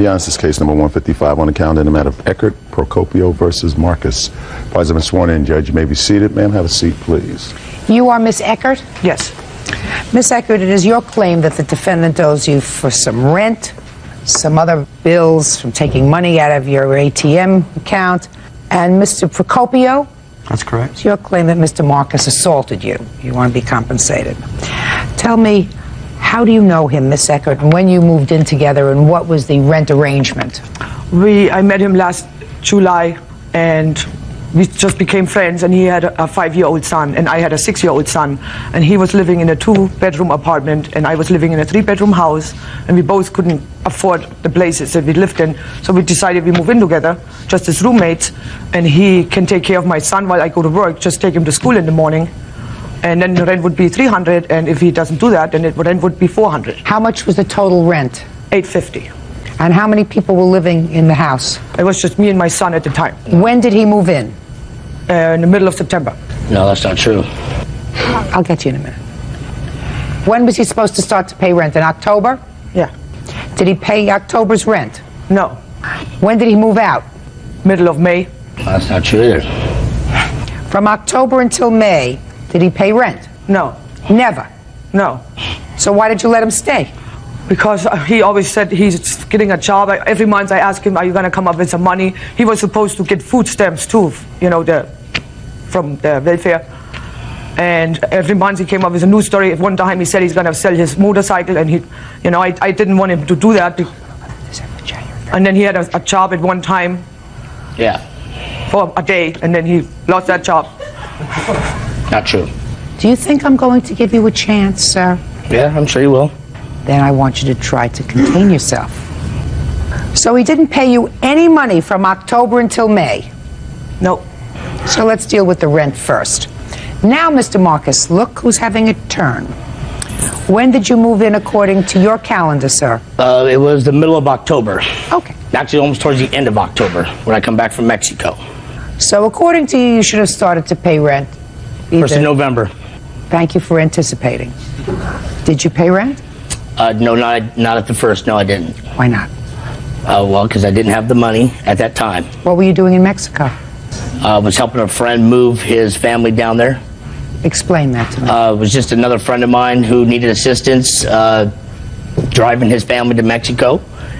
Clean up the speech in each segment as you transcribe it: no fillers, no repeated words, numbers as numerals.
Your Honor, this is case number 155 on the calendar in the matter of Eckert Procopio versus Marcus. Parties have been sworn in. Judge, you may be seated. Ma'am, have a seat, please. You are Miss Eckert? Yes. Miss Eckert, it is your claim that the defendant owes you for some rent, some other bills from taking money out of your ATM account, and Mr. Procopio? That's correct. It's your claim that Mr. Marcus assaulted you. You want to be compensated. Tell me, how do you know him, Miss Eckert, and when you moved in together, and what was the rent arrangement? I met him last July, and we just became friends, and he had a 5-year-old son, and I had a 6-year-old son, and he was living in a 2-bedroom apartment, and I was living in a 3-bedroom house, and we both couldn't afford the places that we lived in, so we decided we move in together, just as roommates, and he can take care of my son while I go to work, just take him to school in the morning, and then the rent would be $300, and if he doesn't do that, then the rent would be $400. How much was the total rent? $850. And how many people were living in the house? It was just me and my son at the time. When did he move in? In the middle of September. No, that's not true. I'll get you in a minute. When was he supposed to start to pay rent? In October? Yeah. Did he pay October's rent? No. When did he move out? Middle of May. That's not true either. From October until May, did he pay rent? No. Never. No. So why did you let him stay? Because he always said he's getting a job. Every month I asked him, are you going to come up with some money? He was supposed to get food stamps too, you know, from the welfare. And every month he came up with a new story. At one time he said he's going to sell his motorcycle, and I didn't want him to do that. And then he had a job at one time. Yeah. For a day, and then he lost that job. Not true. Do you think I'm going to give you a chance, sir? Yeah, I'm sure you will. Then I want you to try to contain yourself. So he didn't pay you any money from October until May? No. So let's deal with the rent first. Now, Mr. Marcus, look who's having a turn. When did you move in according to your calendar, sir? It was the middle of October. Okay. Actually, almost towards the end of October, when I come back from Mexico. So according to you, you should have started to pay rent. 1st of November. Thank you for anticipating. Did you pay rent? No, not at the first. No, I didn't. Why not? Well, because I didn't have the money at that time. What were you doing in Mexico? I was helping a friend move his family down there. Explain that to me. It was just another friend of mine who needed assistance driving his family to Mexico.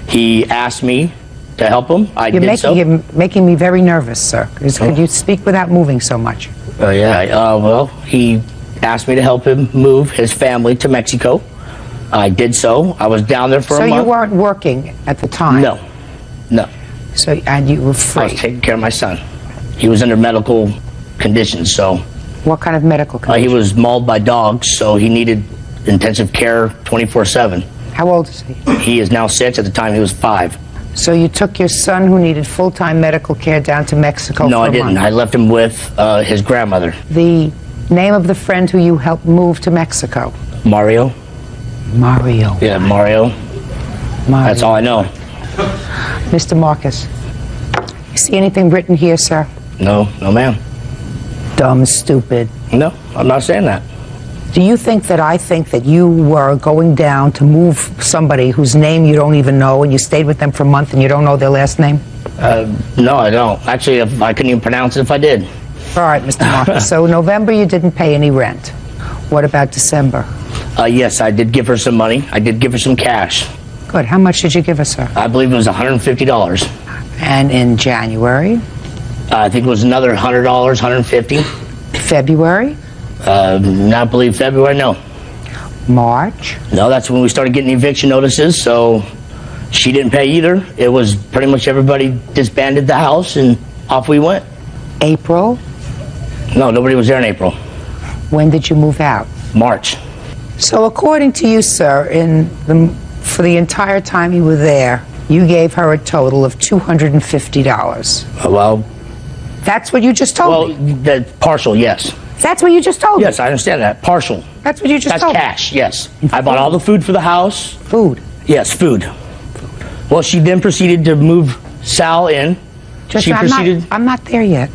He asked me to help him. You're making me very nervous, sir. Could you speak without moving so much? Well, he asked me to help him move his family to Mexico. I did so. I was down there for a month. So you weren't working at the time? No. And you were free? I was taking care of my son. He was under medical conditions, so... What kind of medical condition? He was mauled by dogs, so he needed intensive care 24/7. How old is he? He is now 6. At the time, he was 5. So you took your son, who needed full-time medical care, down to Mexico for a month? No, I didn't. I left him with his grandmother. The name of the friend who you helped move to Mexico? Mario. Mario. Yeah, Mario. That's all I know. Mr. Marcus, you see anything written here, sir? No, ma'am. Dumb, stupid. No, I'm not saying that. Do you think that I think that you were going down to move somebody whose name you don't even know, and you stayed with them for a month and you don't know their last name? No, I don't. Actually, I couldn't even pronounce it if I did. All right, Mr. Marcus. So November you didn't pay any rent. What about December? Yes, I did give her some money. I did give her some cash. Good. How much did you give her, sir? I believe it was $150. And in January? I think it was another $100, $150. February? Not believe February, no. March? No, that's when we started getting eviction notices, so she didn't pay either. It was pretty much everybody disbanded the house and off we went. April? No, nobody was there in April. When did you move out? March. So according to you, sir, for the entire time you were there, you gave her a total of $250. Well... That's what you just told me? Well, partial, yes. That's what you just told me? Yes, I understand that. Partial. That's what you just told me? That's cash, yes. I bought all the food for the house. Food? Yes, food. Well, she then proceeded to move Sal in. I'm not there yet.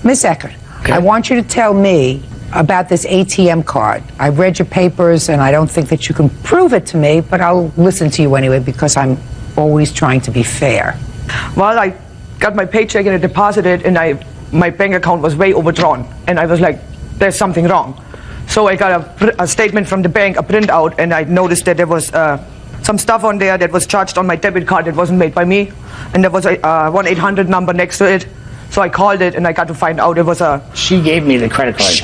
Miss Eckert, okay. I want you to tell me about this ATM card. I've read your papers, and I don't think that you can prove it to me, but I'll listen to you anyway because I'm always trying to be fair? Well, I got my paycheck and I deposited, and my bank account was way overdrawn, and I was like, there's something wrong. So I got a statement from the bank, a printout, and I noticed that there was some stuff on there that was charged on my debit card that wasn't made by me, and there was a 1-800 number next to it. So I called it, and I got to find out it was She gave me the credit card.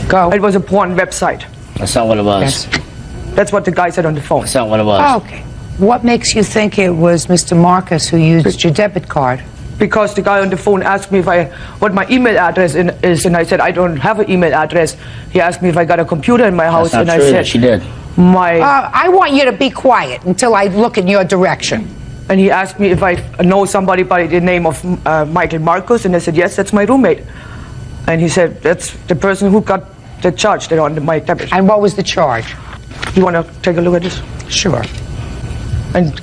Go. it was a porn website. That's not what it was. Yes. That's what the guy said on the phone. That's not what it was. Okay. What makes you think it was Mr. Marcus who used your debit card? Because the guy on the phone asked me what my email address is, and I said I don't have an email address. He asked me if I got a computer in my house, That's not and true I that said she did. I want you to be quiet until I look in your direction. And he asked me if I know somebody by the name of Michael Marcus, and I said yes, that's my roommate. And he said that's the person who got the charge there on my debit. And what was the charge? You want to take a look at this? Sure. And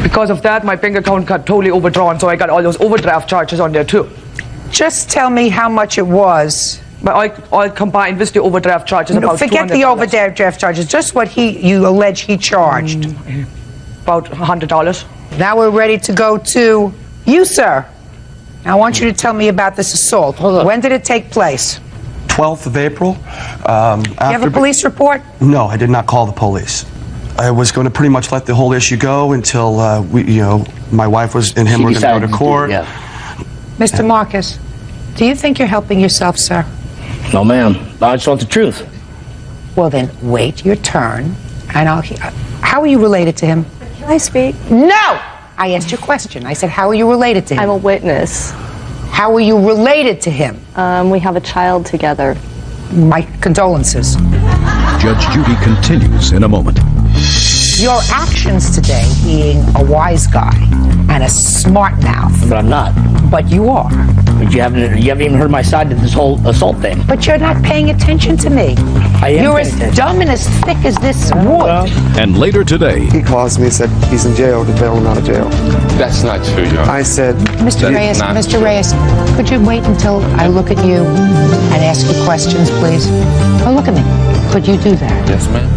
because of that, my bank account got totally overdrawn, so I got all those overdraft charges on there too. Just tell me how much it was. But all combined with the overdraft charges, No, about forget the $200. overdraft charges. Just what you allege he charged. About $100. Now we're ready to go to you, sir. I want you to tell me about this assault. Hold on. When did it take place? 12th of April. You have a police report? No, I did not call the police. I was going to pretty much let the whole issue go until my wife and him were going to go to court. Yeah. Mr. Marcus, do you think you're helping yourself, sir? No, ma'am. I just want the truth. Well, then wait your turn, and I'll hear. How are you related to him? Can I speak? No! I asked you a question. I said, how are you related to him? I'm a witness. How are you related to him? We have a child together. My condolences. Judge Judy continues in a moment. Your actions today, being a wise guy and a smart mouth, But I'm not. but you are. But you haven't even heard my side of this whole assault thing. But you're not paying attention to me. I am You're paying as attention. dumb and as thick as this wood. And later today, He calls me and said he's in jail. To tell him out of jail. That's not true, Your Honor. I said, Mr. Reyes, not Mr. true. Reyes, could you wait until I look at you and ask you questions, please? Oh, look at me. Could you do that? Yes, ma'am.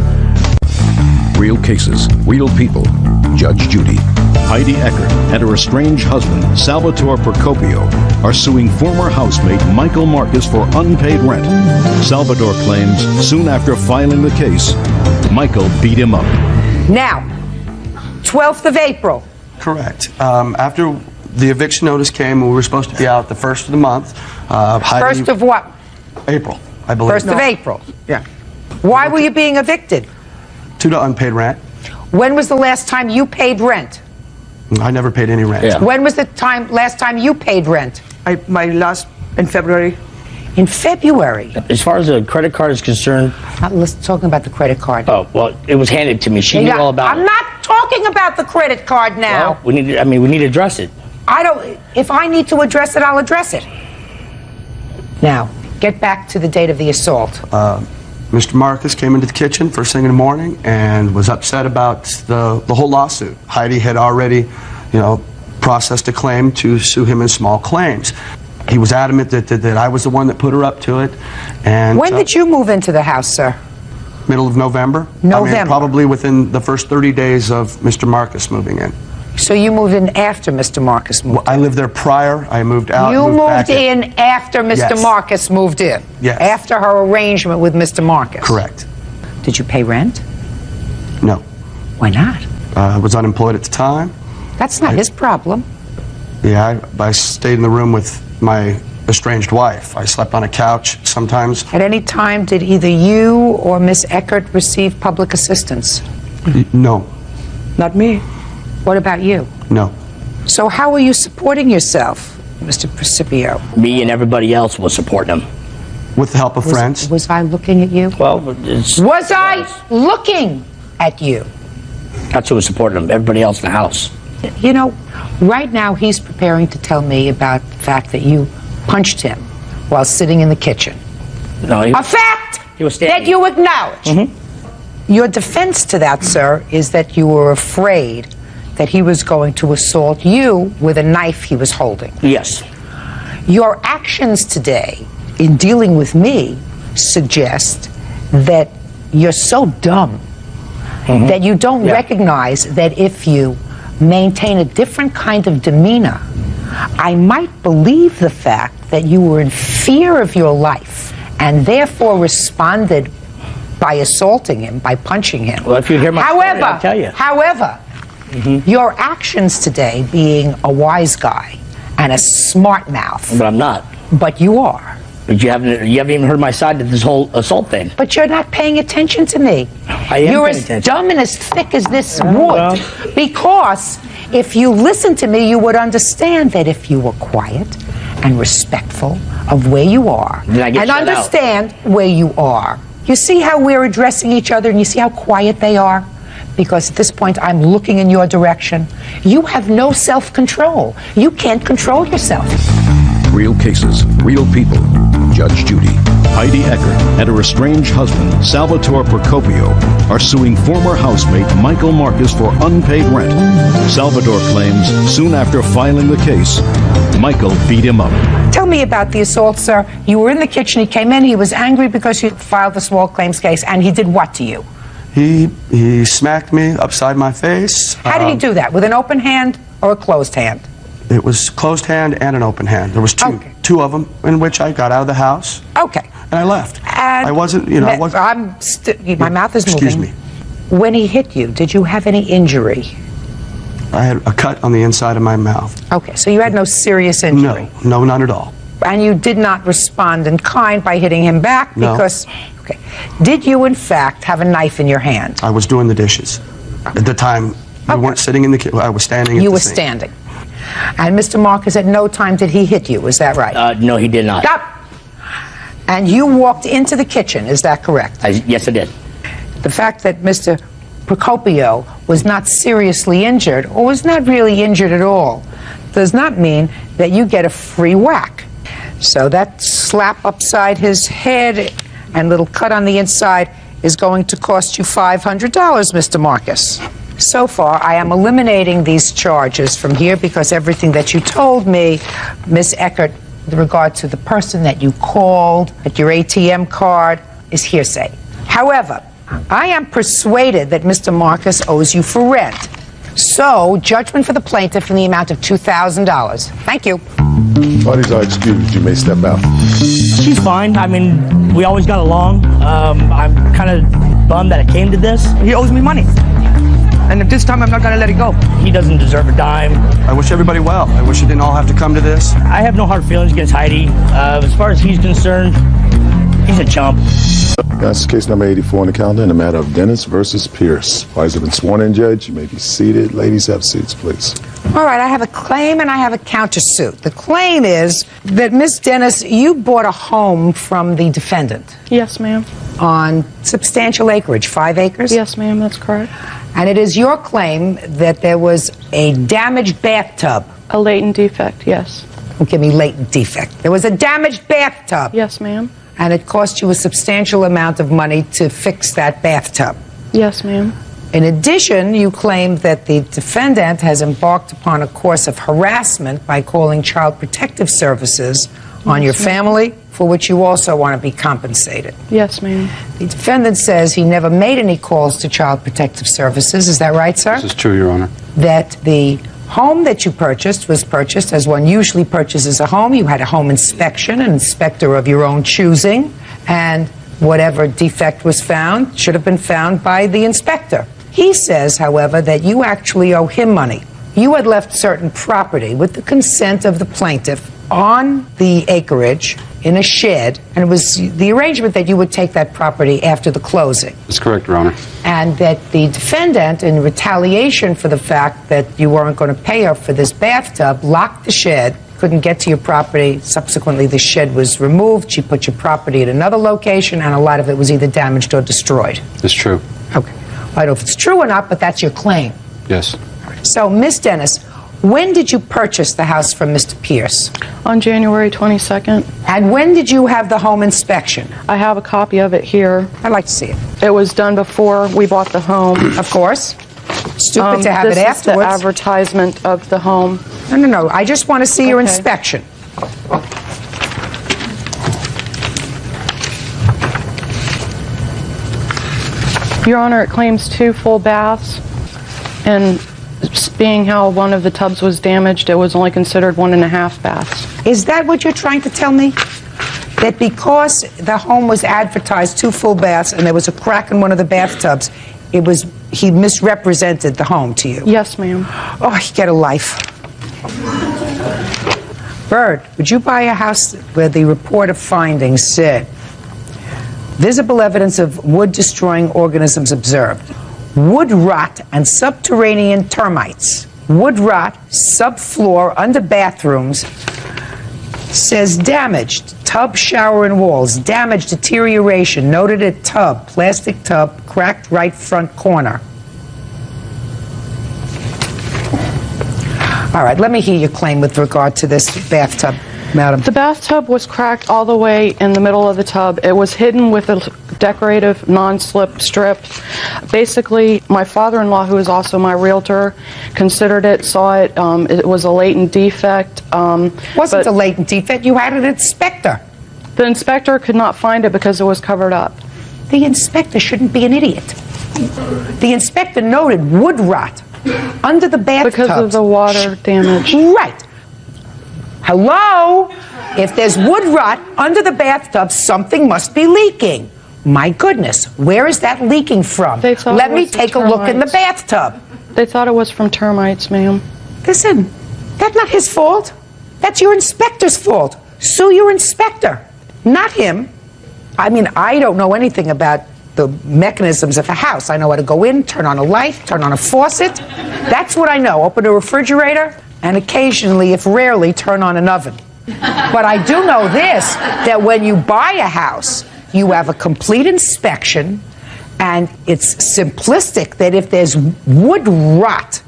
real cases, real people. Judge Judy, Heidi Eckert, and her estranged husband, Salvatore Procopio, are suing former housemate Michael Marcus for unpaid rent. Salvatore claims soon after filing the case, Michael beat him up. Now, 12th of April. Correct. After the eviction notice came, we were supposed to be out the first of the month. Heidi, First of what? April, I believe. First of April. Yeah. Why were you being evicted? Due to unpaid rent. When was the last time you paid rent? I never paid any rent. Yeah. When was the last time you paid rent? My last in February. In February. As far as the credit card is concerned, Not talking about the credit card. oh, well, it was handed to me. She knew all about I'm it. not talking about the credit card now. Well, we need to address it. If I need to address it, I'll address it. Now, get back to the date of the assault. Mr. Marcus came into the kitchen first thing in the morning and was upset about the whole lawsuit. Heidi had already, processed a claim to sue him in small claims. He was adamant that I was the one that put her up to it. And When did you move into the house, sir? Middle of November. November. Probably within the first 30 days of Mr. Marcus moving in. So you moved in after Mr. Marcus moved I lived there prior. I moved out. You back moved in after Mr. Yes. Marcus moved in? Yes. After her arrangement with Mr. Marcus? Correct. Did you pay rent? No. Why not? I was unemployed at the time. That's not his problem. Yeah, I stayed in the room with my estranged wife. I slept on a couch sometimes. At any time, did either you or Miss Eckert receive public assistance? No. Not me. What about you? No. So how are you supporting yourself, Mr. Precipio? Me and everybody else was supporting him. With the help of friends. Was I looking at you? Well, it's, Was I looking at you? that's who was supporting him. Everybody else in the house. You know, right now he's preparing to tell me about the fact that you punched him while sitting in the kitchen. No, A fact He was standing. that you acknowledge. Your defense to that, sir, is that you were afraid that he was going to assault you with a knife he was holding. Yes. Your actions today in dealing with me suggest that you're so dumb that you don't Yeah. recognize that if you maintain a different kind of demeanor, I might believe the fact that you were in fear of your life and therefore responded by assaulting him, by punching him. Well, if you hear my story, I'll tell you. However, your actions today, being a wise guy and a smart mouth, But I'm not. but you are. But you haven't even heard my side of this whole assault thing. But you're not paying attention to me. I am You're paying as attention. dumb and as thick as this wood. well. Because if you listen to me, you would understand that if you were quiet and respectful of where you are, Then I get and shut out. understand where you are, you see how we're addressing each other and you see how quiet they are? Because at this point, I'm looking in your direction. You have no self-control. You can't control yourself. Real cases, real people. Judge Judy, Heidi Eckert, and her estranged husband, Salvatore Procopio, are suing former housemate Michael Marcus for unpaid rent. Salvatore claims soon after filing the case, Michael beat him up. Tell me about the assault, sir. You were in the kitchen. He came in. He was angry because you filed the small claims case. And he did what to you? He smacked me upside my face. How did he do that? With an open hand or a closed hand? It was closed hand and an open hand. There was Okay. two of them, in which I got out of the house Okay. and I left. And I wasn't, I wasn't. my mouth is moving. Excuse me. When he hit you, did you have any injury? I had a cut on the inside of my mouth. Okay, so you had no serious injury. No, none at all. And you did not respond in kind by hitting him back No. because... Okay. Did you, in fact, have a knife in your hand? I was doing the dishes. At the time, we weren't sitting in the kitchen. I was standing at You the were sink. standing. And Mr. Marcus, at no time did he hit you, is that right? No, he did not. Stop! And you walked into the kitchen, is that correct? Yes, I did. The fact that Mr. Procopio was not seriously injured, or was not really injured at all, does not mean that you get a free whack. So that slap upside his head and little cut on the inside is going to cost you $500, Mr. Marcus. So far, I am eliminating these charges from here because everything that you told me, Ms. Eckert, with regard to the person that you called at your ATM card, is hearsay. However, I am persuaded that Mr. Marcus owes you for rent. So, judgment for the plaintiff in the amount of $2,000. Thank you. Parties are excused. You may step out. She's fine. I mean, we always got along. I'm kind of bummed that it came to this. He owes me money. And if this time I'm not going to let it go. He doesn't deserve a dime. I wish everybody well. I wish it didn't all have to come to this. I have no hard feelings against Heidi. As far as he's concerned, he's a chump. That's case number 84 on the calendar in the matter of Dennis versus Pierce. Parties have been sworn in, Judge. You may be seated. Ladies, have seats, please. All right, I have a claim and I have a countersuit. The claim is that, Ms. Dennis, you bought a home from the defendant Yes, ma'am. on substantial acreage, 5 acres? Yes, ma'am, that's correct. And it is your claim that there was a damaged bathtub. A latent defect, yes. Don't give me latent defect. There was a damaged bathtub. Yes, ma'am. And it cost you a substantial amount of money to fix that bathtub. Yes, ma'am. In addition, you claim that the defendant has embarked upon a course of harassment by calling Child Protective Services on your family, for which you also want to be compensated. Yes, ma'am. The defendant says he never made any calls to Child Protective Services. Is that right, sir? This is true, Your Honor. That the home that you purchased was purchased as one usually purchases a home. You had a home inspection, an inspector of your own choosing, and whatever defect was found should have been found by the inspector. He says, however, that you actually owe him money. You had left certain property with the consent of the plaintiff on the acreage in a shed, and it was the arrangement that you would take that property after the closing. That's correct, Your Honor. And that the defendant, in retaliation for the fact that you weren't going to pay her for this bathtub, locked the shed, couldn't get to your property. Subsequently, the shed was removed. She put your property at another location, and a lot of it was either damaged or destroyed. It's true. Okay. I don't know if it's true or not, but that's your claim. Yes. So, Ms. Dennis, when did you purchase the house from Mr. Pierce? On January 22nd, And when did you have the home inspection? I have a copy of it here. I'd like to see it. It was done before we bought the home. Of course. Stupid to have this it is afterwards. the advertisement of the home. No. I just want to see your Okay. inspection. Your Honor, it claims 2 full baths, and being how one of the tubs was damaged, it was only considered 1.5 baths. Is that what you're trying to tell me? That because the home was advertised 2 full baths and there was a crack in one of the bathtubs, he misrepresented the home to you? Yes, ma'am. Oh, get a life. Bird, would you buy a house where the report of findings said, visible evidence of wood-destroying organisms observed, wood rot and subterranean termites, wood rot, subfloor, under bathrooms, says damaged, tub, shower, and walls, damaged, deterioration, noted at tub, plastic tub, cracked right front corner. All right, let me hear your claim with regard to this bathtub, madam. The bathtub was cracked all the way in the middle of the tub. It was hidden with a decorative non-slip strip. Basically, my father-in-law, who is also my realtor, considered it, saw it. It was a latent defect. Wasn't a latent defect. You had an inspector. The inspector could not find it because it was covered up. The inspector shouldn't be an idiot. The inspector noted wood rot under the bathtub. Because of the water damage. Right. Hello? If there's wood rot under the bathtub, something must be leaking. My goodness, where is that leaking from? Let me take a look in the bathtub. They thought it was from termites, ma'am. Listen, that's not his fault. That's your inspector's fault. Sue your inspector, not him. I mean, I don't know anything about the mechanisms of a house. I know how to go in, turn on a light, turn on a faucet. That's what I know. Open a refrigerator, and occasionally, if rarely, turn on an oven. But I do know this, that when you buy a house, you have a complete inspection, and it's simplistic that if there's wood rot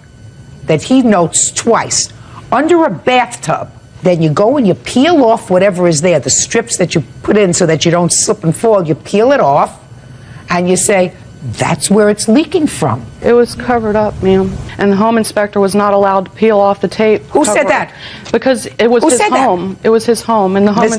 that he notes twice under a bathtub, then you go and you peel off whatever is there, the strips that you put in so that you don't slip and fall, you peel it off, and you say, that's where it's leaking from. It was covered up, ma'am. And the home inspector was not allowed to peel off the tape. Who said that? Because it was his home. It was his home, and the home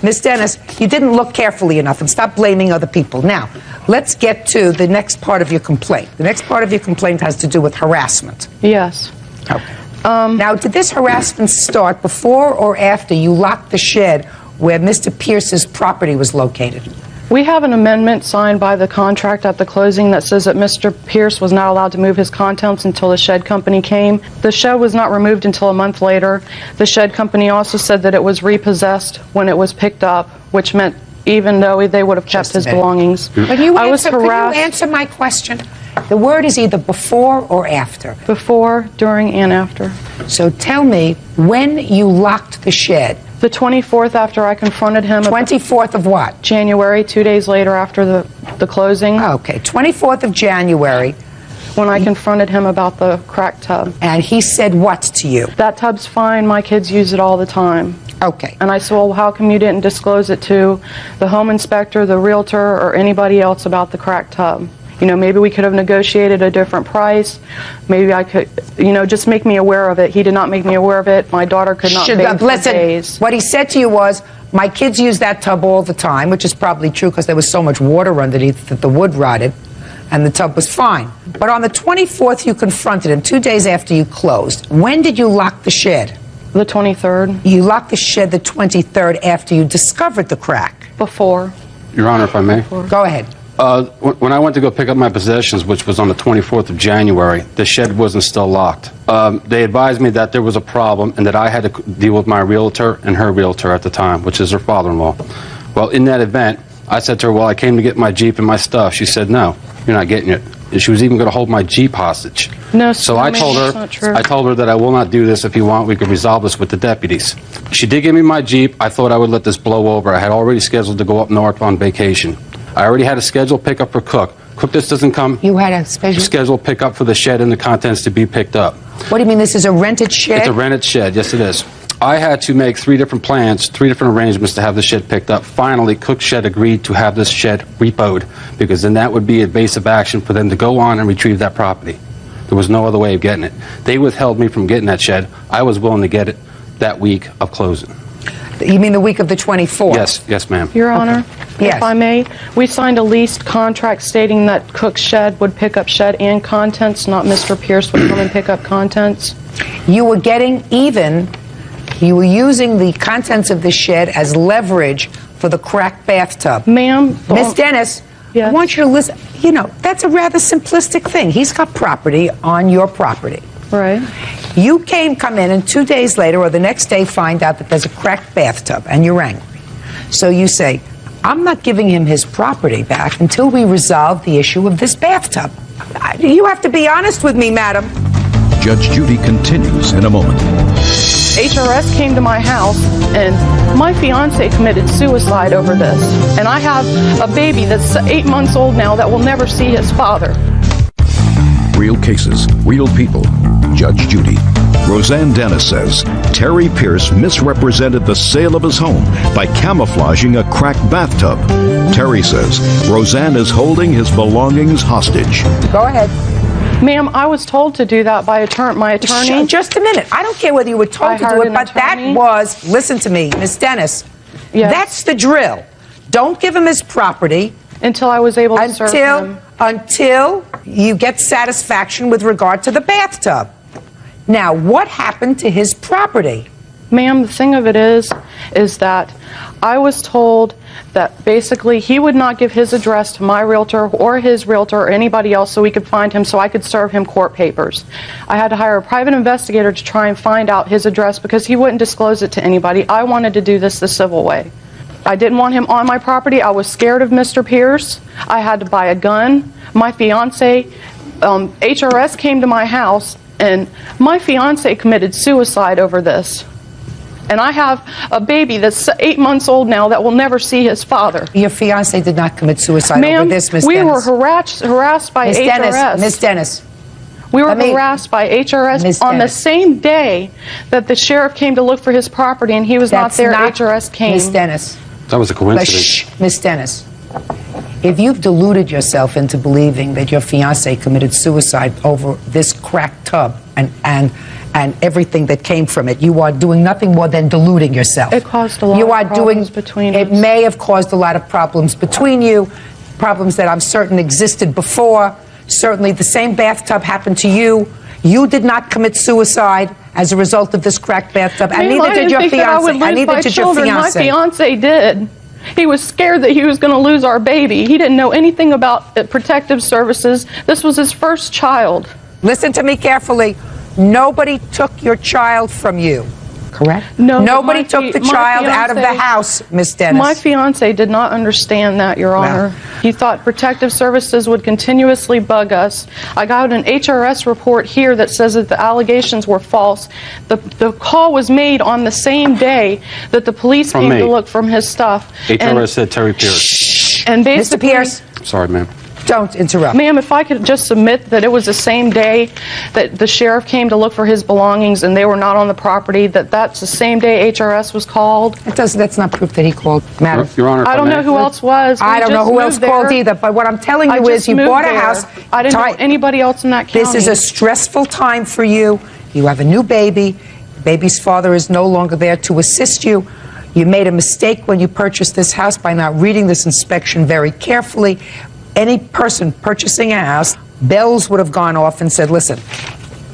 Miss Dennis, you didn't look carefully enough, and stop blaming other people. Now, let's get to the next part of your complaint. The next part of your complaint has to do with harassment. Yes. Okay. Now, did this harassment start before or after you locked the shed where Mr. Pierce's property was located? We have an amendment signed by the contract at the closing that says that Mr. Pierce was not allowed to move his contents until the shed company came. The shed was not removed until a month later. The shed company also said that it was repossessed when it was picked up, which meant even though they would have kept his belongings. Could you answer my question? The word is either before or after. Before, during, and after. So tell me when you locked the shed. The 24th after I confronted him. 24th of what? January, 2 days later after the closing. Okay, 24th of January. When I confronted him about the cracked tub. And he said what to you? That tub's fine, my kids use it all the time. Okay. And I said, well, how come you didn't disclose it to the home inspector, the realtor, or anybody else about the cracked tub? You know, maybe we could have negotiated a different price. Maybe I could, you know, just make me aware of it. He did not make me aware of it. My daughter could not bathe for days. What he said to you was, my kids use that tub all the time, which is probably true because there was so much water underneath that the wood rotted, and the tub was fine. But on the 24th, you confronted him, 2 days after you closed. When did you lock the shed? The 23rd. You locked the shed the 23rd after you discovered the crack? Before. Your Honor, if I may. Go ahead. When I went to go pick up my possessions, which was on the 24th of January, the shed wasn't still locked. They advised me that there was a problem and that I had to deal with my realtor and her realtor at the time, which is her father-in-law. Well, in that event, I said to her, well, I came to get my Jeep and my stuff. She said, no, you're not getting it. And she was even going to hold my Jeep hostage. No, so I told her that I will not do this. If you want, we could resolve this with the deputies. She did give me my Jeep. I thought I would let this blow over. I had already scheduled to go up north on vacation. I already had a scheduled pickup for Cook. Cook, this doesn't come. You had a scheduled pickup for the shed and the contents to be picked up. What do you mean, this is a rented shed? It's a rented shed, yes it is. I had to make 3 different plans, 3 different arrangements to have the shed picked up. Finally, Cook Shed agreed to have this shed repoed, because then that would be a base of action for them to go on and retrieve that property. There was no other way of getting it. They withheld me from getting that shed. I was willing to get it that week of closing. You mean the week of the 24th? Yes, ma'am. Your Honor, Yes. if I may, we signed a leased contract stating that Cook's Shed would pick up shed and contents, not Mr. Pierce would come and pick up contents. You were getting even. You were using the contents of the shed as leverage for the cracked bathtub. Ma'am, Miss Dennis, Yes. I want you to listen. You know, that's a rather simplistic thing. He's got property on your property. Right. You come in, and 2 days later or the next day find out that there's a cracked bathtub, and you're angry. So you say, I'm not giving him his property back until we resolve the issue of this bathtub. You have to be honest with me, madam. Judge Judy continues in a moment. HRS came to my house, and my fiance committed suicide over this. And I have a baby that's 8 months old now that will never see his father. Real cases, real people. Judge Judy. Roseanne Dennis says Terry Pierce misrepresented the sale of his home by camouflaging a cracked bathtub. Terry says Roseanne is holding his belongings hostage. Go ahead. Ma'am, I was told to do that by my attorney. Just a minute. I don't care whether you were told I to do hired it, an but attorney. that was, listen to me, Miss Dennis. Yes. That's the drill. Don't give him his property Until I was able to serve him. until you get satisfaction with regard to the bathtub. Now, what happened to his property? Ma'am, the thing of it is that I was told that basically he would not give his address to my realtor or his realtor or anybody else so we could find him so I could serve him court papers. I had to hire a private investigator to try and find out his address because he wouldn't disclose it to anybody. I wanted to do this the civil way. I didn't want him on my property. I was scared of Mr. Pierce. I had to buy a gun. My fiance, HRS came to my house, and my fiance committed suicide over this. And I have a baby that's 8 months old now that will never see his father. Your fiance did not commit suicide over Ma'am, this, Miss we Dennis. were harassed by Miss HRS. Dennis, Miss Dennis. We were Let me- harassed by HRS Miss on the Dennis. same day that the sheriff came to look for his property, and he was not there. HRS came. Miss Dennis. That was a coincidence. Shh, Miss Dennis. If you've deluded yourself into believing that your fiance committed suicide over this cracked tub and everything that came from it, you are doing nothing more than deluding yourself. It caused a lot You of are problems between It us. may have caused a lot of problems between you, problems that I'm certain existed before. Certainly the same bathtub happened to you. You did not commit suicide as a result of this cracked bathtub, and Ma'am, neither I did didn't your think that I fiance. would And lose neither my did your children. fiance. My fiance did. He was scared that he was going to lose our baby. He didn't know anything about protective services. This was his first child. Listen to me carefully. Nobody took your child from you, correct? No, but Nobody my took the my child out of the fiance- house, Miss Dennis. My fiance did not understand that, Your Honor. He thought protective services would continuously bug us. I got an HRS report here that says that the allegations were false. The call was made on the same day that the police From came me. to look from his stuff. HRS said Terry Pierce. And Mr. basically, Pierce, Sorry, ma'am. don't interrupt. Ma'am, if I could just submit that it was the same day that the sheriff came to look for his belongings and they were not on the property, that's the same day HRS was called. That's not proof that he called, madam. Your Honor, if I don't may. know who else was. I We don't know just who else moved called there. either, but what I'm telling I you is just you moved bought a there. house. I didn't know anybody else in that county. This is a stressful time for you. You have a new baby. The baby's father is no longer there to assist you. You made a mistake when you purchased this house by not reading this inspection very carefully. Any person purchasing a house, bells would have gone off and said, listen,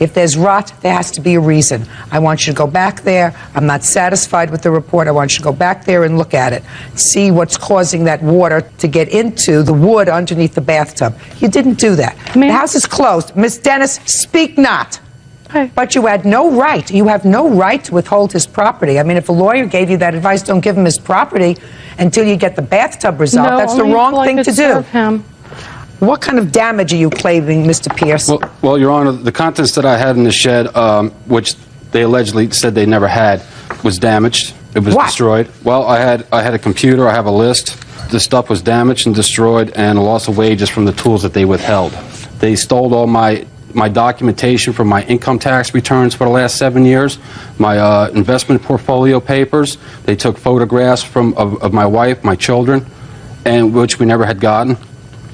if there's rot, there has to be a reason. I want you to go back there. I'm not satisfied with the report. I want you to go back there and look at it. See what's causing that water to get into the wood underneath the bathtub. You didn't do that. Ma'am? The house is closed. Miss Dennis, speak not. Okay. But you had no right. You have no right to withhold his property. I mean, if a lawyer gave you that advice, don't give him his property until you get the bathtub resolved. No, That's the only wrong until I thing could to do. serve him. What kind of damage are you claiming, Mr. Pierce? Well, Your Honor, the contents that I had in the shed, which they allegedly said they never had, was damaged. It was What? destroyed. Well, I had a computer. I have a list. The stuff was damaged and destroyed, and a loss of wages from the tools that they withheld. They stole all my documentation from my income tax returns for the last 7 years, my investment portfolio papers. They took photographs of my wife, my children, and which we never had gotten.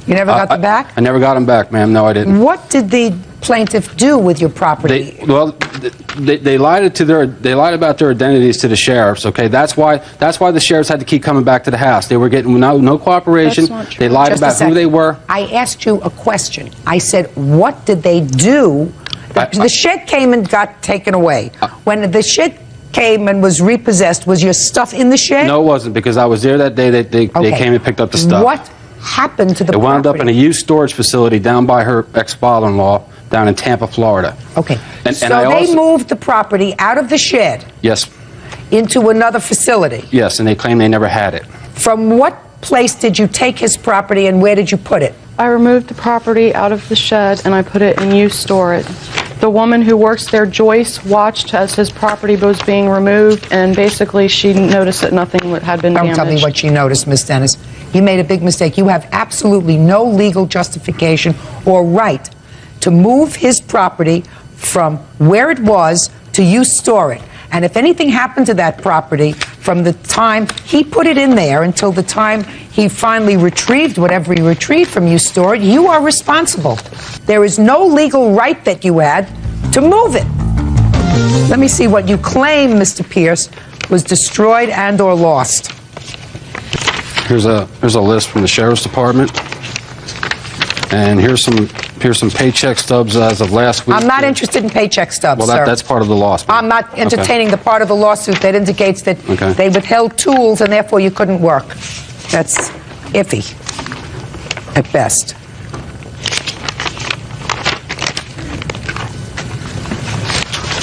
You never got them back? I never got them back, ma'am. No, I didn't. What did the plaintiff do with your property? They lied about their identities to the sheriffs. Okay, that's why the sheriffs had to keep coming back to the house. They were getting no cooperation. That's not true. They lied Just a about who second. they were. I asked you a question. I said, what did they do? The shed came and got taken away. When the shed came and was repossessed, was your stuff in the shed? No, it wasn't, because I was there that day. They came and picked up the stuff. What happened to the It wound up in a property? used storage facility down by her ex-father-in-law down in Tampa, Florida. Okay. And So I they also- moved the property out of the shed Yes, into another facility. yes, and they claim they never had it. From what place did you take his property and where did you put it? I removed the property out of the shed and I put it in use storage. The woman who works there, Joyce, watched as his property was being removed, and basically she noticed that nothing had been Don't damaged. tell me what you noticed, Miss Dennis. You made a big mistake. You have absolutely no legal justification or right to move his property from where it was to you store it. And if anything happened to that property from the time he put it in there until the time he finally retrieved whatever he retrieved from you store it, you are responsible. There is no legal right that you had to move it. Let me see what you claim, Mr. Pierce, was destroyed and or lost. Here's a list from the sheriff's department, and here's some paycheck stubs as of last week. I'm not interested in paycheck stubs, Well, sir. that's part of the loss. I'm not entertaining the part of the lawsuit that indicates that Okay. they withheld tools and therefore you couldn't work. That's iffy, at best.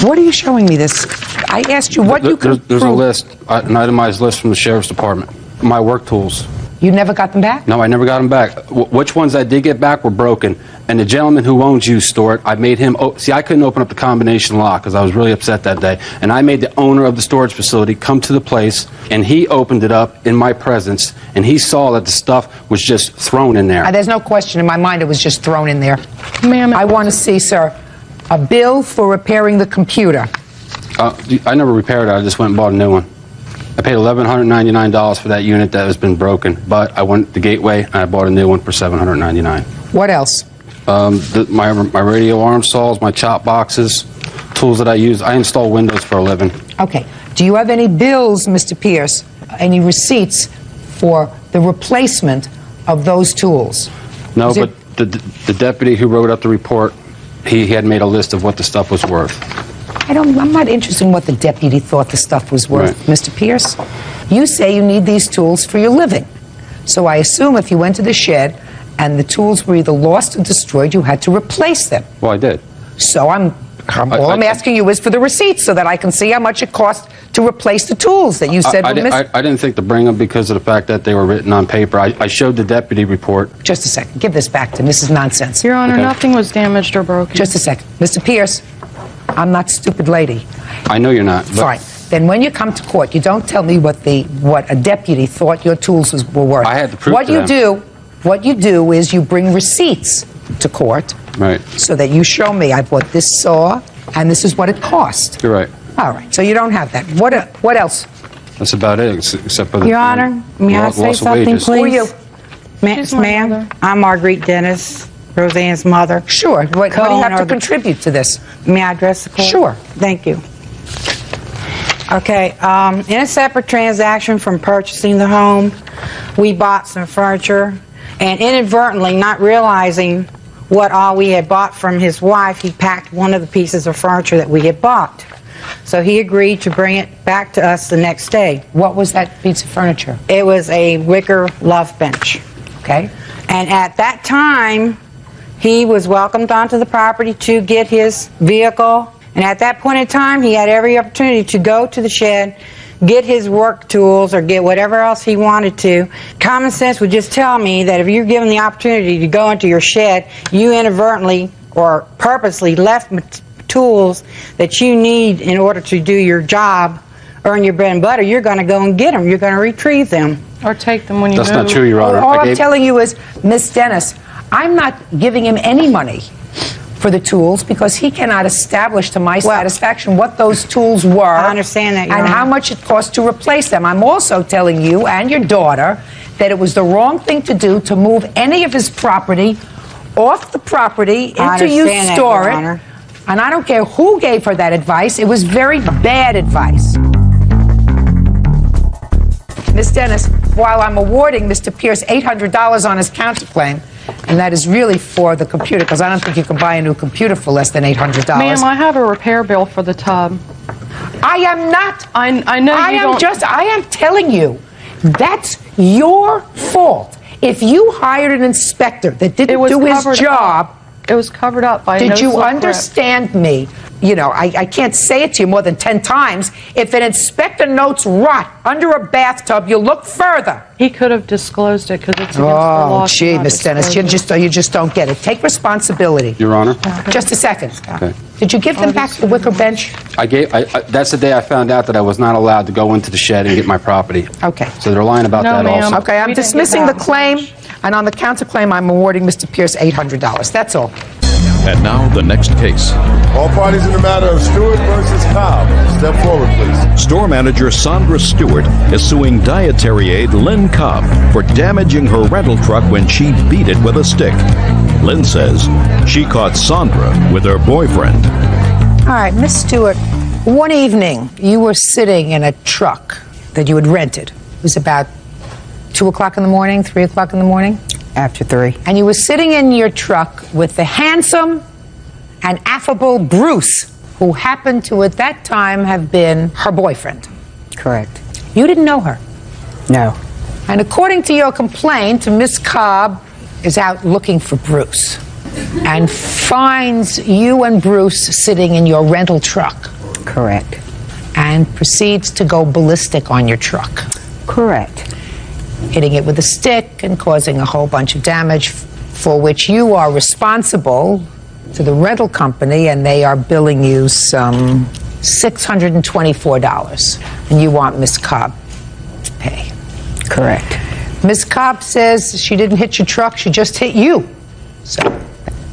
What are you showing me this? I asked you what you could There's a prove. list, an itemized list from the sheriff's department. My work tools. You never got them back? No, I never got them back. Which ones I did get back were broken. And the gentleman who owns you store it, I made him, see, I couldn't open up the combination lock because I was really upset that day. And I made the owner of the storage facility come to the place, and he opened it up in my presence, and he saw that the stuff was just thrown in there. There's no question in my mind it was just thrown in there. Ma'am, I want to see, sir, a bill for repairing the computer. I never repaired it. I just went and bought a new one. I paid $1,199 for that unit that has been broken, but I went to Gateway and I bought a new one for $799. What else? My radio arm saws, my chop boxes, tools that I use. I install windows for a living. Okay. Do you have any bills, Mr. Pierce, any receipts for the replacement of those tools? No, Is it- but the deputy who wrote up the report, he had made a list of what the stuff was worth. I'm not interested in what the deputy thought the stuff was worth, Right. Mr. Pierce. You say you need these tools for your living. So I assume if you went to the shed and the tools were either lost or destroyed, you had to replace them. Well, I did. So all I'm asking you is for the receipts so that I can see how much it cost to replace the tools that you said were missing. I didn't think to bring them because of the fact that they were written on paper. I showed the deputy report. Just a second. Give this back to me. This is nonsense. Your Honor, Okay. nothing was damaged or broken. Just a second. Mr. Pierce, I'm not stupid lady. I know you're not. But Fine. Then when you come to court, you don't tell me what a deputy thought your tools were worth. I had to prove what to you them. do. What you do is you bring receipts to court Right. so that you show me I bought this saw and this is what it cost. You're right. All right. So you don't have that. What else? That's about it, except for the Your Honor, may I loss say of something, wages. Who are please? you? She's my Ma'am, mother. I'm Marguerite Dennis, Roseanne's mother. Sure. What do you have Co-owner to of the- contribute to this? May I address the court? Sure. Thank you. Okay, in a separate transaction from purchasing the home, we bought some furniture, and inadvertently, not realizing what all we had bought from his wife, he packed one of the pieces of furniture that we had bought. So he agreed to bring it back to us the next day. What was that piece of furniture? It was a wicker love bench. Okay. And at that time, he was welcomed onto the property to get his vehicle. And at that point in time, he had every opportunity to go to the shed, get his work tools, or get whatever else he wanted to. Common sense would just tell me that if you're given the opportunity to go into your shed, you inadvertently or purposely left tools that you need in order to do your job, earn your bread and butter, you're going to go and get them. You're going to retrieve them. Or take them when you That's move. not true, Your Honor. All I I'm gave- telling you is, Miss Dennis, I'm not giving him any money for the tools because he cannot establish to my satisfaction what those tools were. I understand that, Your and Honor. how much it cost to replace them. I'm also telling you and your daughter that it was the wrong thing to do to move any of his property off the property I until you understand that, store Your it. Honor. And I don't care who gave her that advice. It was very bad advice. Ms. Dennis, while I'm awarding Mr. Pierce $800 on his counterclaim, and that is really for the computer, because I don't think you can buy a new computer for less than $800. Ma'am, I have a repair bill for the tub. I am not. I know you don't. I am telling you, that's your fault. If you hired an inspector that didn't do his job, it was covered up by did you no-slip grip. understand me? You know, I can't say it to you more than 10 times. If an inspector notes rot under a bathtub, you look further. He could have disclosed it because it's against the law. Oh, to gee, not Miss Dennis, disclose you just don't get it. Take responsibility. Your Honor. Just a second. Okay. Did you give them back the wicker bench? That's the day I found out that I was not allowed to go into the shed and get my property. Okay. So they're lying about No, that ma'am. also. Okay, I'm We didn't dismissing get the that. claim, and on the counterclaim, I'm awarding Mr. Pierce $800. That's all. And now the next case. All parties in the matter of Stewart versus Cobb. Step forward, please. Store manager Sandra Stewart is suing dietary aide Lynn Cobb for damaging her rental truck when she beat it with a stick. Lynn says she caught Sandra with her boyfriend. All right, Miss Stewart, one evening you were sitting in a truck that you had rented. It was about 2 o'clock in the morning, 3 o'clock in the morning? After 3. And you were sitting in your truck with the handsome and affable Bruce, who happened to at that time have been her boyfriend. Correct. You didn't know her. No. And according to your complaint, Miss Cobb is out looking for Bruce and finds you and Bruce sitting in your rental truck Correct. and proceeds to go ballistic on your truck, Correct. hitting it with a stick and causing a whole bunch of damage for which you are responsible to the rental company, and they are billing you some $624, and you want Miss Cobb to pay. Correct. Ms. Cobb says she didn't hit your truck, she just hit you. So,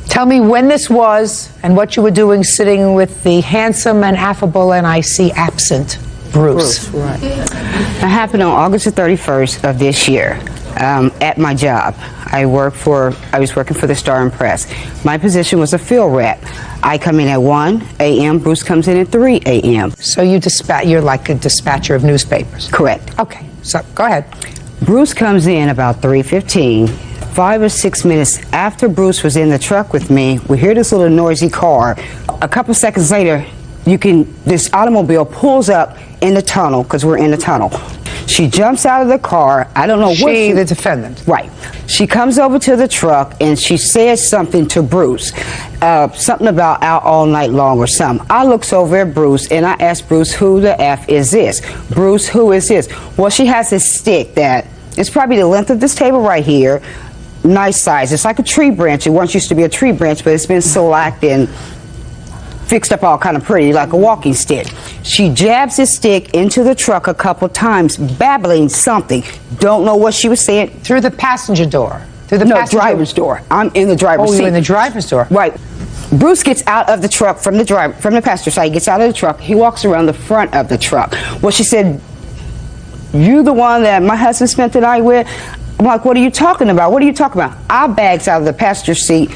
tell me when this was and what you were doing sitting with the handsome and affable and I see absent Bruce. Right. That happened on August the 31st of this year at my job. I was working for the Star and Press. My position was a field rep. I come in at 1 a.m., Bruce comes in at 3 a.m. So you're like a dispatcher of newspapers? Correct. Okay, so go ahead. Bruce comes in about 3:15. 5 or 6 minutes after Bruce was in the truck with me, we hear this little noisy car. A couple seconds later, this automobile pulls up in the tunnel, because we're in the tunnel. She jumps out of the car. I don't know what the defendant. Right. She comes over to the truck and she says something to Bruce. Something about out all night long or something. I looks over at Bruce and I ask Bruce, who the F is this? Bruce, who is this? Well, she has this stick that is probably the length of this table right here. Nice size. It's like a tree branch. It once used to be a tree branch, but it's been shellacked and fixed up all kind of pretty, like a walking stick. She jabs this stick into the truck a couple times, babbling something. Don't know what she was saying. Through the passenger door? Driver's door. I'm in the driver's seat. Oh, you're in the driver's door. Right. Bruce gets out of the truck from the passenger side. He gets out of the truck. He walks around the front of the truck. Well, she said, "You the one that my husband spent the night with?" I'm like, "What are you talking about? What are you talking about?" I bags out of the passenger seat,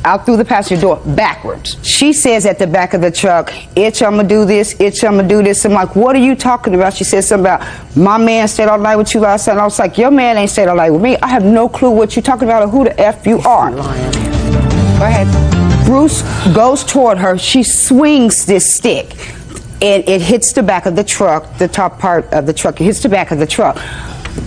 out through the passenger door, backwards. She says at the back of the truck, "Itch, I'm gonna do this, itch, I'm gonna do this." I'm like, "What are you talking about?" She said something about, "My man stayed all night with you last night." And I was like, "Your man ain't stayed all night with me. I have no clue what you're talking about or who the F you are." Go ahead. Bruce goes toward her. She swings this stick, and it hits the back of the truck, the top part of the truck. It hits the back of the truck.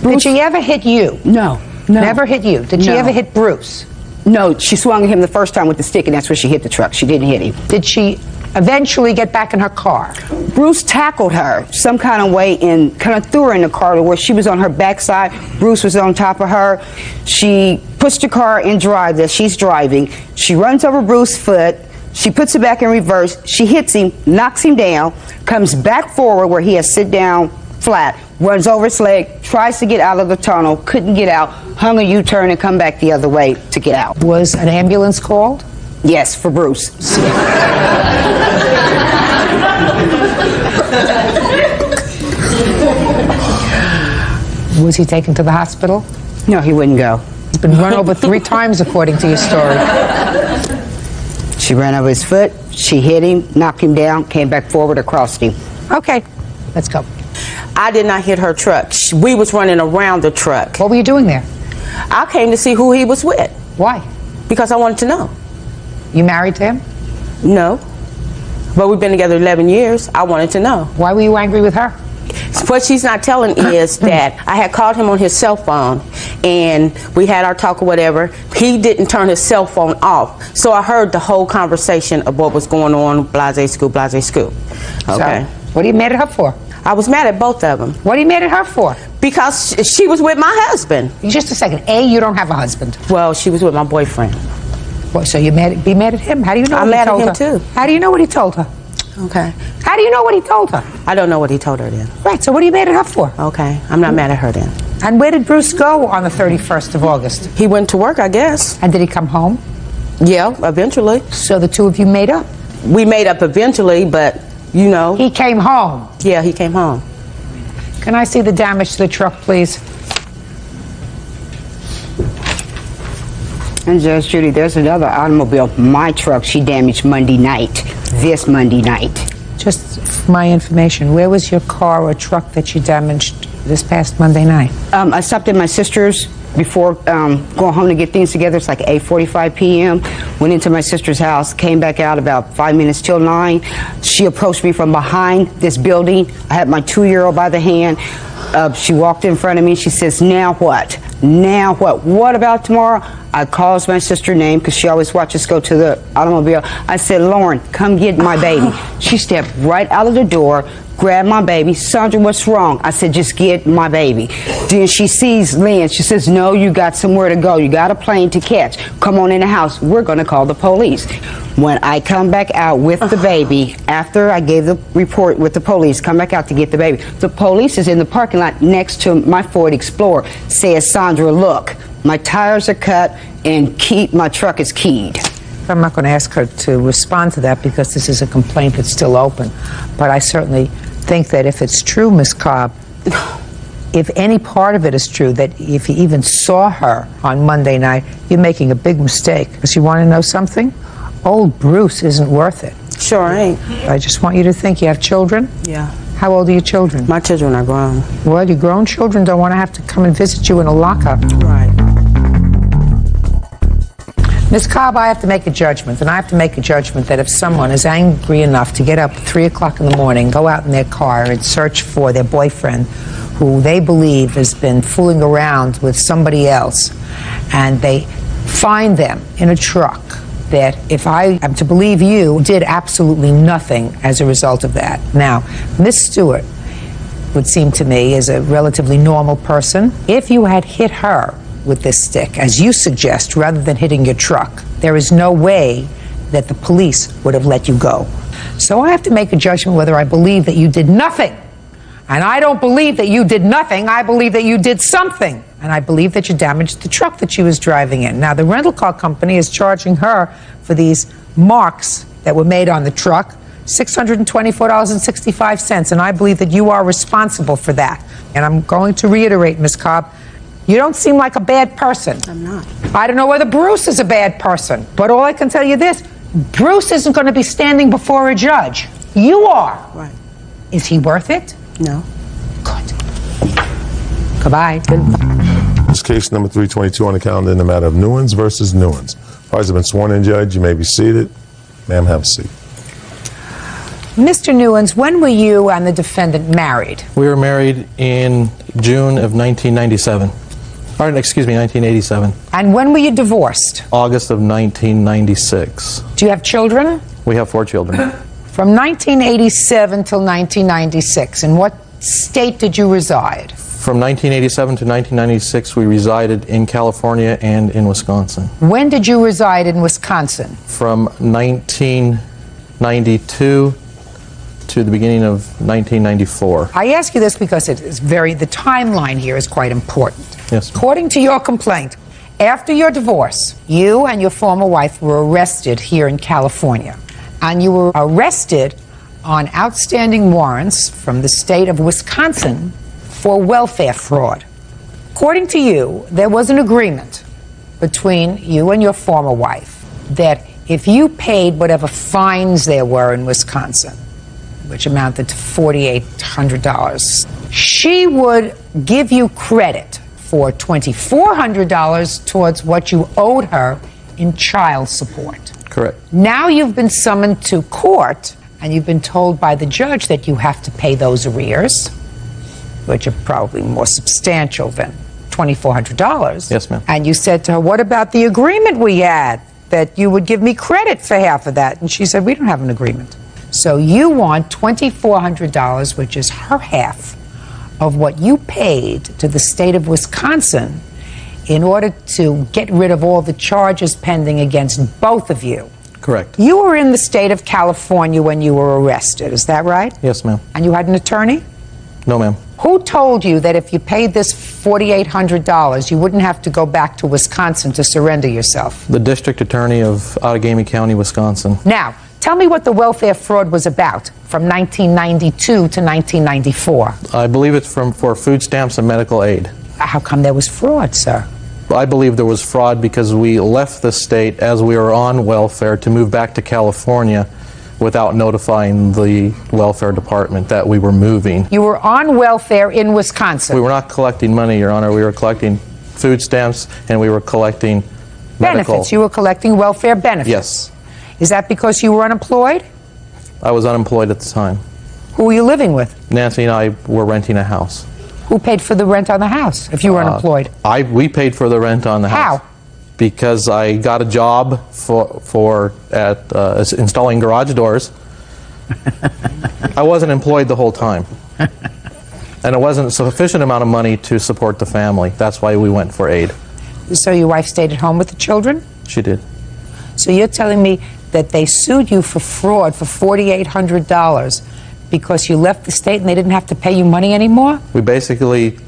Did she ever hit you? No. Never hit you. Did she No. ever hit Bruce? No, she swung at him the first time with the stick, and that's where she hit the truck. She didn't hit him. Did she eventually get back in her car? Bruce tackled her some kind of way and kind of threw her in the car to where she was on her backside. Bruce was on top of her. She puts the car in drive that she's driving. She runs over Bruce's foot. She puts it back in reverse. She hits him, knocks him down, comes back forward where he has sit down flat, runs over his leg, tries to get out of the tunnel, couldn't get out, hung a U-turn and come back the other way to get out. Was an ambulance called? Yes, for Bruce. Was he taken to the hospital? No, he wouldn't go. He's been run over 3 times according to your story. She ran over his foot, she hit him, knocked him down, came back forward, across him. Okay, let's go. I did not hit her truck. We was running around the truck. What were you doing there? I came to see who he was with. Why? Because I wanted to know. You married to him? No. But we've been together 11 years. I wanted to know. Why were you angry with her? What she's not telling is that I had called him on his cell phone and we had our talk or whatever. He didn't turn his cell phone off. So I heard the whole conversation of what was going on, blase school, blase school. Okay. So, what are you mad at her for? I was mad at both of them. What are you mad at her for? Because she was with my husband. Just a second. A, you don't have a husband. Well, she was with my boyfriend. Well, so you be mad at him? How do you know I'm what he mad at told him her? too. How do you know what he told her? Okay. How do you know what he told her? I don't know what he told her then. Right, so what are you mad at her for? Okay, I'm not mad at her then. And where did Bruce go on the 31st of August? He went to work, I guess. And did he come home? Yeah, eventually. So the two of you made up? We made up eventually, but, you know. He came home? Yeah, he came home. Can I see the damage to the truck, please? And Judge Judy, there's another automobile, my truck, she damaged Monday night, this Monday night. Just for my information, where was your car or truck that you damaged this past Monday night? I stopped at my sister's before going home to get things together. It's like 8:45 p.m. Went into my sister's house, came back out about 5 minutes till 9. She approached me from behind this building. I had my 2-year-old by the hand. She walked in front of me. She says, "Now what? Now what? What about tomorrow?" I calls my sister name because she always watches go to the automobile. I said, "Lauren, come get my baby." She stepped right out of the door, grabbed my baby. "Sandra, what's wrong?" I said, "Just get my baby." Then she sees Lynn. She says, "No, you got somewhere to go. You got a plane to catch. Come on in the house. We're going to call the police." When I come back out with the baby, after I gave the report with the police, come back out to get the baby, the police is in the parking lot next to my Ford Explorer. Says, "Sandra, look, my tires are cut and my truck is keyed." I'm not going to ask her to respond to that because this is a complaint that's still open. But I certainly think that if it's true, Ms. Cobb, if any part of it is true, that if you even saw her on Monday night, you're making a big mistake. Because you want to know something? Old Bruce isn't worth it. Sure ain't. I just want you to think. You have children? Yeah. How old are your children? My children are grown. Well, your grown children don't want to have to come and visit you in a lockup. Right. Ms. Cobb, I have to make a judgment, and I have to make a judgment that if someone is angry enough to get up at 3 o'clock in the morning, go out in their car and search for their boyfriend, who they believe has been fooling around with somebody else, and they find them in a truck, that if I am to believe you, did absolutely nothing as a result of that. Now, Miss Stewart would seem to me is a relatively normal person. If you had hit her with this stick, as you suggest, rather than hitting your truck, there is no way that the police would have let you go. So I have to make a judgment whether I believe that you did nothing. And I don't believe that you did nothing. I believe that you did something. And I believe that you damaged the truck that she was driving in. Now, the rental car company is charging her for these marks that were made on the truck, $624.65, and I believe that you are responsible for that. And I'm going to reiterate, Ms. Cobb, you don't seem like a bad person. I'm not. I don't know whether Bruce is a bad person, but all I can tell you this, Bruce isn't going to be standing before a judge. You are. Right. Is he worth it? No. Good. Goodbye. This case number 322 on the calendar in the matter of Newens versus Newens. Parties have been sworn in, Judge. You may be seated. Ma'am, have a seat. Mr. Newens, when were you and the defendant married? We were married in June of 1997. Or, excuse me, 1987. And when were you divorced? August of 1996. Do you have children? We have 4 children. From 1987 till 1996, in what state did you reside? From 1987 to 1996, we resided in California and in Wisconsin. When did you reside in Wisconsin? From 1992 to the beginning of 1994. I ask you this because the timeline here is quite important. Yes. According to your complaint, after your divorce, you and your former wife were arrested here in California. And you were arrested on outstanding warrants from the state of Wisconsin for welfare fraud. According to you, there was an agreement between you and your former wife that if you paid whatever fines there were in Wisconsin, which amounted to $4,800, she would give you credit for $2,400 towards what you owed her in child support. Correct. Now you've been summoned to court, and you've been told by the judge that you have to pay those arrears, which are probably more substantial than $2,400. Yes, ma'am. And you said to her, what about the agreement we had, that you would give me credit for half of that? And she said, we don't have an agreement. So you want $2,400, which is her half of what you paid to the state of Wisconsin in order to get rid of all the charges pending against both of you. Correct. You were in the state of California when you were arrested, is that right? Yes, ma'am. And you had an attorney? No, ma'am. Who told you that if you paid this $4,800, you wouldn't have to go back to Wisconsin to surrender yourself? The district attorney of Outagamie County, Wisconsin. Now, tell me what the welfare fraud was about from 1992 to 1994. I believe it's for food stamps and medical aid. How come there was fraud, sir? I believe there was fraud because we left the state as we were on welfare to move back to California without notifying the welfare department that we were moving. You were on welfare in Wisconsin. We were not collecting money, Your Honor. We were collecting food stamps and we were collecting medical. Benefits. You were collecting welfare benefits. Yes. Is that because you were unemployed? I was unemployed at the time. Who were you living with? Nancy and I were renting a house. Who paid for the rent on the house if you were unemployed? We paid for the rent on the house. How? Because I got a job at installing garage doors. I wasn't employed the whole time. And it wasn't a sufficient amount of money to support the family. That's why we went for aid. So your wife stayed at home with the children? She did. So you're telling me that they sued you for fraud for $4,800 because you left the state and they didn't have to pay you money anymore? We basically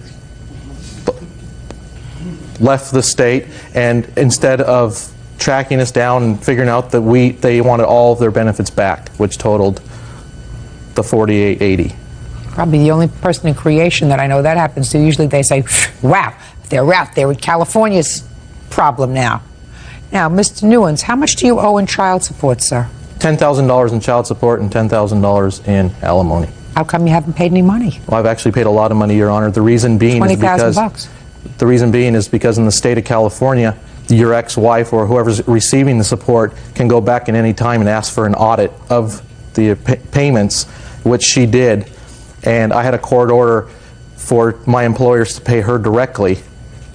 left the state, and instead of tracking us down and figuring out that they wanted all of their benefits back, which totaled the $4,880. Probably the only person in creation that I know that happens to. Usually they say, wow, they're out there with California's problem now. Now, Mr. Newens, how much do you owe in child support, sir? $10,000 in child support and $10,000 in alimony. How come you haven't paid any money? Well, I've actually paid a lot of money, Your Honor. The reason being is because in the state of California, your ex-wife or whoever's receiving the support can go back at any time and ask for an audit of the payments, which she did. And I had a court order for my employers to pay her directly,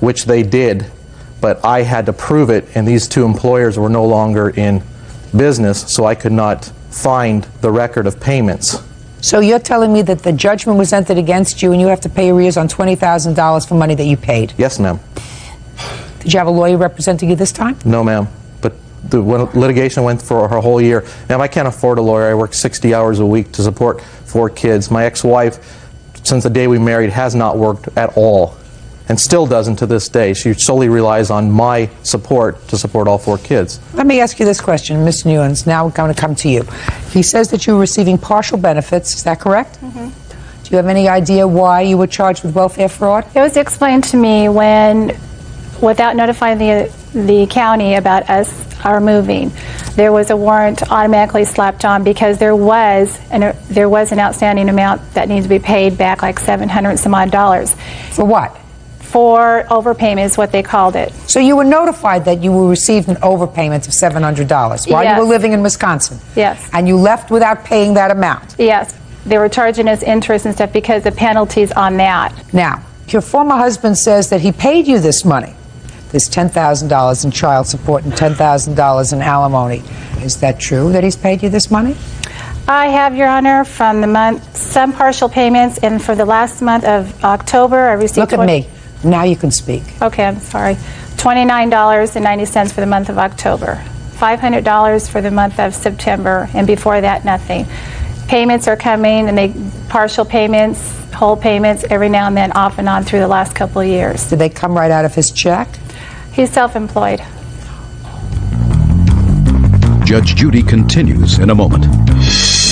which they did, but I had to prove it, and these two employers were no longer in business, so I could not find the record of payments. So you're telling me that the judgment was entered against you and you have to pay arrears on $20,000 for money that you paid? Yes, ma'am. Did you have a lawyer representing you this time? No, ma'am. But the litigation went for a whole year. Ma'am, I can't afford a lawyer. I work 60 hours a week to support 4 kids. My ex-wife, since the day we married, has not worked at all and still doesn't to this day. She solely relies on my support to support all 4 kids. Let me ask you this question, Ms. Newens. Now we're going to come to you. He says that you were receiving partial benefits. Is that correct? Mm-hmm. Do you have any idea why you were charged with welfare fraud? It was explained to me when, without notifying the county about our moving, there was a warrant automatically slapped on because there was an outstanding amount that needs to be paid back, like $700 and some odd. For what? For overpayment is what they called it. So you were notified that you were receiving an overpayment of $700 while you were living in Wisconsin? Yes. And you left without paying that amount? Yes. They were charging us interest and stuff because of penalties on that. Now, your former husband says that he paid you this money, this $10,000 in child support and $10,000 in alimony. Is that true, that he's paid you this money? I have, Your Honor, from the month, some partial payments, and for the last month of October, I received... Look at me. Now you can speak. Okay, I'm sorry. $29.90 for the month of October. $500 for the month of September, and before that, nothing. Payments are coming, and they partial payments, whole payments, every now and then, off and on through the last couple of years. Did they come right out of his check? He's self-employed. Judge Judy continues in a moment.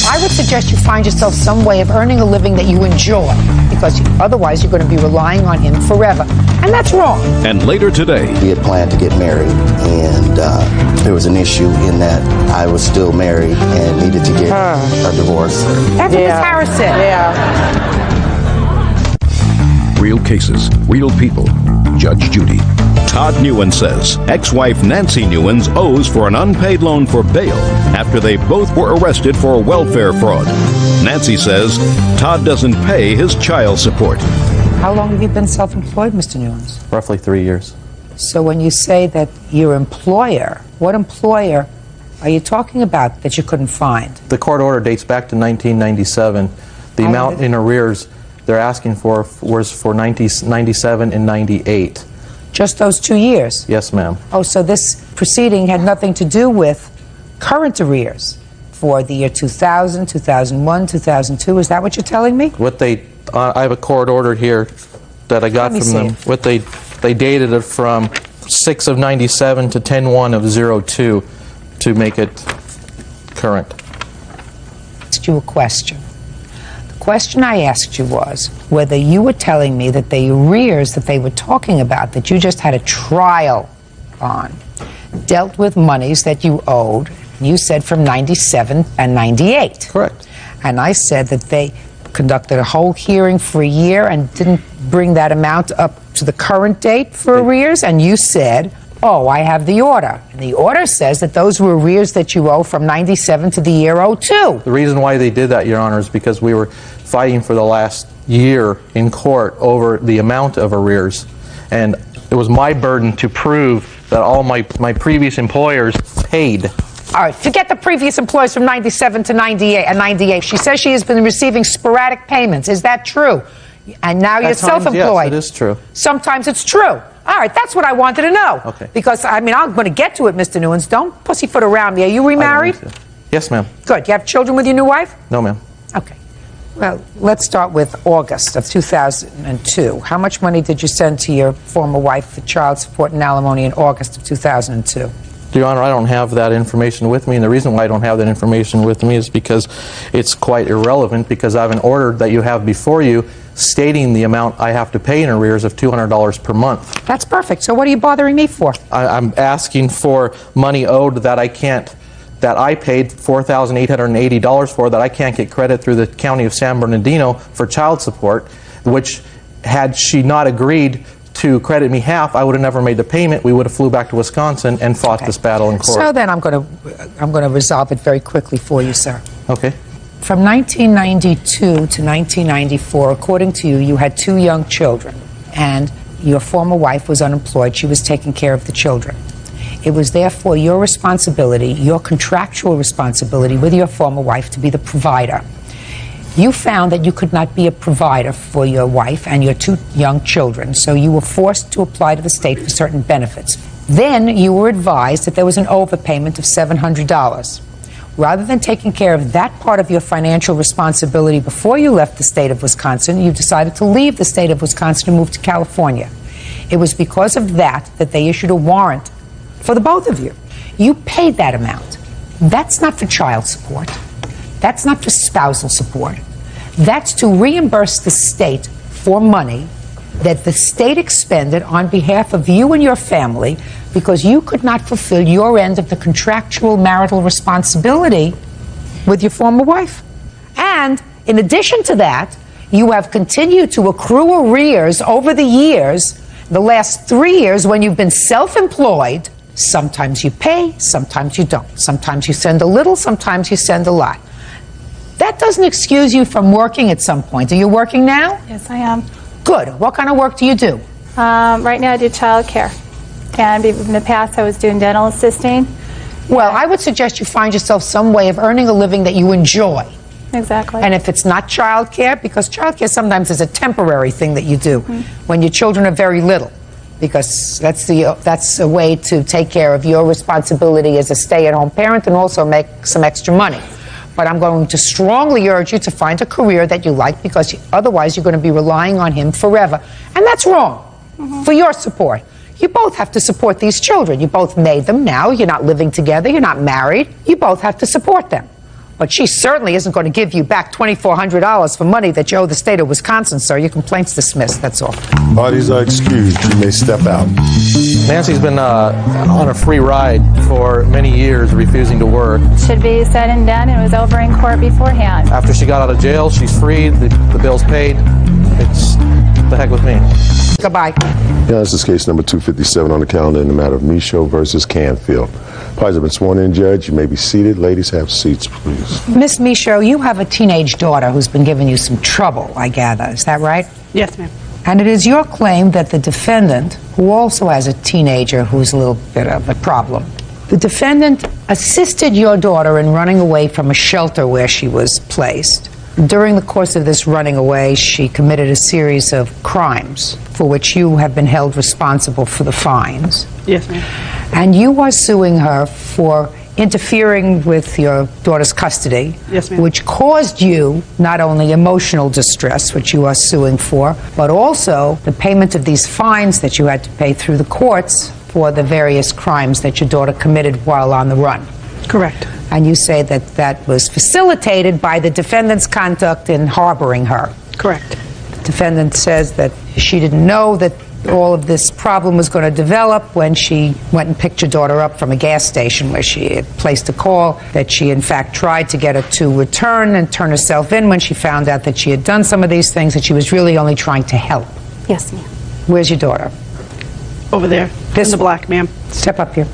I would suggest you find yourself some way of earning a living that you enjoy, because otherwise you're going to be relying on him forever. And that's wrong. And later today, we had planned to get married, and there was an issue in that I was still married and needed to get a divorce. That's what Ms. Harris said. Yeah. real cases, real people. Judge Judy. Todd Newen says ex-wife Nancy Newens owes for an unpaid loan for bail after they both were arrested for welfare fraud. Nancy says Todd doesn't pay his child support. How long have you been self-employed, Mr. Newens? Roughly 3 years. So when you say that your employer, what employer are you talking about that you couldn't find? The court order dates back to 1997. The amount in arrears they're asking for was for 97 and 98. Just those 2 years? Yes, ma'am. Oh, so this proceeding had nothing to do with current arrears for the year 2000, 2001, 2002. Is that what you're telling me? What they, I have a court order here that I got from them. What they dated it from 6 of 97 to 10/1 of 02 to make it current. I asked you a question. The question I asked you was whether you were telling me that the arrears that they were talking about, that you just had a trial on, dealt with monies that you owed. You said from 97 and 98. Correct. And I said that they conducted a whole hearing for a year and didn't bring that amount up to the current date for arrears, and you said, oh, I have the order. And the order says that those were arrears that you owe from 97 to the year 02. The reason why they did that, Your Honor, is because we were fighting for the last year in court over the amount of arrears. And it was my burden to prove that all my previous employers paid. All right, forget the previous employees from 97 to 98. She says she has been receiving sporadic payments. Is that true? And now you're self-employed. Yes, it is true. Sometimes it's true. All right, that's what I wanted to know. Okay. Because, I mean, I'm going to get to it, Mr. Newens. Don't pussyfoot around me. Are you remarried? Yes, ma'am. Good. You have children with your new wife? No, ma'am. Okay. Well, let's start with August of 2002. How much money did you send to your former wife for child support and alimony in August of 2002? Your Honor, I don't have that information with me, and the reason why I don't have that information with me is because it's quite irrelevant, because I have an order that you have before you stating the amount I have to pay in arrears of $200 per month. That's perfect. So what are you bothering me for? I'm asking for money owed that I paid $4,880 for, that I can't get credit through the County of San Bernardino for child support, which had she not agreed to credit me half, I would have never made the payment. We would have flew back to Wisconsin and fought this battle in court. So then I'm going to resolve it very quickly for you, sir. Okay. From 1992 to 1994, according to you, you had 2 young children, and your former wife was unemployed. She was taking care of the children. It was therefore your responsibility, your contractual responsibility with your former wife, to be the provider. You found that you could not be a provider for your wife and your 2 young children, so you were forced to apply to the state for certain benefits. Then you were advised that there was an overpayment of $700. Rather than taking care of that part of your financial responsibility before you left the state of Wisconsin, you decided to leave the state of Wisconsin and move to California. It was because of that they issued a warrant for the both of you. You paid that amount. That's not for child support. That's not for spousal support. That's to reimburse the state for money that the state expended on behalf of you and your family because you could not fulfill your end of the contractual marital responsibility with your former wife. And in addition to that, you have continued to accrue arrears over the years, the last 3 years when you've been self-employed. Sometimes you pay, sometimes you don't. Sometimes you send a little, sometimes you send a lot. That doesn't excuse you from working at some point. Are you working now? Yes, I am. Good. What kind of work do you do? Right now I do child care. And in the past I was doing dental assisting. Well, I would suggest you find yourself some way of earning a living that you enjoy. Exactly. And if it's not child care, because child care sometimes is a temporary thing that you do when your children are very little, because that's a way to take care of your responsibility as a stay-at-home parent and also make some extra money. But I'm going to strongly urge you to find a career that you like, because otherwise you're going to be relying on him forever. And that's wrong for your support. You both have to support these children. You both made them now. You're not living together. You're not married. You both have to support them. But she certainly isn't going to give you back $2,400 for money that you owe the state of Wisconsin, sir. Your complaint's dismissed, that's all. Parties are excused. You may step out. Nancy's been on a free ride for many years, refusing to work. Should be said and done and was over in court beforehand. After she got out of jail, she's free, the bill's paid. It's the heck with me. Goodbye. Yeah, this is case number 257 on the calendar in the matter of Michaud versus Canfield. Parties have been sworn in, Judge. You may be seated. Ladies, have seats, please. Miss Michaud, you have a teenage daughter who's been giving you some trouble, I gather. Is that right? Yes, ma'am. And it is your claim that the defendant, who also has a teenager who's a little bit of a problem, the defendant assisted your daughter in running away from a shelter where she was placed. During the course of this running away, she committed a series of crimes for which you have been held responsible for the fines. Yes, ma'am. And you are suing her for interfering with your daughter's custody, Yes, ma'am. which caused you not only emotional distress, which you are suing for, but also the payment of these fines that you had to pay through the courts for the various crimes that your daughter committed while on the run. Correct. And you say that that was facilitated by the defendant's conduct in harboring her. Correct. The defendant says that she didn't know that all of this problem was going to develop when she went and picked your daughter up from a gas station where she had placed a call, that she in fact tried to get her to return and turn herself in when she found out that she had done some of these things, that she was really only trying to help. Yes, ma'am. Where's your daughter? Over there. This in the black, ma'am. Step up here.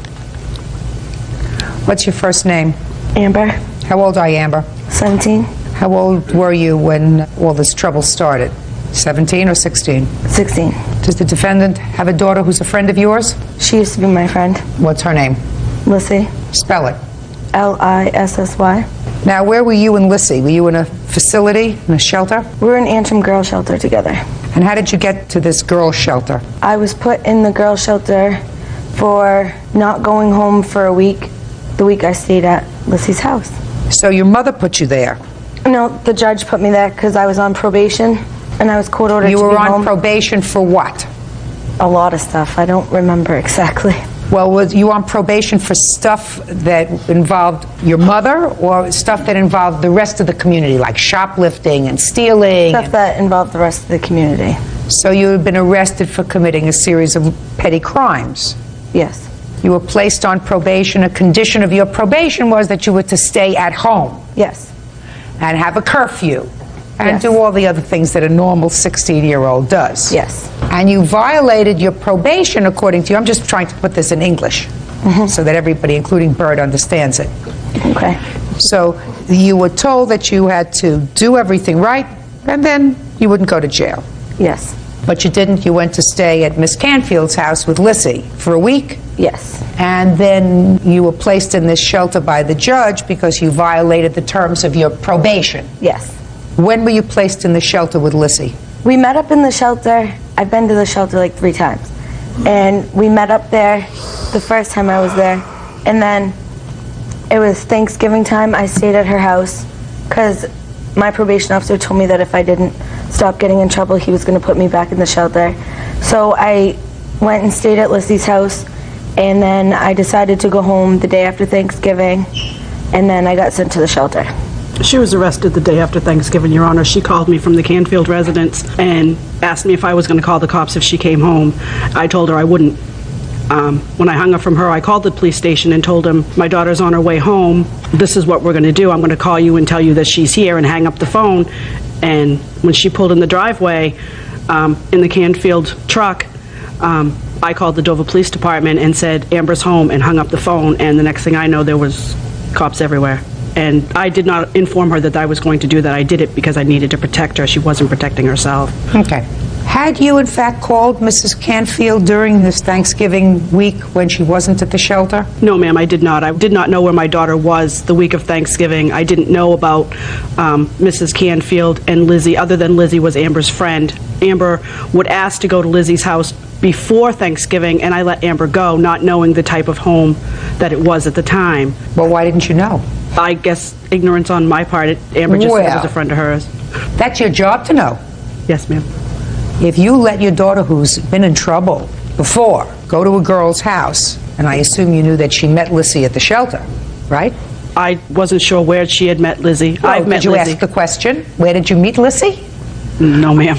What's your first name? Amber. How old are you, Amber? 17. How old were you when all this trouble started? 17 or 16? 16. Does the defendant have a daughter who's a friend of yours? She used to be my friend. What's her name? Lissy. Spell it. Lissy. Now, where were you and Lissy? Were you in a facility, in a shelter? We were in Antrim Girls Shelter together. And how did you get to this girls' shelter? I was put in the girls' shelter for not going home for a week, the week I stayed at Lissy's house. So your mother put you there? No, the judge put me there because I was on probation and I was court ordered to be home. You were on probation for what? A lot of stuff. I don't remember exactly. Well, was you on probation for stuff that involved your mother or stuff that involved the rest of the community, like shoplifting and stealing? Stuff that involved the rest of the community. So you had been arrested for committing a series of petty crimes? Yes. You were placed on probation. A condition of your probation was that you were to stay at home. Yes. And have a curfew. And Yes. do all the other things that a normal 16-year-old does. Yes. And you violated your probation according to you. I'm just trying to put this in English so that everybody, including Bird, understands it. Okay. So you were told that you had to do everything right, and then you wouldn't go to jail. Yes. But you didn't. You went to stay at Miss Canfield's house with Lissy for a week. Yes. And then you were placed in this shelter by the judge because you violated the terms of your probation. Yes. When were you placed in the shelter with Lissy? We met up in the shelter. I've been to the shelter like 3 times. And we met up there the first time I was there. And then it was Thanksgiving time. I stayed at her house because my probation officer told me that if I didn't stop getting in trouble, he was going to put me back in the shelter. So I went and stayed at Lissy's house. And then I decided to go home the day after Thanksgiving. And then I got sent to the shelter. She was arrested the day after Thanksgiving, Your Honor. She called me from the Canfield residence and asked me if I was going to call the cops if she came home. I told her I wouldn't. When I hung up from her, I called the police station and told them, my daughter's on her way home. This is what we're going to do. I'm going to call you and tell you that she's here, and hang up the phone. And when she pulled in the driveway in the Canfield truck, I called the Dover Police Department and said, Amber's home, and hung up the phone. And the next thing I know, there was cops everywhere. And I did not inform her that I was going to do that. I did it because I needed to protect her. She wasn't protecting herself. Okay. Had you, in fact, called Mrs. Canfield during this Thanksgiving week when she wasn't at the shelter? No, ma'am, I did not. I did not know where my daughter was the week of Thanksgiving. I didn't know about Mrs. Canfield and Lizzie, other than Lizzie was Amber's friend. Amber would ask to go to Lizzie's house before Thanksgiving, and I let Amber go, not knowing the type of home that it was at the time. Well, why didn't you know? I guess ignorance on my part. Amber just said it was a friend of hers. That's your job to know. Yes, ma'am. If you let your daughter, who's been in trouble before, go to a girl's house, and I assume you knew that she met Lissy at the shelter, right? I wasn't sure where she had met Lizzie. Well, I've met did you Lizzie. ask the question? Where did you meet Lizzie? No, ma'am.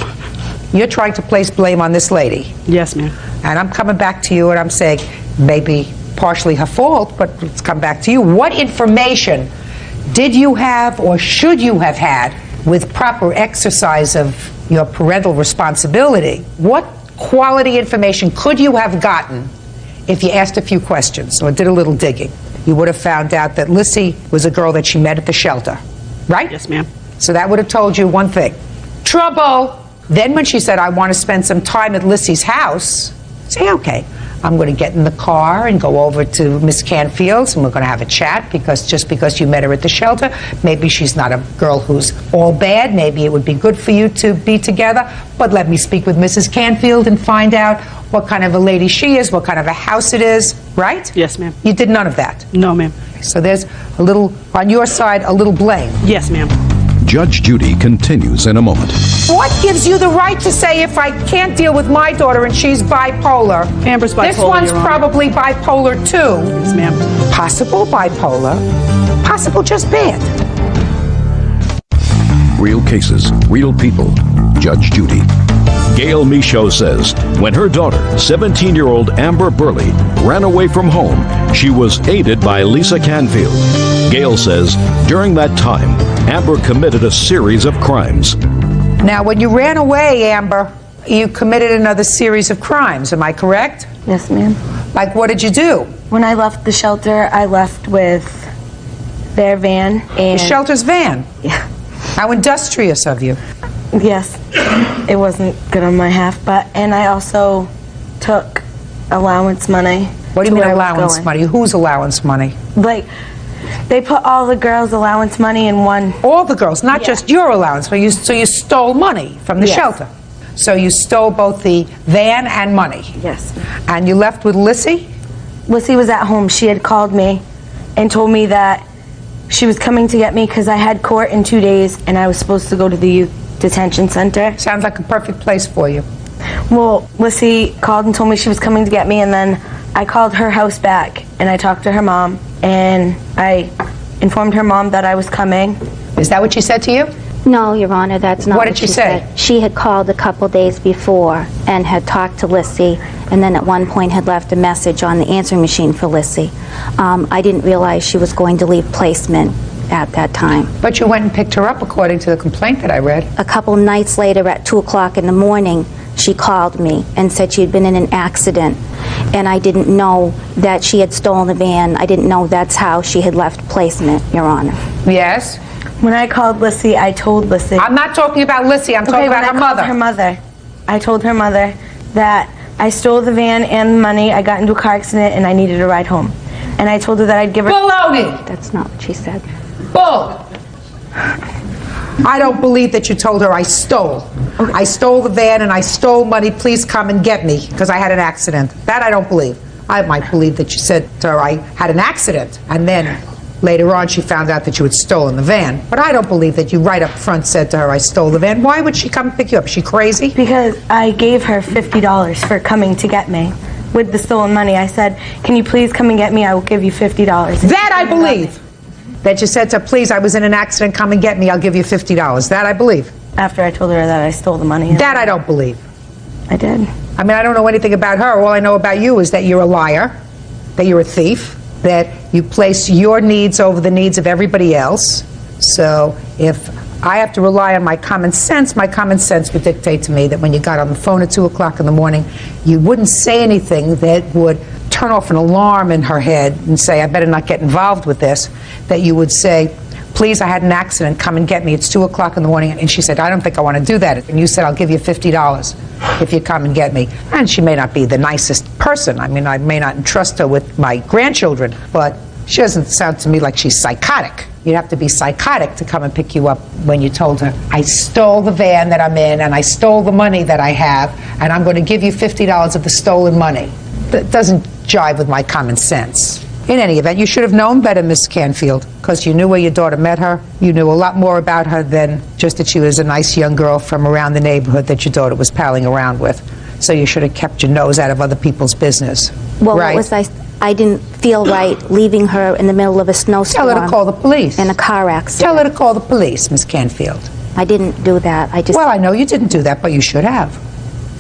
You're trying to place blame on this lady. Yes, ma'am. And I'm coming back to you and I'm saying maybe partially her fault, but let's come back to you. What information did you have or should you have had with proper exercise of your parental responsibility? What quality information could you have gotten if you asked a few questions or did a little digging? You would have found out that Lizzie was a girl that she met at the shelter, right? Yes, ma'am. So that would have told you one thing. Trouble! Then when she said, I want to spend some time at Lizzie's house, say, okay, I'm going to get in the car and go over to Miss Canfield's and we're going to have a chat because just because you met her at the shelter, maybe she's not a girl who's all bad. Maybe it would be good for you to be together. But let me speak with Mrs. Canfield and find out what kind of a lady she is, what kind of a house it is, right? Yes, ma'am. You did none of that? No, ma'am. So there's a little, on your side, a little blame. Yes, ma'am. Judge Judy continues in a moment. What gives you the right to say if I can't deal with my daughter and she's bipolar? Amber's bipolar, This one's Your Honor. probably bipolar too. Yes, ma'am. Possible bipolar, possible just bad. Real cases, real people. Judge Judy. Gail Michaud says when her daughter, 17-year-old Amber Burley, ran away from home, she was aided by Lisa Canfield. Gail says during that time, Amber committed a series of crimes. Now, when you ran away, Amber, you committed another series of crimes, am I correct? Yes, ma'am. Like, what did you do? When I left the shelter, I left with their van and... The shelter's van? Yeah. How industrious of you. Yes. It wasn't good on my half, and I also took allowance money. What do you mean allowance money? Whose allowance money? Like, they put all the girls' allowance money in one. All the girls, not just your allowance, but so you stole money from the Yes. shelter. So you stole both the van and money. Yes. And you left with Lizzie? Lizzie was at home. She had called me and told me that she was coming to get me because I had court in 2 days and I was supposed to go to the youth detention center. Sounds like a perfect place for you. Well, Lizzie called and told me she was coming to get me, and then I called her house back and I talked to her mom and I informed her mom that I was coming. Is that what she said to you? No, Your Honor, that's not What did she say? said. She had called a couple days before and had talked to Lissy, and then at one point had left a message on the answering machine for Lissy. I didn't realize she was going to leave placement at that time. But you went and picked her up according to the complaint that I read. A couple nights later at 2 o'clock in the morning, she called me and said she had been in an accident, and I didn't know that she had stolen the van. I didn't know that's how she had left placement, Your Honor. Yes? When I called Lizzie, I told Lizzie. I'm not talking about Lizzie, I'm talking about her mother. Her mother. I told her mother that I stole the van and the money, I got into a car accident, and I needed a ride home. And I told her that I'd give her... Baloney! That's not what she said. Bull! I don't believe that you told her I stole. Okay. I stole the van and I stole money, please come and get me, because I had an accident. That I don't believe. I might believe that you said to her I had an accident, and then later on she found out that you had stolen the van. But I don't believe that you right up front said to her I stole the van. Why would she come pick you up? Is she crazy? Because I gave her $50 for coming to get me. With the stolen money, I said, can you please come and get me? I will give you $50. That I believe. That you said to her, please, I was in an accident, come and get me, I'll give you $50. That I believe. After I told her that I stole the money. That I don't believe. I did. I mean, I don't know anything about her. All I know about you is that you're a liar, that you're a thief, that you place your needs over the needs of everybody else. So if I have to rely on my common sense would dictate to me that when you got on the phone at 2 o'clock in the morning, you wouldn't say anything that would turn off an alarm in her head and say, I better not get involved with this, that you would say, please, I had an accident, come and get me, it's 2 o'clock in the morning. And she said, I don't think I want to do that. And you said, I'll give you $50 if you come and get me. And she may not be the nicest person. I mean, I may not entrust her with my grandchildren, but she doesn't sound to me like she's psychotic. You'd have to be psychotic to come and pick you up when you told her, I stole the van that I'm in, and I stole the money that I have, and I'm going to give you $50 of the stolen money. That doesn't jive with my common sense. In any event, you should have known better, Miss Canfield, because you knew where your daughter met her. You knew a lot more about her than just that she was a nice young girl from around the neighborhood that your daughter was palling around with. So you should have kept your nose out of other people's business. Well, right? what was I didn't feel right leaving her in the middle of a snowstorm. Tell her to call the police. In a car accident. Tell her to call the police, Miss Canfield. I didn't do that. I just... Well, I know you didn't do that, but you should have.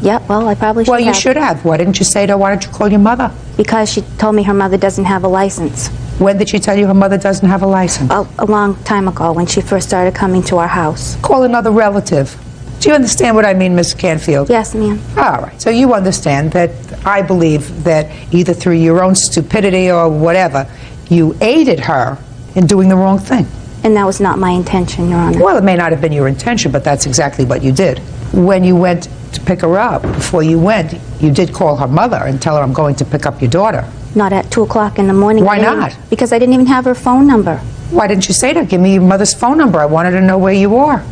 Yeah, well, I probably should have. Well, you should have. Why didn't you say to her, why don't you call your mother? Because she told me her mother doesn't have a license. When did she tell you her mother doesn't have a license? A long time ago, when she first started coming to our house. Call another relative. Do you understand what I mean, Miss Canfield? Yes, ma'am. All right. So you understand that I believe that either through your own stupidity or whatever, you aided her in doing the wrong thing. And that was not my intention, Your Honor. Well, it may not have been your intention, but that's exactly what you did. When you went to pick her up, before you went, you did call her mother and tell her, I'm going to pick up your daughter. Not at 2 o'clock in the morning. Why not? Because I didn't even have her phone number. Why didn't you say to her, give me your mother's phone number? I wanted to know where you are.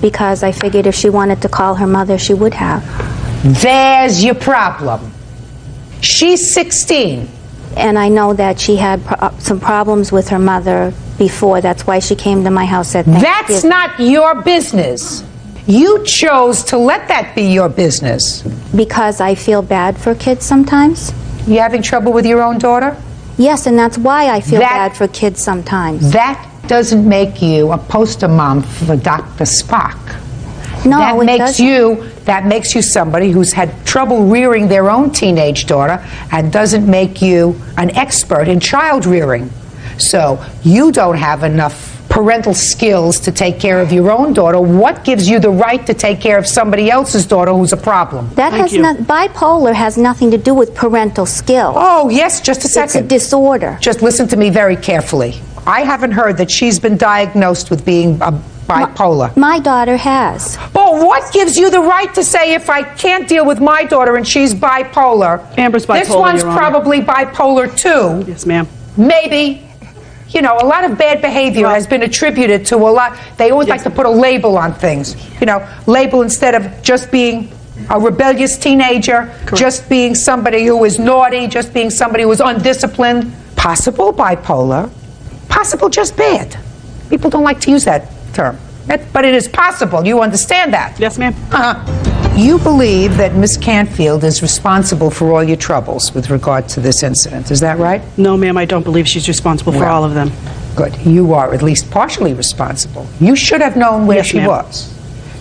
Because I figured if she wanted to call her mother, she would have. There's your problem. She's 16. And I know that she had some problems with her mother before. That's why she came to my house at Thanksgiving. That's not your business. You chose to let that be your business. Because I feel bad for kids sometimes. You having trouble with your own daughter? Yes, and that's why I feel bad for kids sometimes. That doesn't make you a poster mom for Dr. Spock. No, that makes you somebody who's had trouble rearing their own teenage daughter and doesn't make you an expert in child rearing. So you don't have enough parental skills to take care of your own daughter. What gives you the right to take care of somebody else's daughter who's a problem? That bipolar has nothing to do with parental skill. Oh, yes, just a second. It's a disorder. Just listen to me very carefully. I haven't heard that she's been diagnosed with being bipolar. My daughter has. Well, what gives you the right to say if I can't deal with my daughter and she's bipolar? Amber's bipolar, This one's Your Honor. probably bipolar too. Yes, ma'am. Maybe. You know, a lot of bad behavior has been attributed to a lot. They always like to put a label on things. You know, label instead of just being a rebellious teenager, just being somebody who is naughty, just being somebody who is undisciplined. Possible bipolar, possible just bad. People don't like to use that term. But it is possible. You understand that? Yes, ma'am. You believe that Miss Canfield is responsible for all your troubles with regard to this incident. Is that right? No, ma'am, I don't believe she's responsible for all of them. Good. You are at least partially responsible. You should have known where Yes, she ma'am. was.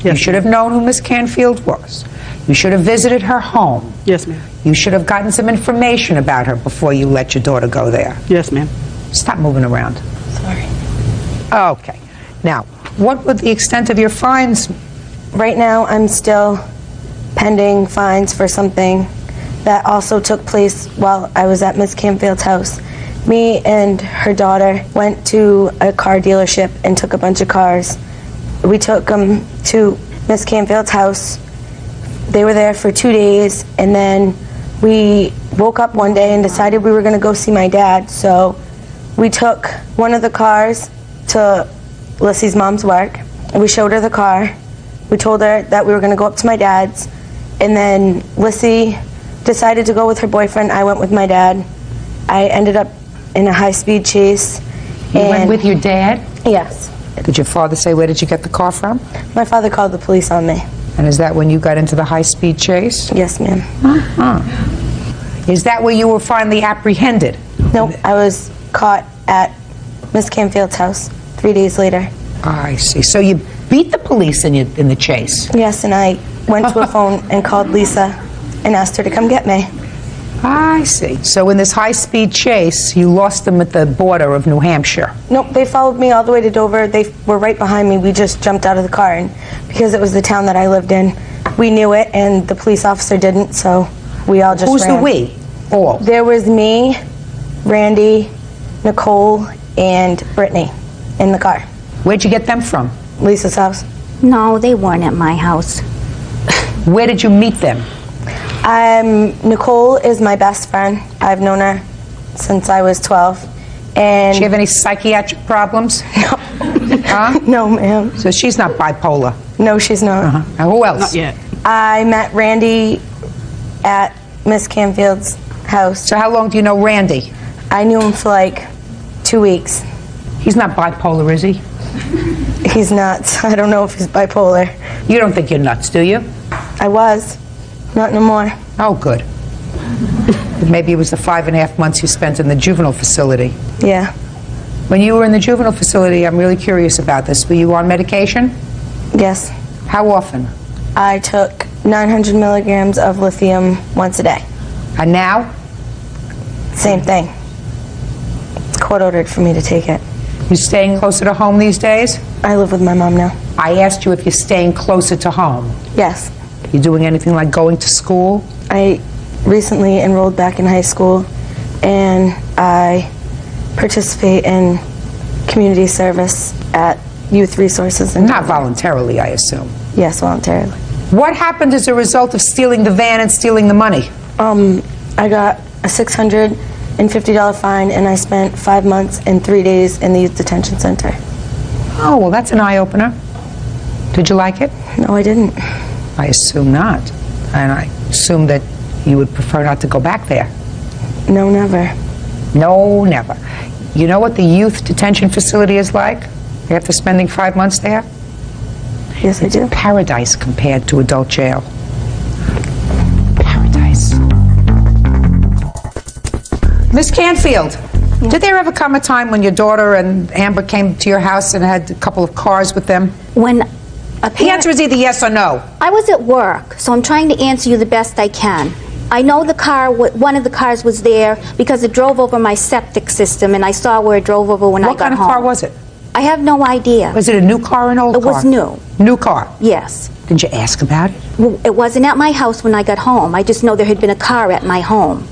You should have known who Miss Canfield was. You should have visited her home. Yes, ma'am. You should have gotten some information about her before you let your daughter go there. Yes, ma'am. Stop moving around. Sorry. Okay. Now, what would the extent of your fines? Right now, I'm still pending fines for something that also took place while I was at Miss Canfield's house. Me and her daughter went to a car dealership and took a bunch of cars. We took them to Miss Canfield's house. They were there for 2 days, and then we woke up one day and decided we were going to go see my dad. So we took one of the cars to Lissy's mom's work, and we showed her the car. We told her that we were going to go up to my dad's, and then Lissy decided to go with her boyfriend. I went with my dad. I ended up in a high-speed chase. You went with your dad? Yes. Did your father say, where did you get the car from? My father called the police on me. And is that when you got into the high-speed chase? Yes, ma'am. Is that where you were finally apprehended? Nope, I was caught at Miss Canfield's house 3 days later. I see. So you beat the police in the chase? Yes, and I went to a phone and called Lisa and asked her to come get me. I see. So in this high-speed chase, you lost them at the border of New Hampshire. Nope, they followed me all the way to Dover. They were right behind me. We just jumped out of the car, and because it was the town that I lived in, we knew it, and the police officer didn't, so we all just Who's ran. the we? All. There was me, Randy, Nicole, and Brittany in the car. Where'd you get them from? Lisa's house. No, they weren't at my house. Where did you meet them? Nicole is my best friend. I've known her since I was 12. And Does she have any psychiatric problems? No. Huh? No, ma'am. So she's not bipolar? No, she's not. And who else? Not yet. I met Randy at Miss Canfield's house. So how long do you know Randy? I knew him for like 2 weeks. He's not bipolar, is he? He's nuts. I don't know if he's bipolar. You don't think you're nuts, do you? I was. Not no more. Oh, good. Maybe it was the 5.5 months you spent in the juvenile facility. Yeah. When you were in the juvenile facility, I'm really curious about this. Were you on medication? Yes. How often? I took 900 milligrams of lithium once a day. And now? Same thing. It's court ordered for me to take it. You staying closer to home these days? I live with my mom now. I asked you if you're staying closer to home. Yes. You doing anything like going to school? I recently enrolled back in high school, and I participate in community service at youth resources. And not voluntarily, I assume. Yes, voluntarily. What happened as a result of stealing the van and stealing the money? I got a $650 fine, and I spent 5 months and 3 days in the youth detention center. Oh, well, that's an eye-opener. Did you like it? No, I didn't. I assume not. And I assume that you would prefer not to go back there. No, never. No, never. You know what the youth detention facility is like after spending 5 months there? Yes, I do. It's paradise compared to adult jail. Paradise. Miss Canfield, did there ever come a time when your daughter and Amber came to your house and had a couple of cars with them? When the answer is either yes or no. I was at work, so I'm trying to answer you the best I can. I know the car, one of the cars was there because it drove over my septic system, and I saw where it drove over when I got home. What kind of car was it? I have no idea. Was it a new car or an old car? It was new. New car? Yes. Didn't you ask about it? Well, it wasn't at my house when I got home. I just know there had been a car at my home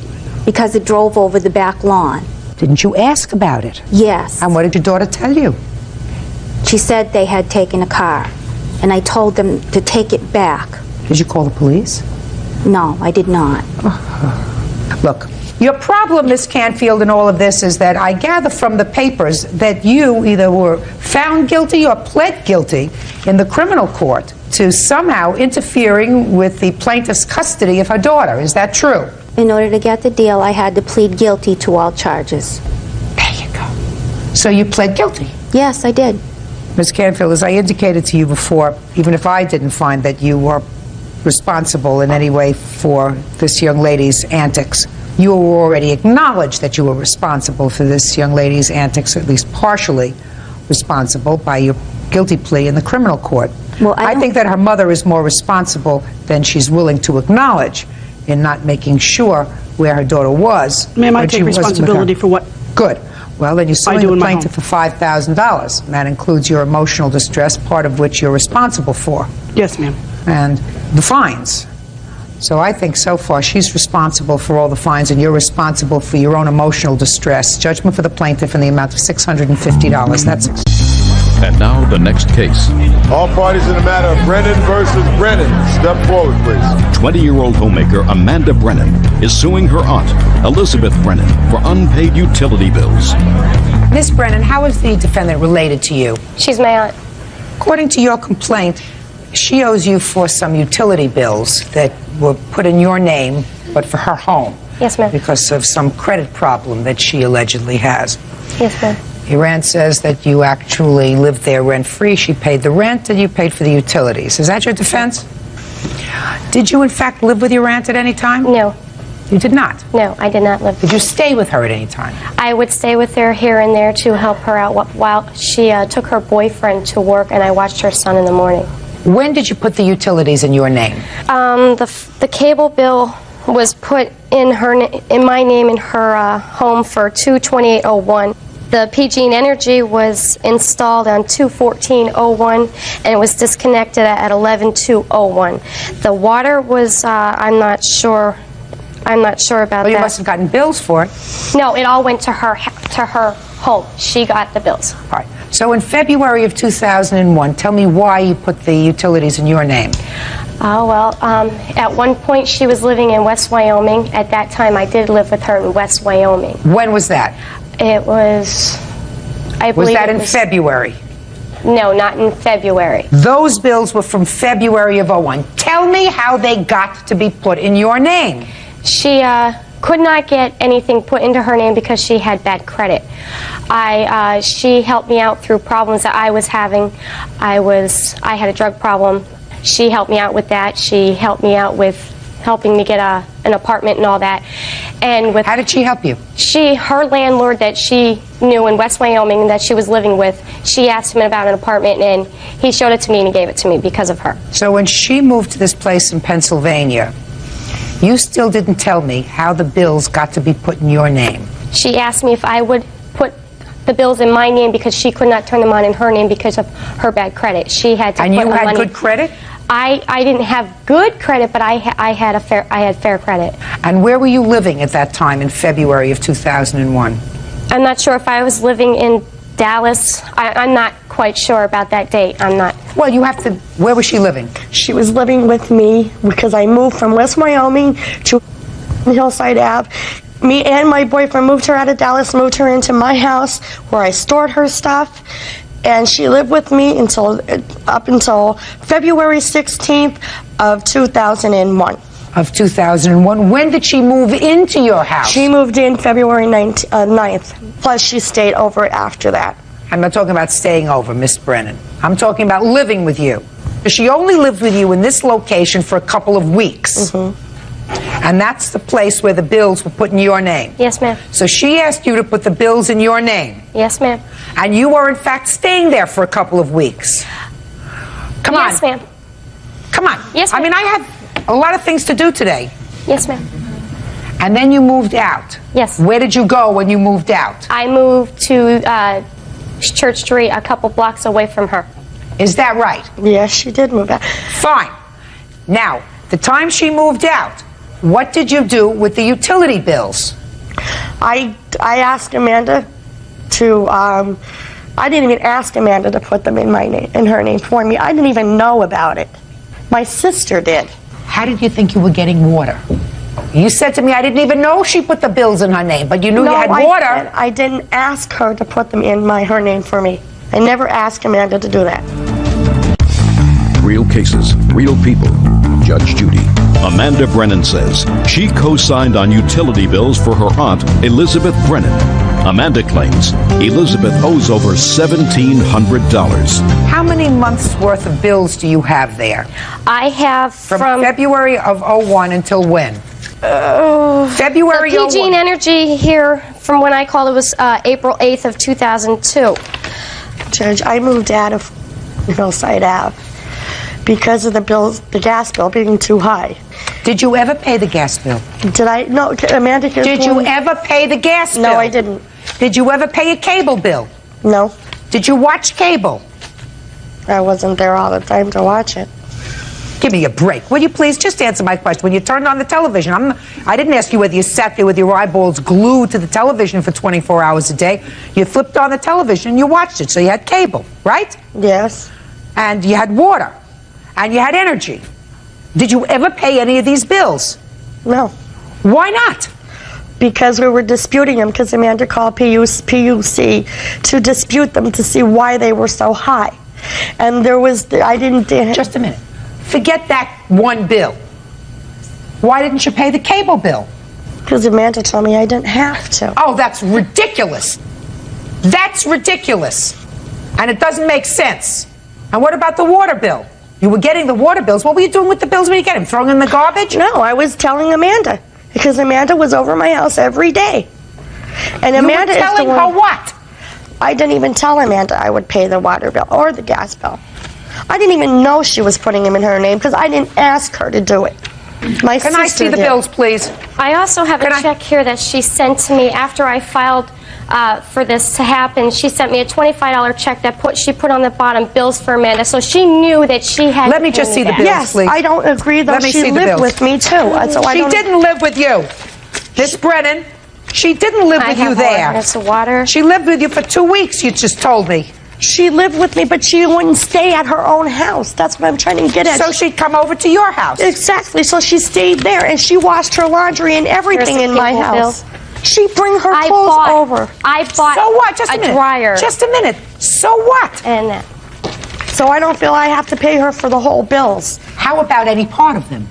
because it drove over the back lawn. Didn't you ask about it? Yes. And what did your daughter tell you? She said they had taken a car, and I told them to take it back. Did you call the police? No, I did not. Look, your problem, Miss Canfield, in all of this is that I gather from the papers that you either were found guilty or pled guilty in the criminal court to somehow interfering with the plaintiff's custody of her daughter. Is that true? In order to get the deal, I had to plead guilty to all charges. There you go. So you pled guilty? Yes, I did. Ms. Canfield, as I indicated to you before, even if I didn't find that you were responsible in any way for this young lady's antics, you already acknowledged that you were responsible for this young lady's antics, or at least partially responsible by your guilty plea in the criminal court. Well, I think that her mother is more responsible than she's willing to acknowledge in not making sure where her daughter was. Ma'am, I when she take wasn't with her. responsibility for what Good. Well, then you're I suing do the in my plaintiff for $5,000. That includes your emotional distress, part of which you're responsible for. Yes, ma'am. And the fines. So I think so far she's responsible for all the fines, and you're responsible for your own emotional distress. Judgment for the plaintiff in the amount of $650. That's it. And now the next case. All parties in the matter of Brennan versus Brennan. Step forward, please. 20-year-old homemaker Amanda Brennan is suing her aunt, Elizabeth Brennan, for unpaid utility bills. Miss Brennan, how is the defendant related to you? She's my aunt. According to your complaint, she owes you for some utility bills that were put in your name, but for her home. Yes, ma'am. Because of some credit problem that she allegedly has. Yes, ma'am. Your aunt says that you actually lived there rent-free. She paid the rent and you paid for the utilities. Is that your defense? Did you, in fact, live with your aunt at any time? No. You did not? No, I did not live. Did you stay with her at any time? I would stay with her here and there to help her out while she took her boyfriend to work, and I watched her son in the morning. When did you put the utilities in your name? The cable bill was put in my name in her home for 2/28/01. The PG&E Energy was installed on 2/14/01, and it was disconnected at 11/2/01. The water was I'm not sure about that. You must have gotten bills for it. No, it all went to her home. She got the bills. All right. So in February of 2001, tell me why you put the utilities in your name. Oh, well, at one point she was living in West Wyoming. At that time, I did live with her in West Wyoming. When was that? It was, I believe. Was that in February? No, not in February. Those bills were from February of 01. Tell me how they got to be put in your name. She could not get anything put into her name because she had bad credit. She helped me out through problems that I was having. I had a drug problem. She helped me out with that. She helped me out with helping me get an apartment and all that. And with How did she help you? her landlord that she knew in West Wyoming that she was living with, she asked him about an apartment, and he showed it to me and he gave it to me because of her. So when she moved to this place in Pennsylvania, you still didn't tell me how the bills got to be put in your name. She asked me if I would put the bills in my name because she could not turn them on in her name because of her bad credit. She had to And put you her had money. good credit? I didn't have good credit, but I had fair credit. And where were you living at that time in February of 2001? I'm not sure if I was living in Dallas. I'm not quite sure about that date. I'm not. Well, you have to. Where was she living? She was living with me because I moved from West Wyoming to Hillside Ave. Me and my boyfriend moved her out of Dallas, moved her into my house where I stored her stuff. And she lived with me up until February 16th of 2001. Of 2001. When did she move into your house? She moved in February 9th. Plus, she stayed over after that. I'm not talking about staying over, Miss Brennan. I'm talking about living with you. She only lived with you in this location for a couple of weeks. Mm-hmm. And that's the place where the bills were put in your name. Yes, ma'am. So she asked you to put the bills in your name. Yes, ma'am. And you were, in fact, staying there for a couple of weeks. Come on. Yes, ma'am. Come on. Yes, I ma'am. mean, I have a lot of things to do today. Yes, ma'am. And then you moved out. Yes. Where did you go when you moved out? I moved to Church Street, a couple blocks away from her. Is that right? Yes, she did move out. Fine. Now, the time she moved out, what did you do with the utility bills? I asked Amanda to, I didn't even ask Amanda to put them in my name, in her name for me. I didn't even know about it. My sister did. How did you think you were getting water? You said to me, I didn't even know she put the bills in her name, but you knew you had water. I didn't ask her to put them in her name for me. I never asked Amanda to do that. Real cases, real people. Judge Judy. Amanda Brennan says she co-signed on utility bills for her aunt, Elizabeth Brennan. Amanda claims Elizabeth owes over $1,700. How many months worth of bills do you have there? I have From February of 01 until when? February the 01. PG&E Energy here, from when I called, it was April 8th of 2002. Judge, I moved out of Hillside Ave because of the gas bill being too high. Did you ever pay the gas bill? Did I? No, Amanda. Did you ever pay the gas bill? No, I didn't. Did you ever pay a cable bill? No. Did you watch cable? I wasn't there all the time to watch it. Give me a break. Will you please just answer my question? When you turned on the television, I didn't ask you whether you sat there with your eyeballs glued to the television for 24 hours a day. You flipped on the television and you watched it, so you had cable, right? Yes. And you had water. And you had energy. Did you ever pay any of these bills? No. Why not? Because we were disputing them, because Amanda called PUC to dispute them to see why they were so high. And there was, I didn't... Just a minute. Forget that one bill. Why didn't you pay the cable bill? Because Amanda told me I didn't have to. Oh, that's ridiculous. That's ridiculous. And it doesn't make sense. And what about the water bill? You were getting the water bills. What were you doing with the bills when you get them? Throwing them in the garbage? No, I was telling Amanda. Because Amanda was over my house every day. And Amanda you were telling is the one, her what? I didn't even tell Amanda I would pay the water bill or the gas bill. I didn't even know she was putting them in her name because I didn't ask her to do it. My Can I see the bills, please? I also have a check here that she sent to me after I filed for this to happen. She sent me a $25 check that she put on the bottom bills for Amanda, so she knew that she had. Let me just see the bills, yes, please. I don't agree though. Let me She see the lived bills. with me too. So She didn't live with you, Miss Brennan. She didn't live with you there. That's the water. She lived with you for 2 weeks. You just told me. She lived with me, but she wouldn't stay at her own house. That's what I'm trying to get at. So she'd come over to your house. Exactly. So she stayed there, and she washed her laundry and everything in my house. She'd bring her clothes over. I bought So what? Just a minute. dryer. Just a minute. So what? And so I don't feel I have to pay her for the whole bills. How about any part of them?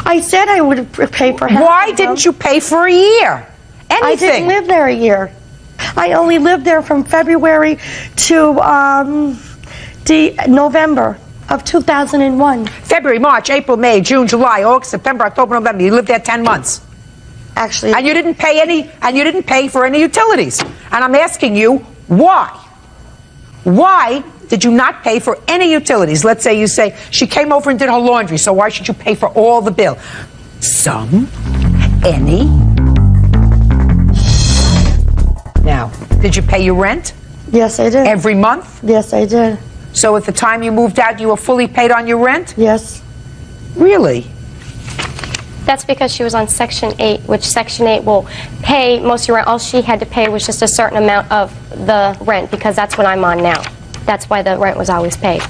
I said I would pay for half. Why didn't you pay for a year? Anything. I didn't live there a year. I only lived there from February to November of 2001. February, March, April, May, June, July, August, September, October, November. You lived there 10 months. Actually, And you didn't pay for any utilities. And I'm asking you, why? Why did you not pay for any utilities? Let's say you say she came over and did her laundry, so why should you pay for all the bill? Some? Any? Now, did you pay your rent? Yes, I did. Every month? Yes, I did. So at the time you moved out, you were fully paid on your rent? Yes. Really? That's because she was on Section 8, which Section 8 will pay most of your rent. All she had to pay was just a certain amount of the rent, because that's what I'm on now. That's why the rent was always paid.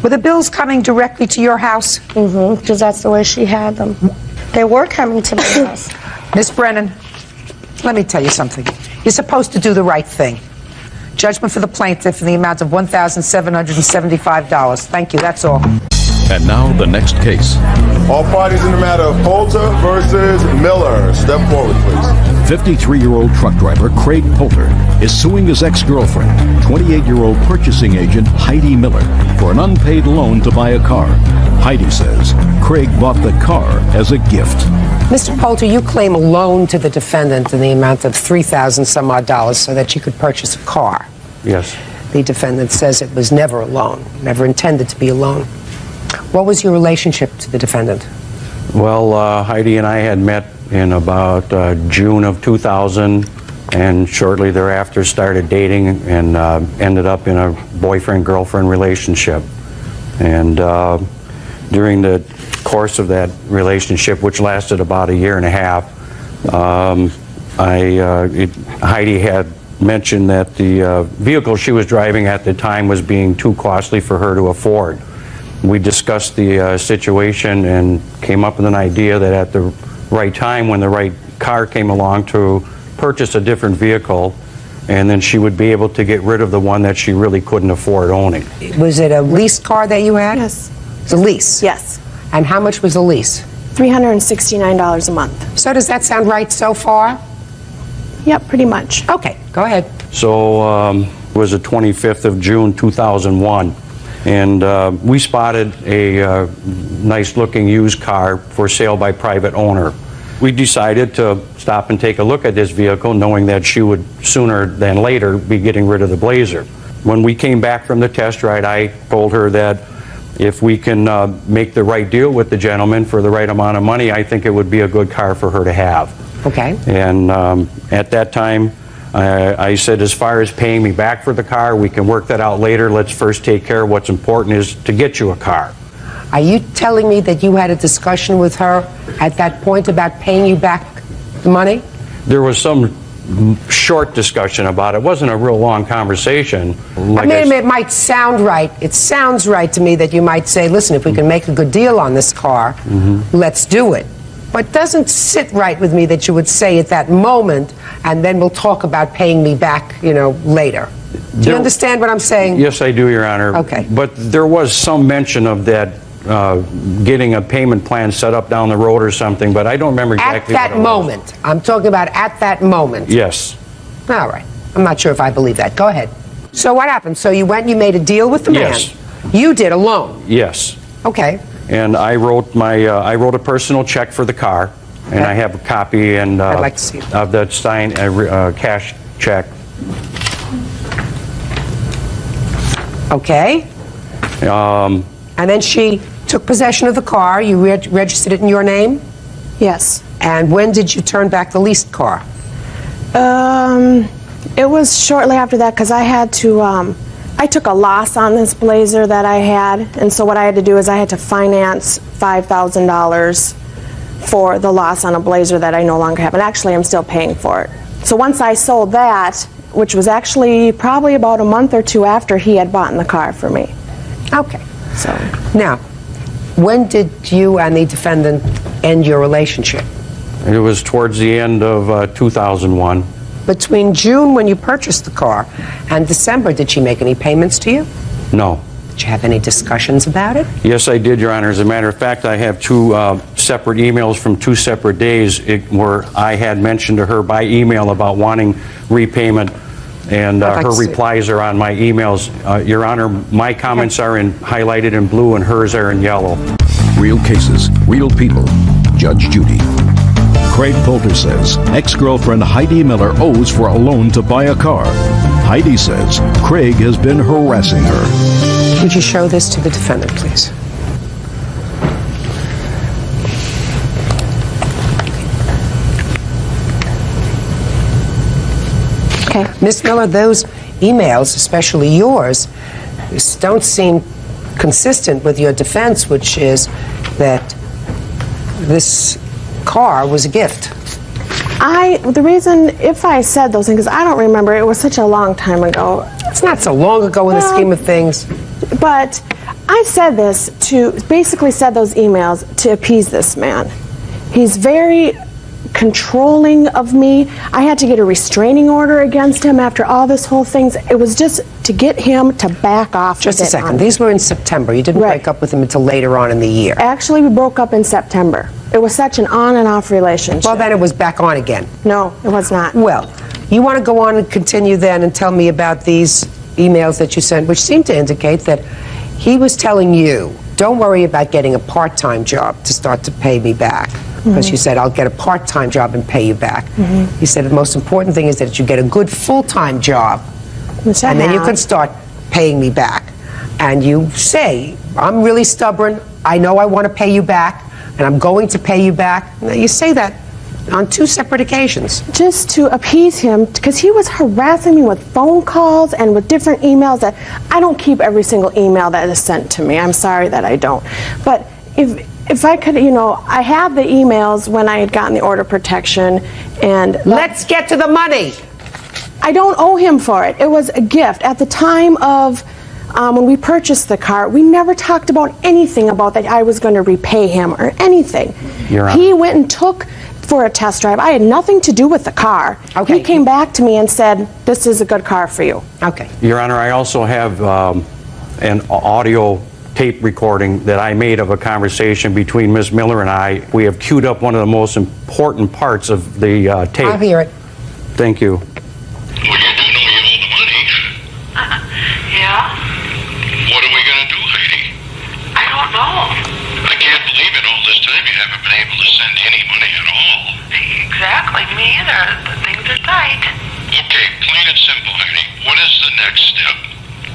Were the bills coming directly to your house? Mm-hmm, because that's the way she had them. They were coming to my house. Miss Brennan, let me tell you something. You're supposed to do the right thing. Judgment for the plaintiff in the amount of $1,775. Thank you, that's all. And now the next case. All parties in the matter of Poulter versus Miller. Step forward, please. 53-year-old truck driver Craig Poulter is suing his ex-girlfriend, 28-year-old purchasing agent Heidi Miller, for an unpaid loan to buy a car. Heidi says Craig bought the car as a gift. Mr. Poulter, you claim a loan to the defendant in the amount of $3,000 some odd so that you could purchase a car. Yes. The defendant says it was never a loan, never intended to be a loan. What was your relationship to the defendant? Well, Heidi and I had met in about June of 2000, and shortly thereafter started dating and ended up in a boyfriend-girlfriend relationship. And during the course of that relationship, which lasted about a year and a half, Heidi had mentioned that the vehicle she was driving at the time was being too costly for her to afford. We discussed the situation and came up with an idea that at the right time, when the right car came along, to purchase a different vehicle, and then she would be able to get rid of the one that she really couldn't afford owning. Was it a leased car that you had? Yes. It's a lease? Yes. And how much was the lease? $369 a month. So does that sound right so far? Yep, pretty much. Okay, go ahead. So it was the 25th of June 2001, and we spotted a nice-looking used car for sale by private owner. We decided to stop and take a look at this vehicle, knowing that she would sooner than later be getting rid of the Blazer. When we came back from the test ride, I told her that if we can make the right deal with the gentleman for the right amount of money, I think it would be a good car for her to have. Okay. And at that time, I said, as far as paying me back for the car, we can work that out later. Let's first take care of what's important, is to get you a car. Are you telling me that you had a discussion with her at that point about paying you back the money? There was some short discussion about it. It wasn't a real long conversation. I mean, it might sound right. It sounds right to me that you might say, listen, if we can make a good deal on this car, let's do it. But it doesn't sit right with me that you would say at that moment, and then we'll talk about paying me back, later. Do you understand what I'm saying? Yes, I do, Your Honor. Okay. But there was some mention of that, getting a payment plan set up down the road or something, but I don't remember exactly At that moment. I'm talking about at that moment. Yes. All right. I'm not sure if I believe that. Go ahead. So what happened? So you went and you made a deal with the man? Yes. You did alone? Yes. Okay. And I wrote I wrote a personal check for the car, and I have a copy and I'd like to see it. of that signed cash check. Okay. And then she took possession of the car. You registered it in your name? Yes. And when did you turn back the leased car? It was shortly after that, because I had to, I took a loss on this Blazer that I had, and so what I had to do is I had to finance $5,000 for the loss on a Blazer that I no longer have, and actually I'm still paying for it. So once I sold that, which was actually probably about a month or two after he had bought the car for me. Okay. So now, when did you and the defendant end your relationship? It was towards the end of 2001. Between June, when you purchased the car, and December, did she make any payments to you? No. Did you have any discussions about it? Yes, I did, Your Honor. As a matter of fact, I have two separate emails from 2 separate days where I had mentioned to her by email about wanting repayment, and her replies are on my emails. Your Honor, my comments are highlighted in blue and hers are in yellow. Real cases, real people. Judge Judy. Craig Poulter says ex-girlfriend Heidi Miller owes for a loan to buy a car. Heidi says Craig has been harassing her. Would you show this to the defendant, please? Okay. Ms. Miller, those emails, especially yours, don't seem consistent with your defense, which is that this car was a gift. The reason, if I said those things, I don't remember. It was such a long time ago. It's not so long ago in the scheme of things. But I said this basically said those emails to appease this man. He's very controlling of me. I had to get a restraining order against him after all this whole thing. It was just to get him to back off. Just a second. These were in September. You didn't break up with him until later on in the year. Actually, we broke up in September. It was such an on and off relationship. Well, then it was back on again. No, it was not. Well, you want to go on and continue then and tell me about these emails that you sent, which seem to indicate that he was telling you, don't worry about getting a part-time job to start to pay me back. Because you said, I'll get a part-time job and pay you back. He said the most important thing is that you get a good full-time job, which I and then you have. can start paying me back. And you say, I'm really stubborn, I know I want to pay you back, and I'm going to pay you back. Now, you say that on 2 separate occasions. Just to appease him, because he was harassing me with phone calls and with different emails that I don't keep every single email that is sent to me. I'm sorry that I don't. But if I could, I have the emails when I had gotten the order of protection, and let's get to the money. I don't owe him for it. It was a gift. At the time of when we purchased the car, we never talked about anything about that I was going to repay him or anything. He went and took for a test drive. I had nothing to do with the car. Okay. He came back to me and said, this is a good car for you. Okay. Your Honor, I also have an audio tape recording that I made of a conversation between Ms. Miller and I. We have queued up one of the most important parts of the tape. I'll hear it. Thank you. Yeah? What are we going to do, Heidi? I don't know. I can't believe in all this time you haven't been able to send any money at all. Exactly, me either. The things are tight. Okay, plain and simple, Heidi. What is the next step?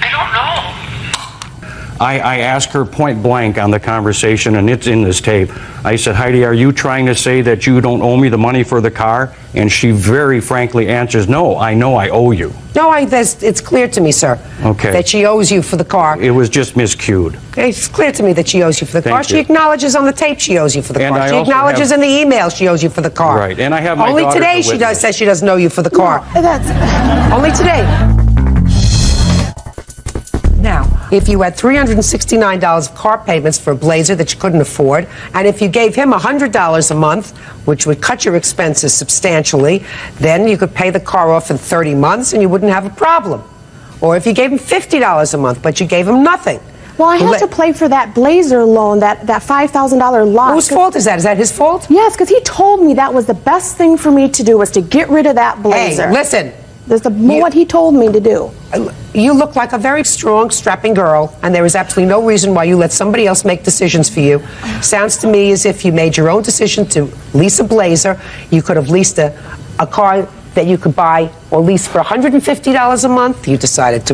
I don't know. I asked her point blank on the conversation, and it's in this tape. I said, Heidi, are you trying to say that you don't owe me the money for the car? And she very frankly answers, no, I know I owe you. No, it's clear to me, sir, Okay. that she owes you for the car. It was just miscued. It's clear to me that she owes you for the car. Thank She you. acknowledges on the tape she owes you for the And car. I She also acknowledges have- in the email she owes you for the car. Right, and I have my Only daughter today as a she witness. says she doesn't owe you for the car. That's Only today. Now, if you had $369 of car payments for a Blazer that you couldn't afford, and if you gave him $100 a month, which would cut your expenses substantially, then you could pay the car off in 30 months and you wouldn't have a problem. Or if you gave him $50 a month, but you gave him nothing. Well, I had to pay for that Blazer loan, that $5,000 loss. Whose fault is that? Is that his fault? Yes, because he told me that was the best thing for me to do, was to get rid of that Blazer. Hey, listen. That's what he told me to do. You look like a very strong, strapping girl, and there is absolutely no reason why you let somebody else make decisions for you. Sounds to me as if you made your own decision to lease a Blazer. You could have leased a car that you could buy or lease for $150 a month. You decided to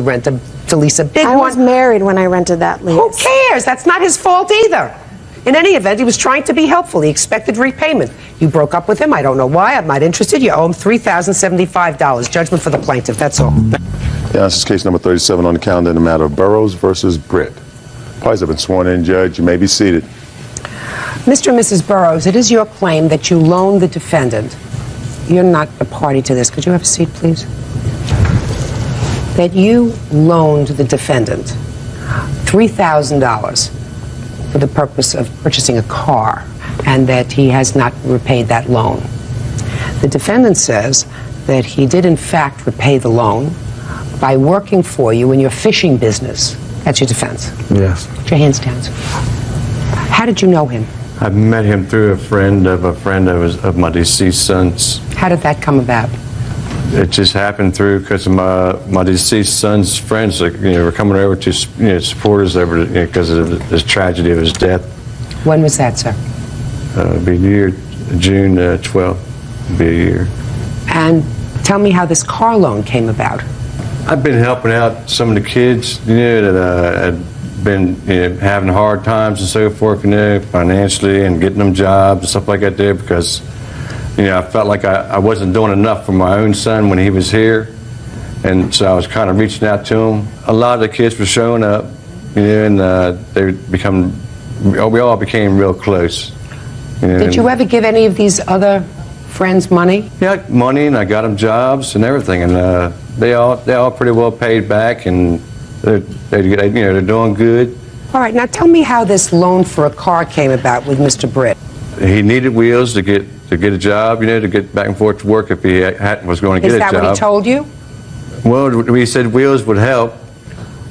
lease a big one. I was married when I rented that lease. Who cares? That's not his fault either. In any event, he was trying to be helpful. He expected repayment. You broke up with him. I don't know why. I'm not interested. You owe him $3,075. Judgment for the plaintiff. That's all. Yeah, this is case number 37 on the calendar in the matter of Burroughs versus Britt. Parties have been sworn in, Judge. You may be seated. Mr. and Mrs. Burroughs, it is your claim that you loaned the defendant. You're not a party to this. Could you have a seat, please? That you loaned the defendant $3,000 for the purpose of purchasing a car, and that he has not repaid that loan. The defendant says that he did in fact repay the loan by working for you in your fishing business. That's your defense. Yes. Put your hands down. How did you know him? I met him through a friend of my deceased son's. How did that come about? It just happened through because of my deceased son's friends, were coming over to support us over because of this tragedy of his death. When was that, sir? It'd be June 12th will be a year. And tell me how this car loan came about. I've been helping out some of the kids, that had been having hard times and so forth, financially, and getting them jobs and stuff like that there, because, I felt like I wasn't doing enough for my own son when he was here, and so I was kind of reaching out to him. A lot of the kids were showing up, and we all became real close. Did you ever give any of these other friends money? Yeah, money, and I got them jobs and everything, and they all pretty well paid back, and they're doing good. All right, now tell me how this loan for a car came about with Mr. Britt. He needed wheels to get a job, to get back and forth to work if he was going to get a job. Is that what he told you? Well, we said wheels would help.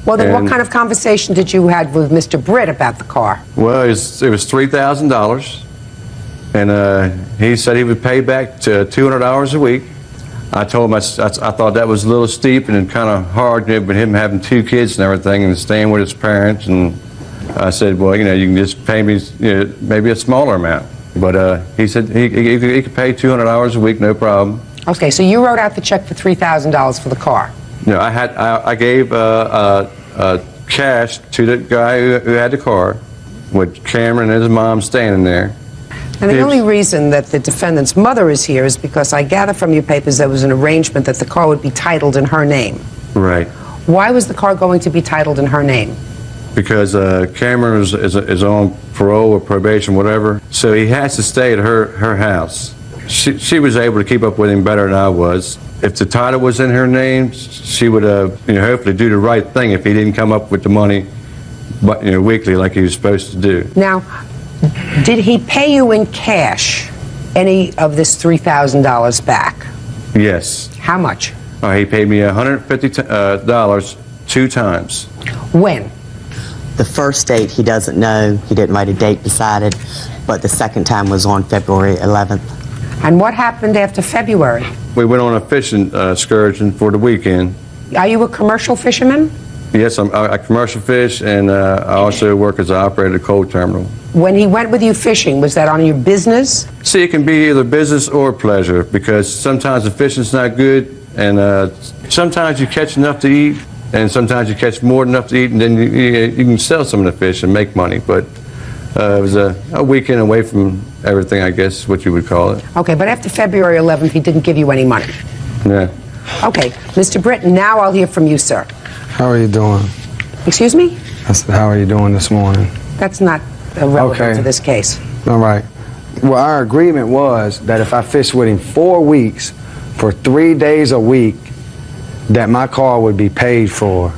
Well, then what kind of conversation did you have with Mr. Britt about the car? Well, it was $3,000, and he said he would pay back to $200 a week. I told him I thought that was a little steep and kind of hard, with him having 2 kids and everything and staying with his parents. And I said, well, you can just pay me maybe a smaller amount. But he said he could pay $200 a week, no problem. Okay, so you wrote out the check for $3,000 for the car. No, I gave cash to the guy who had the car, with Cameron and his mom standing there. And the only reason that the defendant's mother is here is because I gather from your papers there was an arrangement that the car would be titled in her name. Right. Why was the car going to be titled in her name? Because Cameron is on parole or probation, whatever, so he has to stay at her house. She was able to keep up with him better than I was. If the title was in her name, she would hopefully do the right thing if he didn't come up with the money weekly like he was supposed to do. Now, did he pay you in cash any of this $3,000 back? Yes. How much? He paid me $150 2 times. When? The first date he doesn't know. He didn't write a date beside it, but the second time was on February 11th. And what happened after February? We went on a fishing excursion for the weekend. Are you a commercial fisherman? Yes, I commercial fish, and I also work as an operator at a coal terminal. When he went with you fishing, was that on your business? See, it can be either business or pleasure, because sometimes the fishing's not good, and sometimes you catch enough to eat, and sometimes you catch more than enough to eat, and then you can sell some of the fish and make money. But it was a weekend away from everything, I guess, is what you would call it. Okay, but after February 11th, he didn't give you any money. Yeah. Okay, Mr. Britton, now I'll hear from you, sir. How are you doing? Excuse me? I said, how are you doing this morning? That's not relevant to this case. All right. Well, our agreement was that if I fished with him 4 weeks for 3 days a week, that my car would be paid for,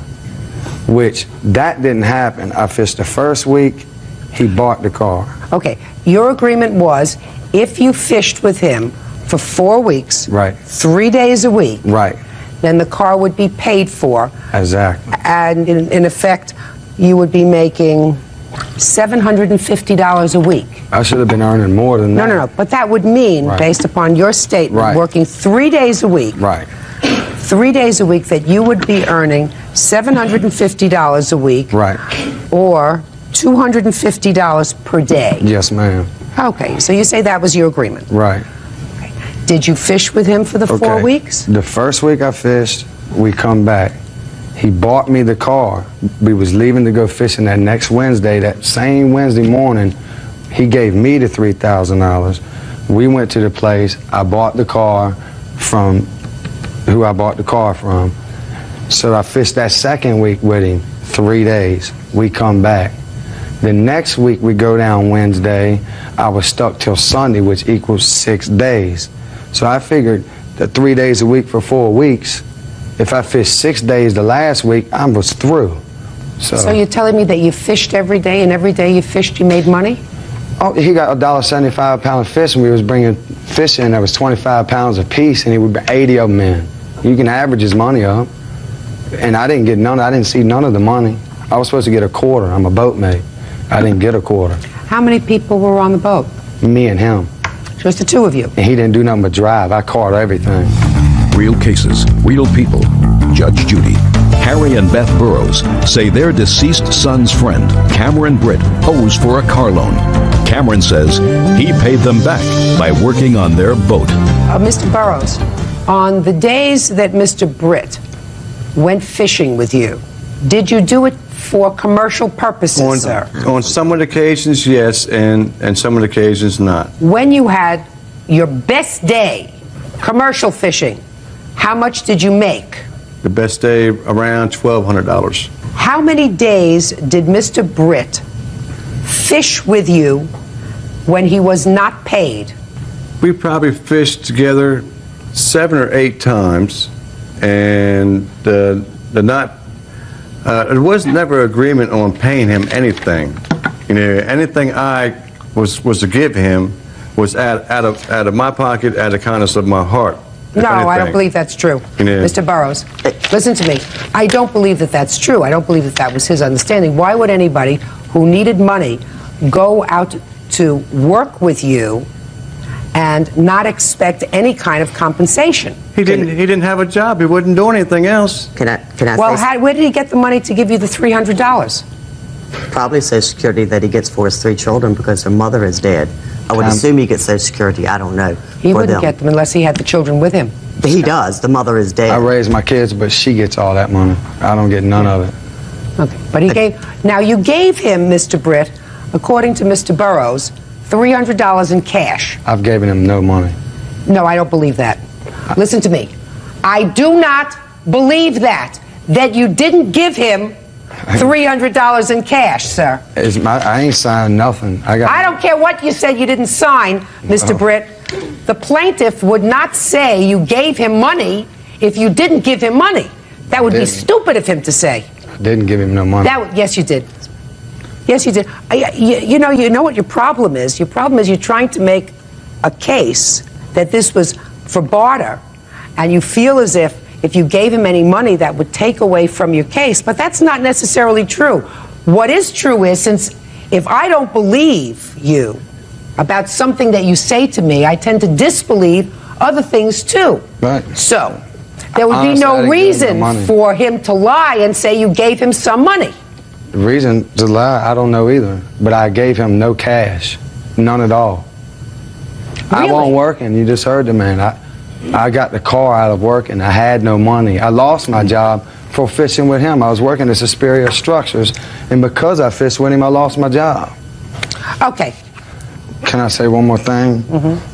which that didn't happen. I fished the first week, he bought the car. Okay, your agreement was if you fished with him for 4 weeks, right, 3 days a week, right, then the car would be paid for. Exactly. And in effect, you would be making $750 a week. I should have been earning more than that. No, but that would mean, based upon your statement, working 3 days a week, 3 days a week, that you would be earning $750 a week, or $250 per day. Yes, ma'am. Okay, so you say that was your agreement. Right. Okay. Did you fish with him for the 4 weeks? The first week I fished, we come back. He bought me the car. We was leaving to go fishing that next Wednesday. That same Wednesday morning, he gave me the $3,000. We went to the place. I bought the car from who I bought the car from. So I fished that second week with him, 3 days. We come back. The next week we go down Wednesday. I was stuck till Sunday, which equals 6 days. So I figured that 3 days a week for 4 weeks, if I fished 6 days the last week, I was through. So you're telling me that you fished every day, and every day you fished, you made money? Oh, he got $1.75 a pound of fish, and we was bringing fish in that was 25 pounds a piece, and he would bring 80 of them in. You can average his money up. And I didn't get none. I didn't see none of the money. I was supposed to get a quarter. I'm a boatmate. I didn't get a quarter. How many people were on the boat? Me and him. Just the 2 of you? And he didn't do nothing but drive. I caught everything. Real cases, real people. Judge Judy. Harry and Beth Burrows say their deceased son's friend, Cameron Britt, owes for a car loan. Cameron says he paid them back by working on their boat. Mr. Burrows, on the days that Mr. Britt went fishing with you, did you do it for commercial purposes, sir? On some of the occasions, yes, and some of the occasions not. When you had your best day, commercial fishing, how much did you make? The best day around $1,200. How many days did Mr. Britt fish with you when he was not paid? We probably fished together 7 or 8 times, and there was never agreement on paying him anything. You know, anything I was to give him was out of my pocket, out of the kindness of my heart. No, I don't believe that's true. Yeah. Mr. Burrows, listen to me. I don't believe that that's true. I don't believe that that was his understanding. Why would anybody who needed money go out to work with you and not expect any kind of compensation? He didn't have a job. He wouldn't do anything else. Can I Well, say where did he get the money to give you the $300? probably Social Security that he gets for his 3 children because their mother is dead. I would assume he gets Social Security. I don't know. He wouldn't get them unless he had the children with him. He does. The mother is dead. I raised my kids, but she gets all that money. I don't get none of it. Okay, but he gave. Now you gave him, Mr. Britt, according to Mr. Burrows, $300 in cash. I've given him no money. No, I don't believe that. Listen to me. I do not believe that you didn't give him $300 in cash, sir. I ain't signed nothing. I don't care what you said you didn't sign, Mr. Britt. The plaintiff would not say you gave him money if you didn't give him money. That would be stupid of him to say. I didn't give him no money. Yes, you did. Yes, you did. You know what your problem is? Your problem is you're trying to make a case that this was for barter, and you feel as if you gave him any money that would take away from your case, but that's not necessarily true. What is true is, since if I don't believe you about something that you say to me, I tend to disbelieve other things too. Right. So there would be Honestly, I no didn't give him reason no money. for him to lie and say you gave him some money. The reason to lie, I don't know either. But I gave him no cash. None at all. I wasn't working. You just heard the man. I got the car out of work and I had no money. I lost my job for fishing with him. I was working at Superior Structures, and because I fished with him, I lost my job. Okay. Can I say one more thing?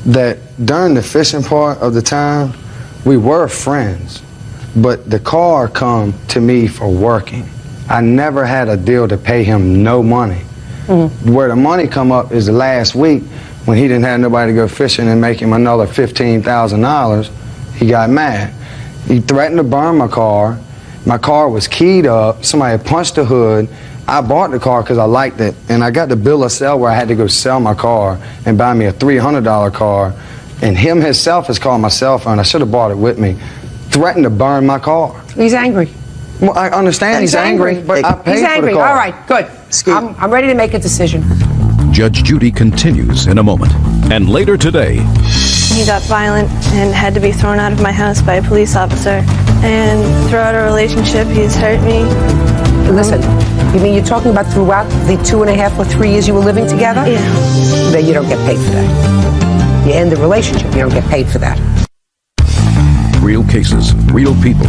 That during the fishing part of the time, we were friends, but the car come to me for working. I never had a deal to pay him no money. Where the money come up is the last week when he didn't have nobody to go fishing and make him another $15,000. He got mad. He threatened to burn my car. My car was keyed up. Somebody had punched the hood. I bought the car because I liked it, and I got the bill of sale where I had to go sell my car and buy me a $300 car. And him himself has called my cell phone. I should have bought it with me. Threatened to burn my car. He's angry. Well, I understand he's angry, but I paid He's angry. for the car. All right, good. I'm ready to make a decision. Judge Judy continues in a moment. And later today, He got violent and had to be thrown out of my house by a police officer. And throughout our relationship, he's hurt me. Listen, you mean you're talking about throughout the 2.5 or 3 years you were living together? Yeah. Then you don't get paid for that. You end the relationship, you don't get paid for that. real cases, real people.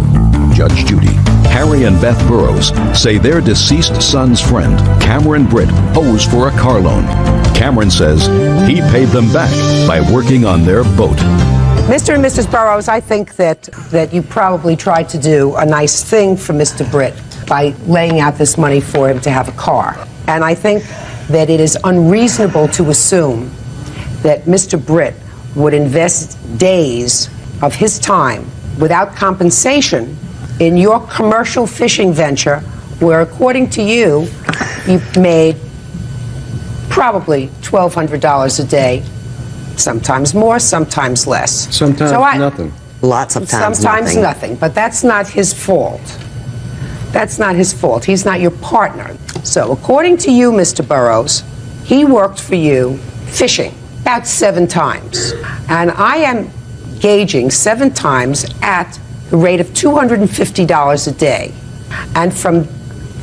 Judge Judy, Harry and Beth Burrows say their deceased son's friend, Cameron Britt, owes for a car loan. Cameron says he paid them back by working on their boat. Mr. and Mrs. Burrows, I think that you probably tried to do a nice thing for Mr. Britt by laying out this money for him to have a car. And I think that it is unreasonable to assume that Mr. Britt would invest days of his time without compensation in your commercial fishing venture, where, according to you, you've made probably $1,200 a day, sometimes more, sometimes less. Sometimes nothing. Lots of times Sometimes nothing, but that's not his fault. That's not his fault. He's not your partner. So, according to you, Mr. Burrows, he worked for you fishing about 7 times. And I am gauging 7 times at the rate of $250 a day. And from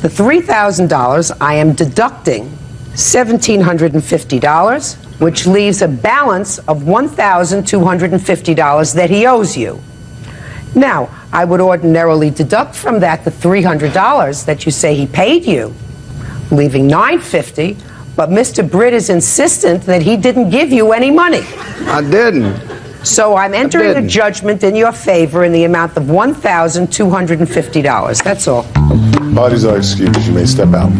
the $3,000, I am deducting $1,750, which leaves a balance of $1,250 that he owes you. Now, I would ordinarily deduct from that the $300 that you say he paid you, leaving $950, but Mr. Britt is insistent that he didn't give you any money. I didn't. So I'm entering a judgment in your favor in the amount of $1,250. That's all. Parties are excused. You may step out.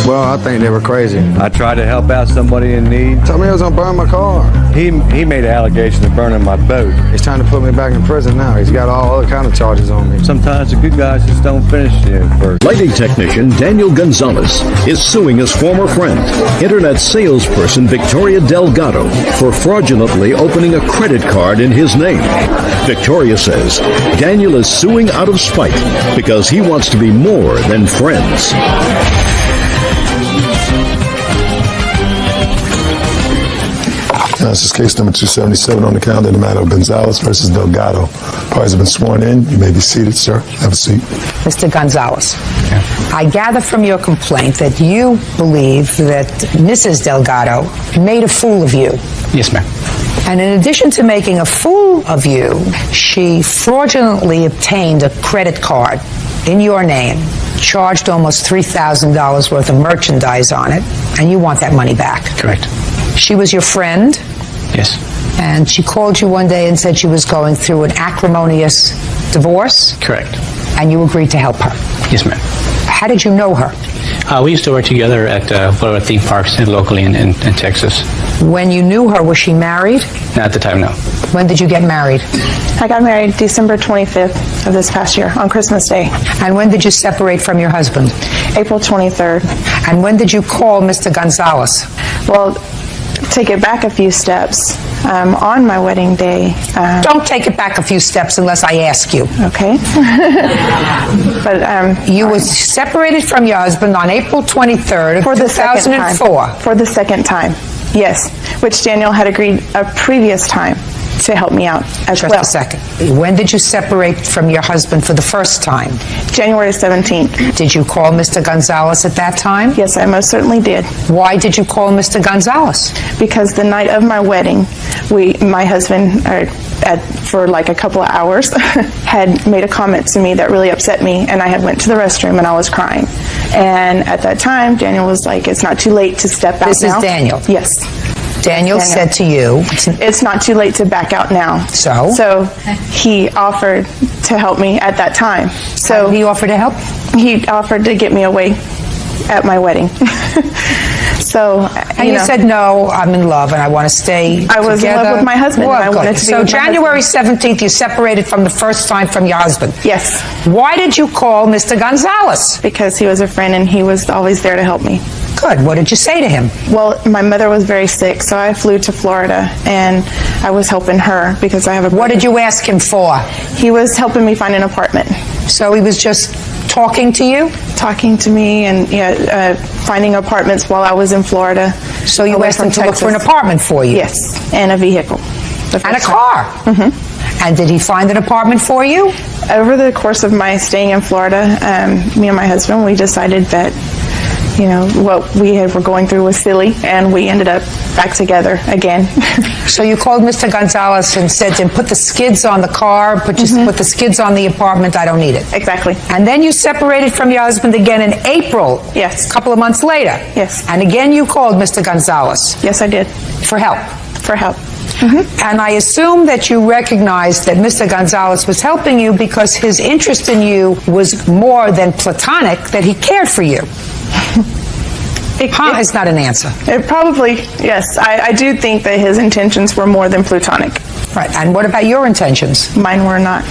Well, I think they were crazy. I tried to help out somebody in need. Told me he was gonna burn my car. He made an allegation of burning my boat. He's trying to put me back in prison now. He's got all other kind of charges on me. Sometimes the good guys just don't finish it first. Lighting technician Daniel Gonzalez is suing his former friend, internet salesperson Victoria Delgado, for fraudulently opening a credit card in his name. Victoria says Daniel is suing out of spite because he wants to be more than friends. Now, this is case number 277 on the calendar in the matter of Gonzalez versus Delgado. Parties have been sworn in. You may be seated, sir. Have a seat. Mr. Gonzalez, I gather from your complaint that you believe that Mrs. Delgado made a fool of you. Yes, ma'am. And in addition to making a fool of you, she fraudulently obtained a credit card in your name, charged almost $3,000 worth of merchandise on it, and you want that money back. Correct. She was your friend. Yes. And she called you one day and said she was going through an acrimonious divorce. Correct. And you agreed to help her. Yes, ma'am. How did you know her? We used to work together at one of our theme parks locally in Texas. When you knew her, was she married? Not at the time, no. When did you get married? I got married December 25th of this past year, on Christmas Day. And when did you separate from your husband? April 23rd. And when did you call Mr. Gonzalez? Well, take it back a few steps. On my wedding day. Don't take it back a few steps unless I ask you. Okay. But you were separated from your husband on April 23rd of 2004. For the second time, yes. Which Daniel had agreed a previous time to help me out as well. Just a second. When did you separate from your husband for the first time? January 17th. Did you call Mr. Gonzalez at that time? Yes, I most certainly did. Why did you call Mr. Gonzalez? Because the night of my wedding, my husband, for like a couple of hours, had made a comment to me that really upset me, and I had went to the restroom and I was crying. And at that time, Daniel was like, "It's not too late to step out now." This is Daniel? Yes. Daniel said to you, "It's not too late to back out now." So he offered to help me at that time. So he offered to help? He offered to get me away at my wedding. And you said, "No, I'm in love and I want to stay I was in love with my husband. Well, and I wanted to be so with my January 17th, you separated from the first time from your husband. Yes. Why did you call Mr. Gonzalez? Because he was a friend and he was always there to help me. Good. What did you say to him? Well, my mother was very sick, so I flew to Florida and I was helping her because I have a... What did you ask him for? He was helping me find an apartment. So he was just talking to you? Talking to me and finding apartments while I was in Florida. So you asked him to look for an apartment for you? Yes, and a vehicle. And a car? Mm-hmm. And did he find an apartment for you? Over the course of my staying in Florida, me and my husband, we decided that what we were going through was silly, and we ended up back together again. So you called Mr. Gonzalez and said to him, "Put the skids on the car, put the skids on the apartment, I don't need it." Exactly. And then you separated from your husband again in April. Yes. A couple of months later. Yes. And again you called Mr. Gonzalez. Yes, I did. For help. For help. And I assume that you recognized that Mr. Gonzalez was helping you because his interest in you was more than platonic, that he cared for you. It's not an answer. It probably, yes. I do think that his intentions were more than platonic. Right. And what about your intentions? Mine were not.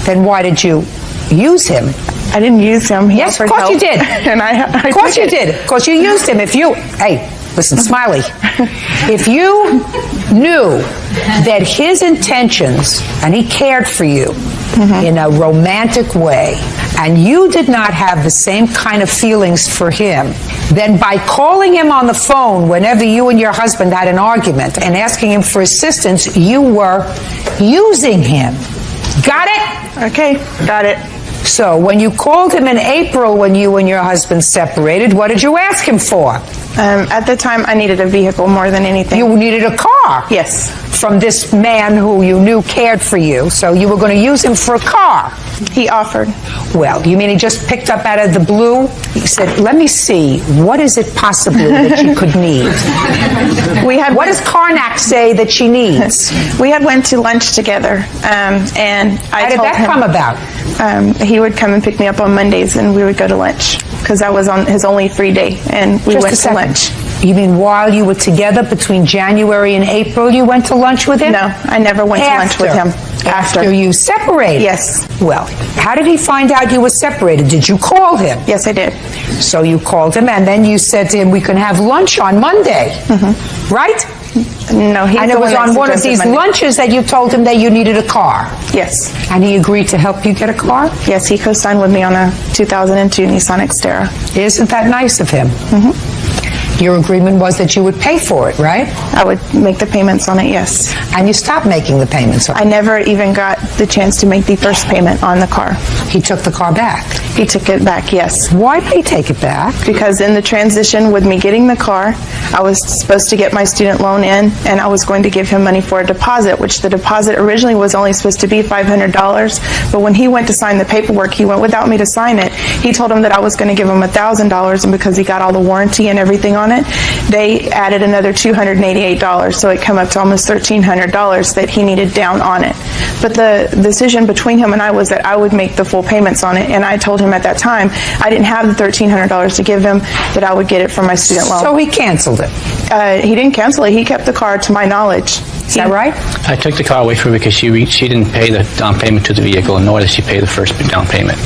Then why did you use him? I didn't use him. He Yes, of offered course you help. did. And Of course you did. Of course you used him. Hey, listen, Smiley, if you knew that his intentions, and he cared for you in a romantic way, and you did not have the same kind of feelings for him, then by calling him on the phone whenever you and your husband had an argument and asking him for assistance, you were using him. Got it? Okay, got it. So when you called him in April when you and your husband separated, what did you ask him for? At the time, I needed a vehicle more than anything. You needed a car? Yes. From this man who you knew cared for you, so you were going to use him for a car. He offered. Well, you mean he just picked up out of the blue? He said, let me see, what is it possibly that you could need? What does Karnak say that she needs? We had went to lunch together, and How did that come about? He would come and pick me up on Mondays, and we would go to lunch, because that was on his only free day, and we went to lunch. You mean while you were together between January and April, you went to lunch with him? No, I never went to lunch with him. After you separated? Yes. Well, how did he find out you were separated? Did you call him? Yes, I did. So you called him, and then you said to him, we can have lunch on Monday. Right? No, and it was on one of these lunches that you told him that you needed a car. Yes. And he agreed to help you get a car? Yes, he co-signed with me on a 2002 Nissan Xterra. Isn't that nice of him? Your agreement was that you would pay for it, right? I would make the payments on it, yes. And you stopped making the payments on it? I never even got the chance to make the first payment on the car. He took the car back? He took it back, yes. Why did he take it back? Because in the transition with me getting the car, I was supposed to get my student loan in, and I was going to give him money for a deposit, which the deposit originally was only supposed to be $500. But when he went to sign the paperwork, he went without me to sign it. He told him that I was going to give him $1,000, and because he got all the warranty and everything on it, they added another $288, so it came up to almost $1,300 that he needed down on it. But the decision between him and I was that I would make the full payments on it, and I told him at that time I didn't have the $1,300 to give him, that I would get it from my student loan. So he canceled it? He didn't cancel it. He kept the car, to my knowledge. Is that right? I took the car away from her because she didn't pay the down payment to the vehicle, nor did she pay the first down payment.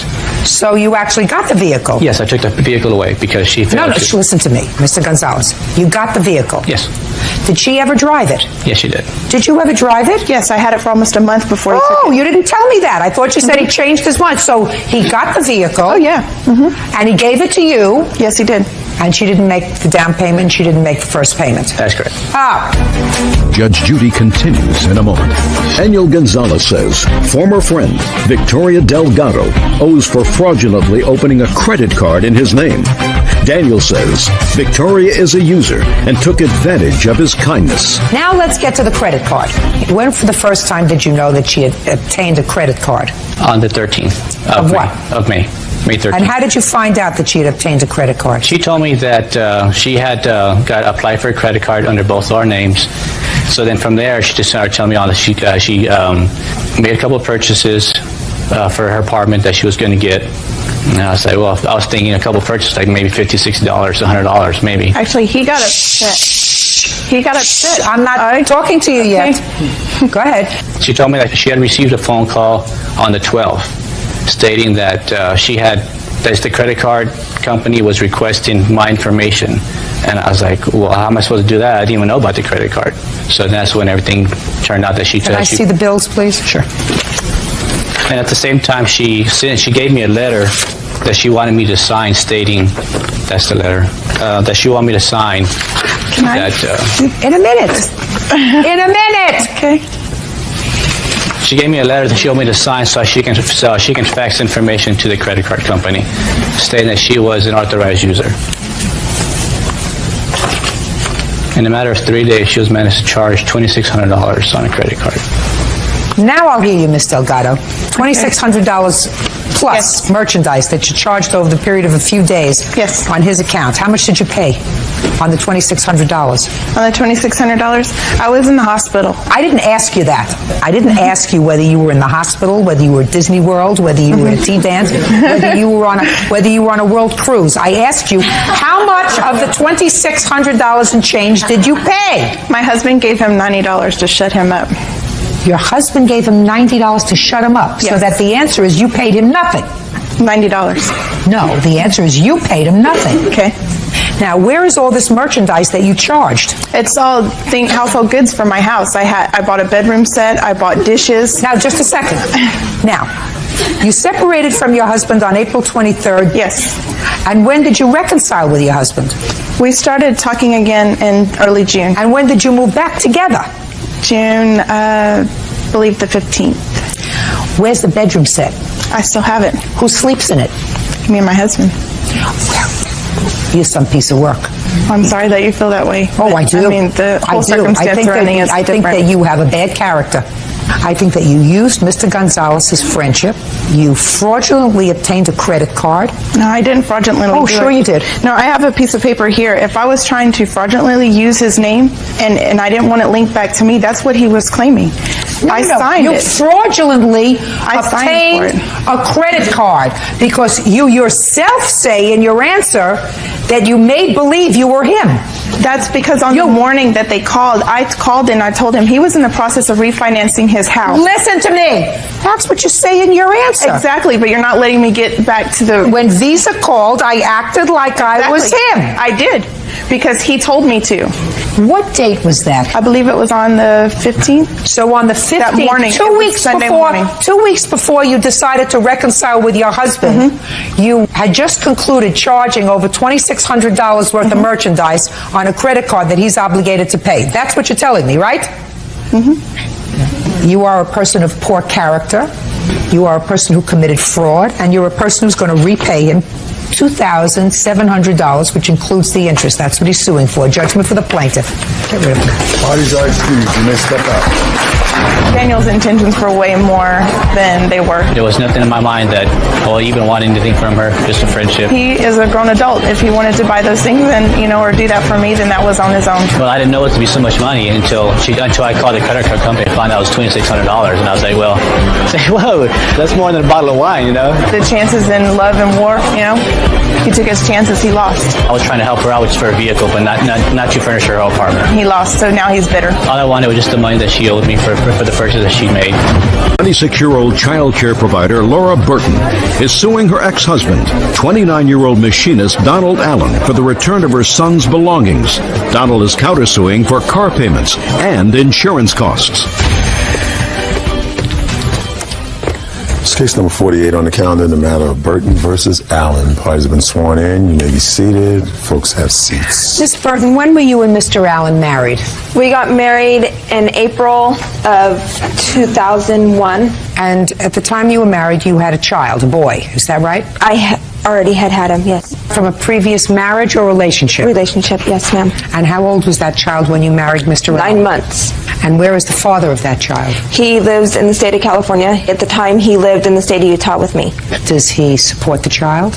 So you actually got the vehicle? Yes, I took the vehicle away because she failed to... Listen to me, Mr. Gonzalez. You got the vehicle? Yes. Did she ever drive it? Yes, she did. Did you ever drive it? Yes, I had it for almost a month before he took it. You didn't tell me that. I thought you said he changed his mind. So he got the vehicle. Oh, yeah. And he gave it to you. Yes, he did. And she didn't make the down payment, she didn't make the first payment. That's correct. Judge Judy continues in a moment. Daniel Gonzalez says former friend Victoria Delgado owes for fraudulently opening a credit card in his name. Daniel says Victoria is a user and took advantage of his kindness. Now let's get to the credit card. When for the first time did you know that she had obtained a credit card? On the 13th Of what? Of May. May 13th. And how did you find out that she had obtained a credit card? She told me that she had applied for a credit card under both our names. So then from there, she just started telling me all that she made a couple of purchases for her apartment that she was going to get. And I was like, well, I was thinking a couple of purchases, like maybe $50, $60, $100, maybe. Actually, he got upset. He got upset. I'm not talking to you yet. Go ahead. She told me that she had received a phone call on the 12th stating that that the credit card company was requesting my information. And I was like, well, how am I supposed to do that? I didn't even know about the credit card. So that's when everything turned out that she... Can I see the bills, please? Sure. And at the same time, she gave me a letter that she wanted me to sign stating, that's the letter, that she wanted me to sign. In a minute. In a minute. Okay. She gave me a letter that she wanted me to sign so she can fax information to the credit card company, stating that she was an authorized user. In a matter of 3 days, she was managed to charge $2,600 on a credit card. Now I'll hear you, Ms. Delgado. $2,600 plus merchandise that you charged over the period of a few days on his account. How much did you pay on the $2,600? On the $2,600? I was in the hospital. I didn't ask you that. I didn't ask you whether you were in the hospital, whether you were at Disney World, whether you were at T-Band, whether you were on a world cruise. I asked you, how much of the $2,600 and change did you pay? My husband gave him $90 to shut him up. Your husband gave him $90 to shut him up, so that the answer is you paid him nothing. $90. No, the answer is you paid him nothing. Okay. Now, where is all this merchandise that you charged? It's all household goods for my house. I bought a bedroom set. I bought dishes. Now, just a second. Now, you separated from your husband on April 23rd. Yes. And when did you reconcile with your husband? We started talking again in early June. And when did you move back together? June, I believe the 15th. Where's the bedroom set? I still have it. Who sleeps in it? Me and my husband. You're some piece of work. I'm sorry that you feel that way. Oh, I do. I mean, the whole I do. circumstance surrounding us is I think that different. you have a bad character. I think that you used Mr. Gonzalez's friendship. You fraudulently obtained a credit card. No, I didn't fraudulently Oh, do sure it. you did. No, I have a piece of paper here. If I was trying to fraudulently use his name and I didn't want it linked back to me, that's what he was claiming. I signed you it. fraudulently I obtained signed a credit card because you yourself say in your answer that you made believe you were him. That's because on the morning that they called, I called and I told him he was in the process of refinancing his house. Listen to me. That's what you say in your answer. Exactly, but you're not letting me get back to the... When Visa called, I acted like I was him. I did, because he told me to. What date was that? I believe it was on the 15th. So on the 15th, That morning. It was Sunday morning. 2 weeks before you decided to reconcile with your husband, you had just concluded charging over $2,600 worth of merchandise on a credit card that he's obligated to pay. That's what you're telling me, right? You are a person of poor character. You are a person who committed fraud, and you're a person who's going to repay him $2,700, which includes the interest. That's what he's suing for. Judgment for the plaintiff. Get rid of him. Parties are excused. You may step out. Daniel's intentions were way more than they were. There was nothing in my mind that, even wanting anything from her, just a friendship. He is a grown adult. If he wanted to buy those things and, or do that for me, then that was on his own. Well, I didn't know it to be so much money until I called the credit card company and found out it was $2,600. And I was like, whoa, that's more than a bottle of wine, The chances in love and war, he took his chances, he lost. I was trying to help her out just for a vehicle, but not to furnish her whole apartment. He lost, so now he's bitter. All I wanted was just the money that she owed me for the purchase that she made. 26-year-old child care provider Laura Burton is suing her ex-husband, 29-year-old machinist Donald Allen, for the return of her son's belongings. Donald is countersuing for car payments and insurance costs. It's case number 48 on the calendar in the matter of Burton versus Allen. Parties have been sworn in. You may be seated. Folks have seats. Miss Burton, when were you and Mr. Allen married? We got married in April of 2001. And at the time you were married, you had a child, a boy. Is that right? I already had him, yes. From a previous marriage or relationship? Relationship, yes, ma'am. And how old was that child when you married Mr. Allen? 9 months. And where is the father of that child? He lives in the state of California. At the time, he lived in the state of Utah with me. Does he support the child?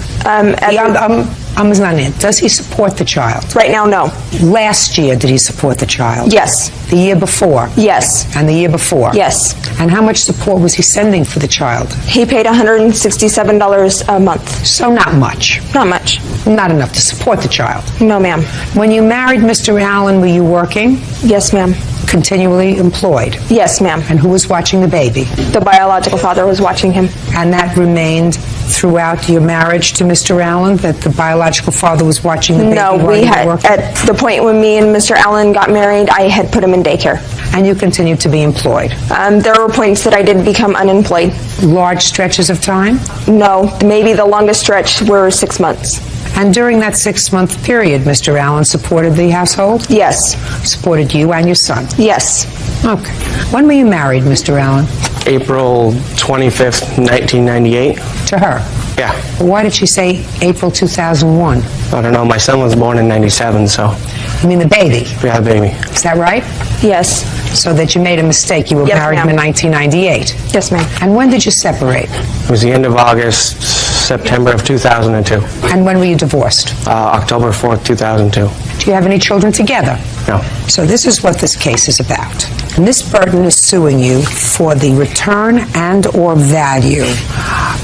Does he support the child? Right now, no. Last year, did he support the child? Yes. The year before? Yes. And the year before? Yes. And how much support was he sending for the child? He paid $167 a month. So not much. Not much. Not enough to support the child. No, ma'am. When you married Mr. Allen, were you working? Yes, ma'am. Continually employed? Yes, ma'am. And who was watching the baby? The biological father was watching him. And that remained throughout your marriage to Mr. Allen, that the biological father was watching the baby No, while we you were had, working? at the point when me and Mr. Allen got married, I had put him in daycare. And you continued to be employed? There were points that I did become unemployed. Large stretches of time? No, maybe the longest stretch were 6 months. And during that 6-month period, Mr. Allen supported the household? Yes. Supported you and your son? Yes. Okay. When were you married, Mr. Allen? April 25th, 1998. To her? Yeah. Why did she say April 2001? I don't know. My son was born in 97, so. I mean the baby? Yeah, baby. Is that right? Yes. So that you made a mistake. You were married in 1998? Yes, ma'am. And when did you separate? It was the end of August, September of 2002. And when were you divorced? October 4th, 2002. Do you have any children together? No. So this is what this case is about. Miss Burton is suing you for the return and or value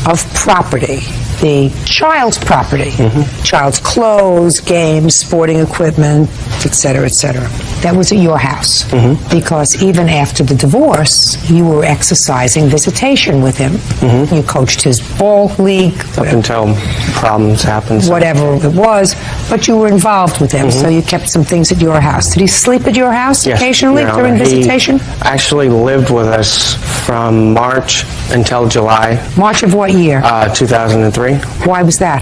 of property, the child's property, child's clothes, games, sporting equipment, etc., etc. That was at your house. Because even after the divorce, you were exercising visitation with him. You coached his ball league. Up until problems happened. So. Whatever it was, but you were involved with him, so you kept some things at your house. Did he sleep at your house occasionally during visitation? He actually lived with us from March until July. March of what year? 2003. Why was that?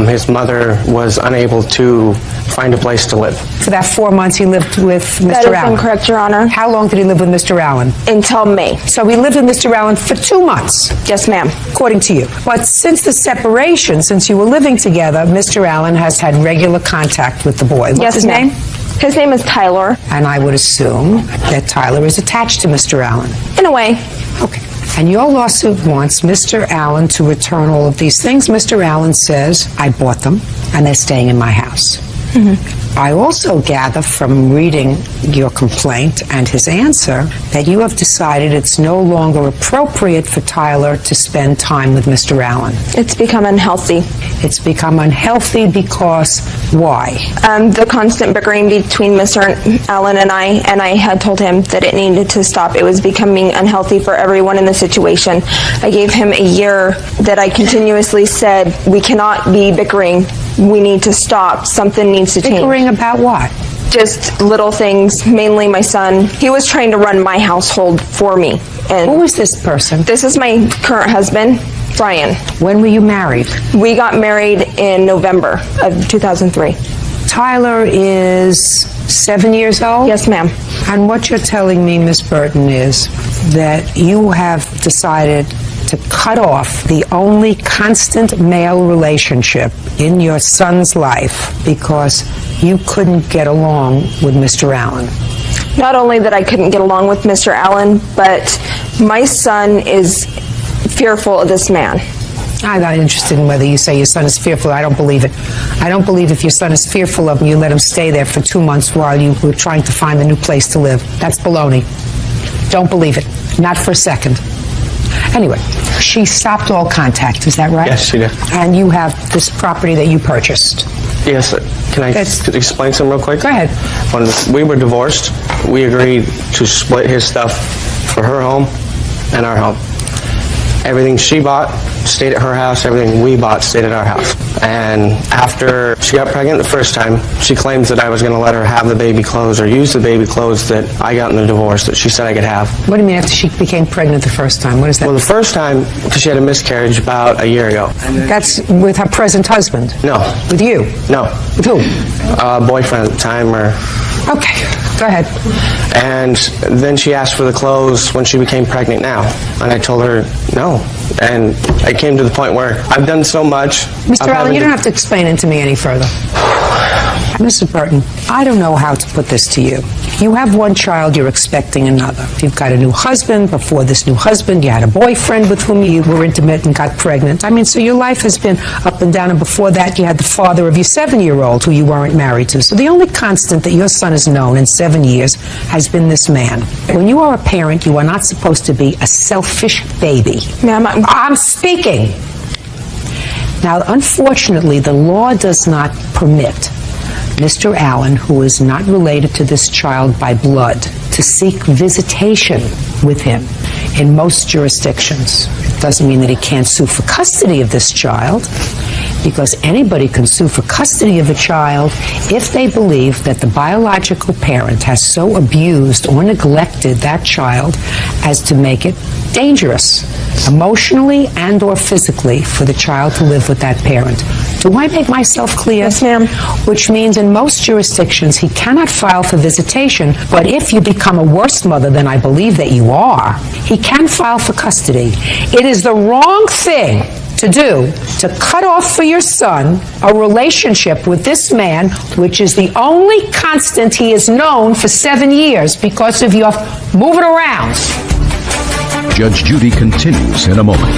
His mother was unable to find a place to live. For that 4 months he lived with Mr. That is Allen? incorrect, Your Honor. How long did he live with Mr. Allen? Until May. So he lived with Mr. Allen for 2 months? Yes, ma'am. According to you. But since the separation, since you were living together, Mr. Allen has had regular contact with the boy. What's Yes, his ma'am. name? His name is Tyler. And I would assume that Tyler is attached to Mr. Allen. In a way. Okay. And your lawsuit wants Mr. Allen to return all of these things. Mr. Allen says, I bought them, and they're staying in my house. I also gather from reading your complaint and his answer that you have decided it's no longer appropriate for Tyler to spend time with Mr. Allen. It's become unhealthy. It's become unhealthy because why? The constant bickering between Mr. Allen and I had told him that it needed to stop. It was becoming unhealthy for everyone in the situation. I gave him a year that I continuously said, we cannot be bickering. We need to stop. Something needs to change. Bickering about what? Just little things, mainly my son. He was trying to run my household for me. And who is this person? This is my current husband, Brian. When were you married? We got married in November of 2003. Tyler is 7 years old? Yes, ma'am. And what you're telling me, Miss Burton, is that you have decided to cut off the only constant male relationship in your son's life because you couldn't get along with Mr. Allen. Not only that I couldn't get along with Mr. Allen, but my son is fearful of this man. I'm not interested in whether you say your son is fearful. I don't believe it. I don't believe if your son is fearful of him, you let him stay there for 2 months while you were trying to find a new place to live. That's baloney. Don't believe it. Not for a second. Anyway, she stopped all contact, is that right? Yes, she did. And you have this property that you purchased. Yes, can I explain something real quick? Go ahead. When we were divorced, we agreed to split his stuff for her home and our home. Everything she bought stayed at her house, everything we bought stayed at our house. And after she got pregnant the first time, she claims that I was going to let her have the baby clothes or use the baby clothes that I got in the divorce that she said I could have. What do you mean after she became pregnant the first time? What is that? Well, the first time, because she had a miscarriage about a year ago. That's with her present husband? No. With you? No. With who? Boyfriend at the time, or... Okay, go ahead. And then she asked for the clothes when she became pregnant now. And I told her no. And I came to the point where I've done so much. Mr. Allen, you don't have to explain it to me any further. Mrs. Burton, I don't know how to put this to you. You have one child, you're expecting another. You've got a new husband. Before this new husband, you had a boyfriend with whom you were intimate and got pregnant. I mean, so your life has been up and down, and before that, you had the father of your 7-year-old who you weren't married to. So the only constant that your son has known in 7 years has been this man. When you are a parent, you are not supposed to be a selfish baby. Ma'am, I'm speaking. Now, unfortunately, the law does not permit Mr. Allen, who is not related to this child by blood, to seek visitation with him in most jurisdictions. It doesn't mean that he can't sue for custody of this child, because anybody can sue for custody of a child if they believe that the biological parent has so abused or neglected that child as to make it dangerous, emotionally and or physically, for the child to live with that parent. Do I make myself clear? Yes, ma'am. Which means in most jurisdictions he cannot file for visitation, but if you become a worse mother than I believe that you are, he can file for custody. It is the wrong thing to do to cut off for your son a relationship with this man, which is the only constant he has known for 7 years because of your moving around. Judge Judy continues in a moment.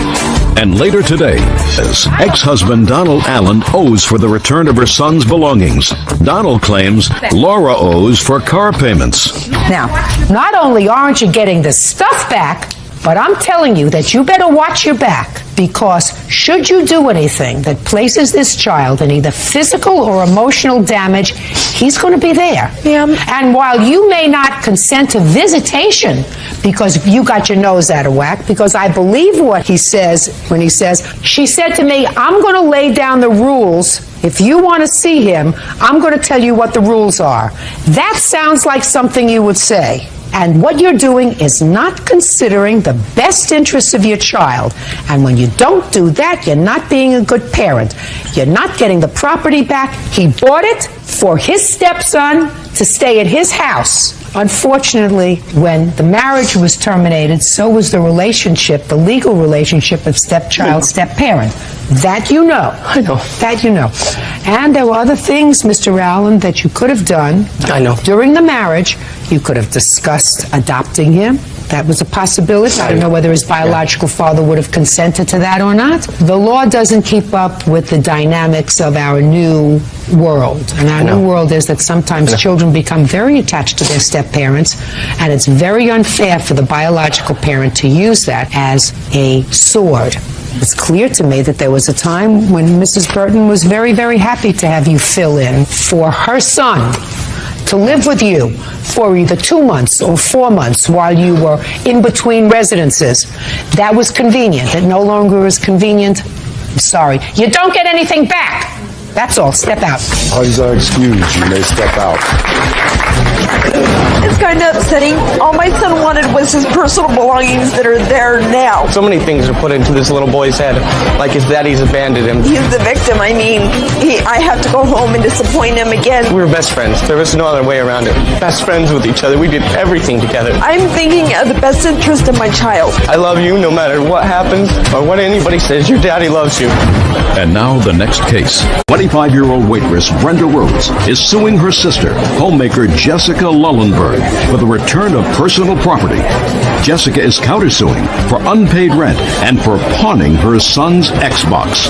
And later today, as ex-husband Donald Allen owes for the return of her son's belongings. Donald claims Laura owes for car payments. Now, not only aren't you getting the stuff back, but I'm telling you that you better watch your back, because should you do anything that places this child in either physical or emotional damage, he's going to be there. And while you may not consent to visitation because you got your nose out of whack, because I believe what he says when he says, she said to me, I'm going to lay down the rules. If you want to see him, I'm going to tell you what the rules are. That sounds like something you would say. And what you're doing is not considering the best interests of your child. And when you don't do that, you're not being a good parent. You're not getting the property back. He bought it for his stepson to stay at his house. Unfortunately, when the marriage was terminated, so was the relationship, the legal relationship of stepchild, step-parent. That you know. I know. That you know. And there were other things, Mr. Allen, that you could have done. I know. During the marriage, you could have discussed adopting him. That was a possibility. I don't know whether his biological father would have consented to that or not. The law doesn't keep up with the dynamics of our new world. And our new world is that sometimes children become very attached to their step-parents, and it's very unfair for the biological parent to use that as a sword. It's clear to me that there was a time when Mrs. Burton was very, very happy to have you fill in for her son to live with you for either 2 months or 4 months while you were in between residences. That was convenient. It no longer is convenient. I'm sorry. You don't get anything back. That's all. Step out. Parties are excused. You may step out. It's kind of upsetting. All my son wanted was his personal belongings that are there now. So many things are put into this little boy's head, like his daddy's abandoned him. He's the victim. I mean, I have to go home and disappoint him again. We were best friends. There was no other way around it. Best friends with each other. We did everything together. I'm thinking of the best interest of my child. I love you no matter what happens or what anybody says. Your daddy loves you. And now the next case. 25-year-old waitress Brenda Rhodes is suing her sister, homemaker Jessica Lullenberg, for the return of personal property. Jessica is countersuing for unpaid rent and for pawning her son's Xbox.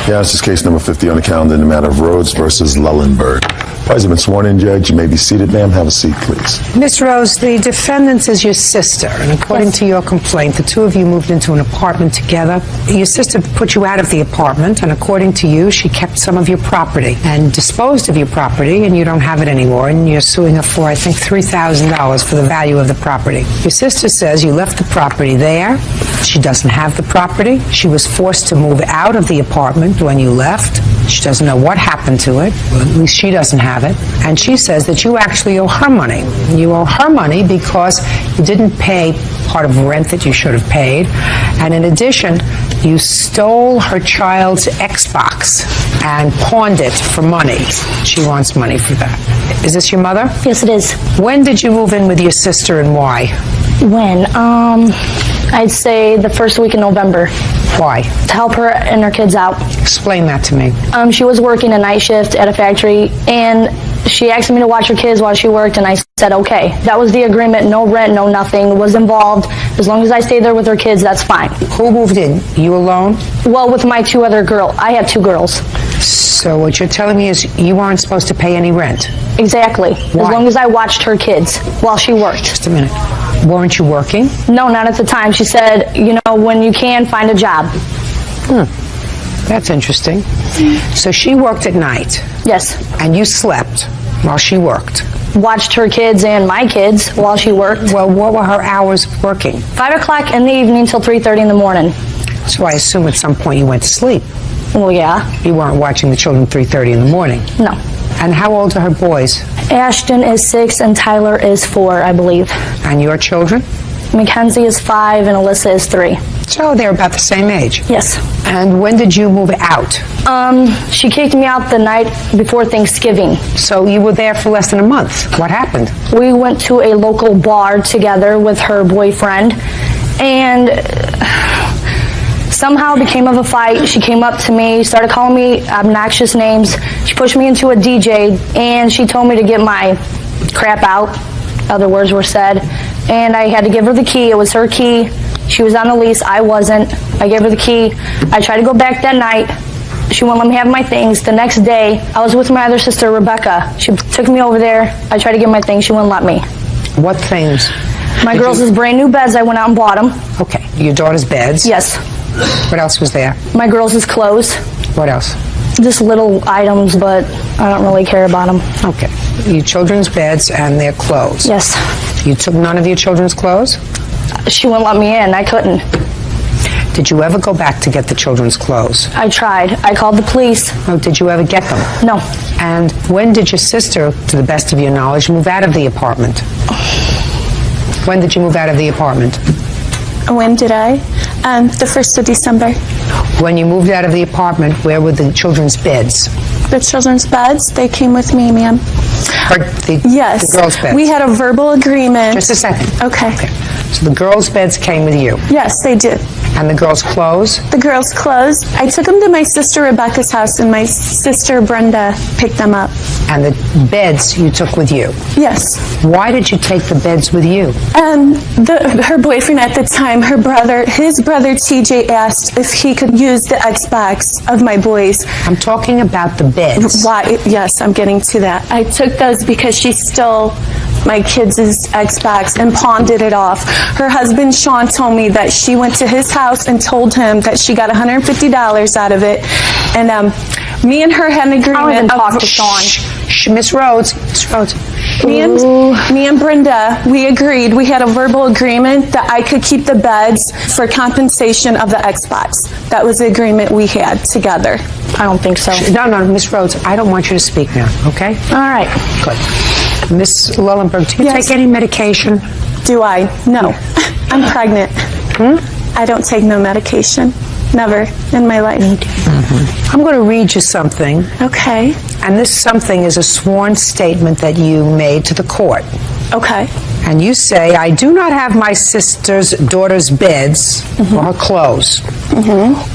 Yeah, this is case number 50 on the calendar in the matter of Rhodes versus Lullenberg. Parties have been sworn in, Judge. You may be seated, ma'am. Have a seat, please. Miss Rose, the defendant is your sister, and according to your complaint, the two of you moved into an apartment together. Your sister put you out of the apartment, and according to you, she kept some of your property and disposed of your property, and you don't have it anymore, and you're suing her for, I think, $3,000 for the value of the property. Your sister says you left the property there. She doesn't have the property. She was forced to move out of the apartment when you left. She doesn't know what happened to it. Well, at least she doesn't have it. And she says that you actually owe her money. You owe her money because you didn't pay part of rent that you should have paid. And in addition, you stole her child's Xbox and pawned it for money. She wants money for that. Is this your mother? Yes, it is. When did you move in with your sister and why? When? I'd say the first week in November. Why? To help her and her kids out. Explain that to me. She was working a night shift at a factory, and she asked me to watch her kids while she worked, and I said, okay. That was the agreement. No rent, no nothing was involved. As long as I stayed there with her kids, that's fine. Who moved in? You alone? Well, with my two other girls. I have two girls. So what you're telling me is you weren't supposed to pay any rent? Exactly. Why? As long as I watched her kids while she worked. Just a minute. Weren't you working? No, not at the time. She said, you know, when you can, find a job. That's interesting. So she worked at night? Yes. And you slept while she worked? Watched her kids and my kids while she worked. Well, what were her hours of working? 5 o'clock in the evening till 3:30 in the morning. So I assume at some point you went to sleep? Well, yeah. You weren't watching the children 3:30 in the morning? No. And how old are her boys? Ashton is 6 and Tyler is 4, I believe. And your children? Mackenzie is 5 and Alyssa is 3. So they're about the same age? Yes. And when did you move out? She kicked me out the night before Thanksgiving. So you were there for less than a month. What happened? We went to a local bar together with her boyfriend, and somehow became of a fight. She came up to me, started calling me obnoxious names. She pushed me into a DJ, and she told me to get my crap out. Other words were said. And I had to give her the key. It was her key. She was on the lease. I wasn't. I gave her the key. I tried to go back that night. She wouldn't let me have my things. The next day, I was with my other sister, Rebecca. She took me over there. I tried to get my things. She wouldn't let me. What things? My girls' brand new beds. I went out and bought them. Okay. Your daughter's beds? Yes. What else was there? My girls' clothes. What else? Just little items, but I don't really care about them. Okay. Your children's beds and their clothes? Yes. You took none of your children's clothes? She wouldn't let me in. I couldn't. Did you ever go back to get the children's clothes? I tried. I called the police. Oh, did you ever get them? No. And when did your sister, to the best of your knowledge, move out of the apartment? When did you move out of the apartment? When did I? The 1st of December. When you moved out of the apartment, where were the children's beds? The children's beds, they came with me, ma'am. Yes. The girls' beds? We had a verbal agreement. Just a second. Okay. So the girls' beds came with you? Yes, they did. And the girls' clothes? The girls' clothes, I took them to my sister Rebecca's house, and my sister Brenda picked them up. And the beds you took with you? Yes. Why did you take the beds with you? Her boyfriend at the time, his brother TJ asked if he could use the Xbox of my boys. I'm talking about the beds. Why? Yes, I'm getting to that. I took those because she stole my kids' Xbox and pawned it off. Her husband Sean told me that she went to his house and told him that she got $150 out of it. And me and her had an agreement. I don't even talk to Sean. Miss Rhodes. Me and Brenda, we agreed. We had a verbal agreement that I could keep the beds for compensation of the Xbox. That was the agreement we had together. I don't think so. No, Miss Rhodes, I don't want you to speak now, okay? All right. Good. Miss Lullenberg, do you take any medication? Do I? No. I'm pregnant. I don't take no medication. Never in my life. I'm going to read you something. Okay. And this something is a sworn statement that you made to the court. Okay. And you say, I do not have my sister's daughter's beds or her clothes.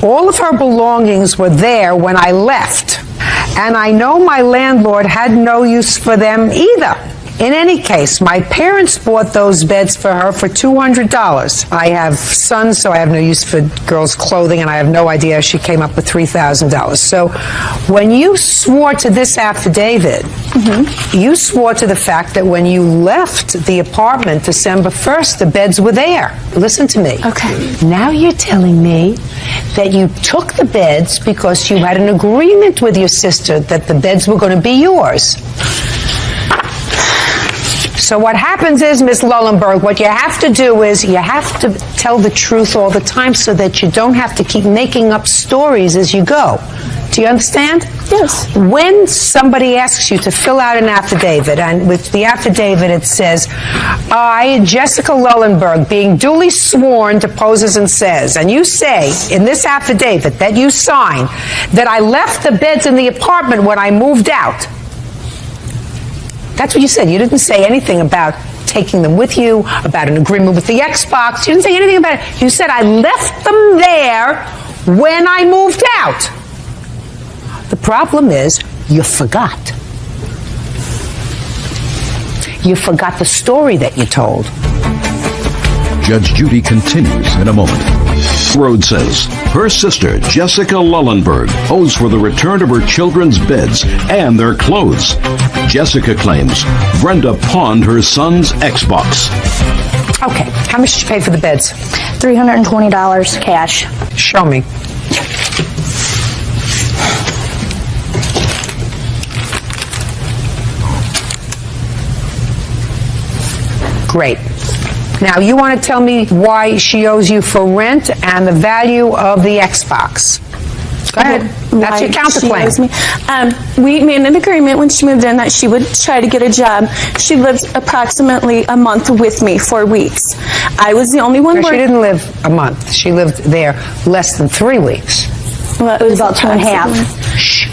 All of her belongings were there when I left. And I know my landlord had no use for them either. In any case, my parents bought those beds for her for $200. I have sons, so I have no use for girls' clothing, and I have no idea how she came up with $3,000. So when you swore to this affidavit, you swore to the fact that when you left the apartment December 1st, the beds were there. Listen to me. Okay. Now you're telling me that you took the beds because you had an agreement with your sister that the beds were going to be yours. So what happens is, Miss Lullenberg, what you have to do is you have to tell the truth all the time so that you don't have to keep making up stories as you go. Do you understand? Yes. When somebody asks you to fill out an affidavit, and with the affidavit it says, I, Jessica Lullenberg, being duly sworn, deposes and says, and you say in this affidavit that you sign that I left the beds in the apartment when I moved out. That's what you said. You didn't say anything about taking them with you, about an agreement with the Xbox. You didn't say anything about it. You said, I left them there when I moved out. The problem is, you forgot. You forgot the story that you told. Judge Judy continues in a moment. Rhodes says her sister, Jessica Lullenberg, owes for the return of her children's beds and their clothes. Jessica claims Brenda pawned her son's Xbox. Okay, how much did you pay for the beds? $320 cash. Show me. Great. Now, you want to tell me why she owes you for rent and the value of the Xbox. Go ahead. That's your counterclaim. We made an agreement when she moved in that she would try to get a job. She lived approximately a month with me, 4 weeks. I was the only one No, she working. didn't live a month. She lived there less than 3 weeks. Well, It was about 2.5. Shh.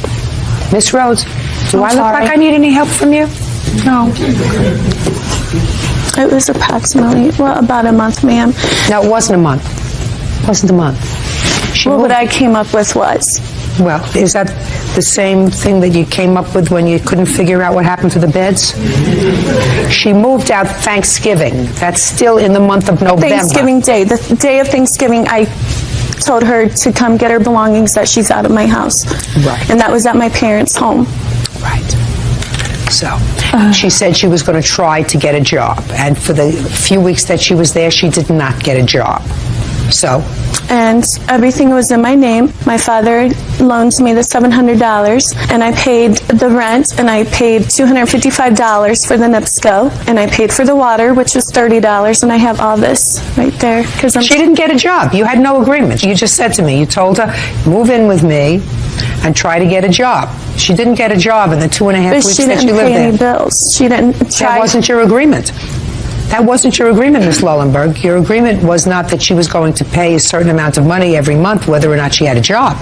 Miss Rhodes, do I look sorry. like I need any help from you? No. It was approximately, about a month, ma'am. No, it wasn't a month. It wasn't a month. What I came up with was. Well, is that the same thing that you came up with when you couldn't figure out what happened to the beds? She moved out Thanksgiving. That's still in the month of November. Thanksgiving Day. The day of Thanksgiving, I told her to come get her belongings, that she's out of my house. Right. And that was at my parents' home. Right. So, she said she was going to try to get a job. And for the few weeks that she was there, she did not get a job. So? And everything was in my name. My father loaned me the $700, and I paid the rent, and I paid $255 for the NIPSCO, and I paid for the water, which was $30, and I have all this right there. She didn't get a job. You had no agreement. You just said to me, you told her, move in with me and try to get a job. She didn't get a job in the 2.5 weeks that you lived there. She didn't pay any bills. She didn't try. That wasn't your agreement. That wasn't your agreement, Ms. Lullenberg. Your agreement was not that she was going to pay a certain amount of money every month, whether or not she had a job.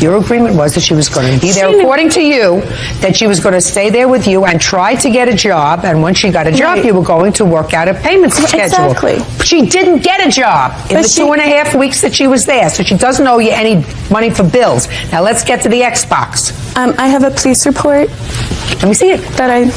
Your agreement was that she was going to be there, according to you, that she was going to stay there with you and try to get a job, and when she got a job, you were going to work out a payment schedule. Exactly. She didn't get a job in the 2.5 weeks that she was there, so she doesn't owe you any money for bills. Now let's get to the Xbox. I have a police report. Let me see it. That I...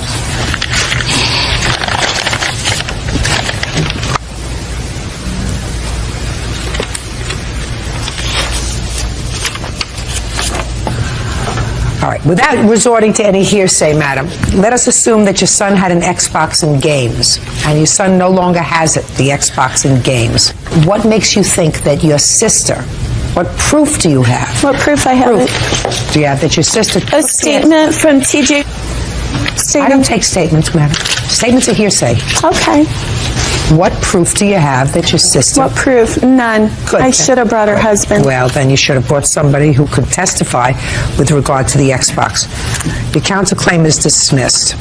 All right, without resorting to any hearsay, madam, let us assume that your son had an Xbox and games, and your son no longer has it, the Xbox and games. What makes you think that your sister, what proof do you have? What proof I have? Do you have that your sister... A statement from TJ... I don't take statements, madam. Statements are hearsay. Okay. What proof do you have that your sister... What proof? None. Good. I should have brought her husband. Well, then you should have brought somebody who could testify with regard to the Xbox. Your counterclaim is dismissed.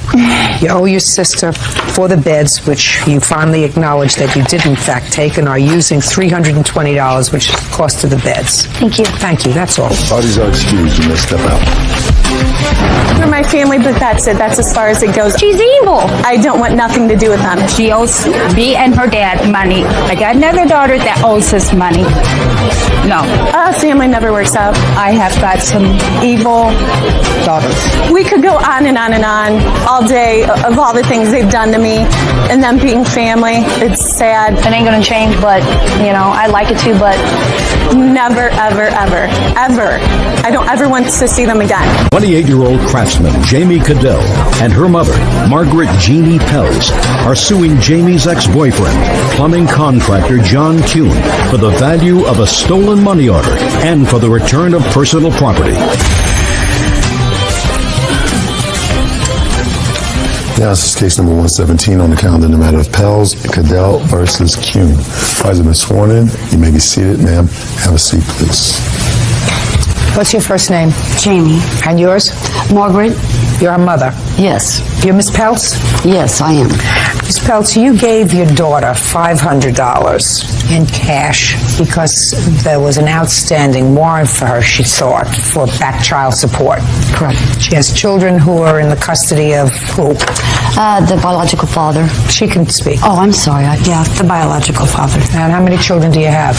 You owe your sister for the beds, which you finally acknowledge that you did in fact take, and are using $320, which is the cost of the beds. Thank you. Thank you, that's all. Parties are excused. You may step out. They're my family, but that's it. That's as far as it goes. She's evil. I don't want nothing to do with them. She owes me and her dad money. I got another daughter that owes us money. No. Family never works out. I have got some evil daughters. We could go on and on and on all day of all the things they've done to me, and them being family. It's sad. It ain't gonna change, but, you know, I'd like it to, but... Never, ever, ever, ever. I don't ever want to see them again. 28-year-old craftsman Jamie Cadell and her mother, Margaret Jeannie Pels, are suing Jamie's ex-boyfriend, plumbing contractor John Kuhn, for the value of a stolen money order and for the return of personal property. Now, this is case number 117 on the calendar in the matter of Pels, Cadell versus Kuhn. Parties have been sworn in. You may be seated, ma'am. Have a seat, please. What's your first name? Jamie. And yours? Margaret. You're her mother? Yes. You're Miss Peltz? Yes, I am. Miss Peltz, you gave your daughter $500 in cash because there was an outstanding warrant for her, she thought, for back child support. Correct. She has children who are in the custody of who? The biological father. She can speak. Oh, I'm sorry. Yeah, the biological father. And how many children do you have?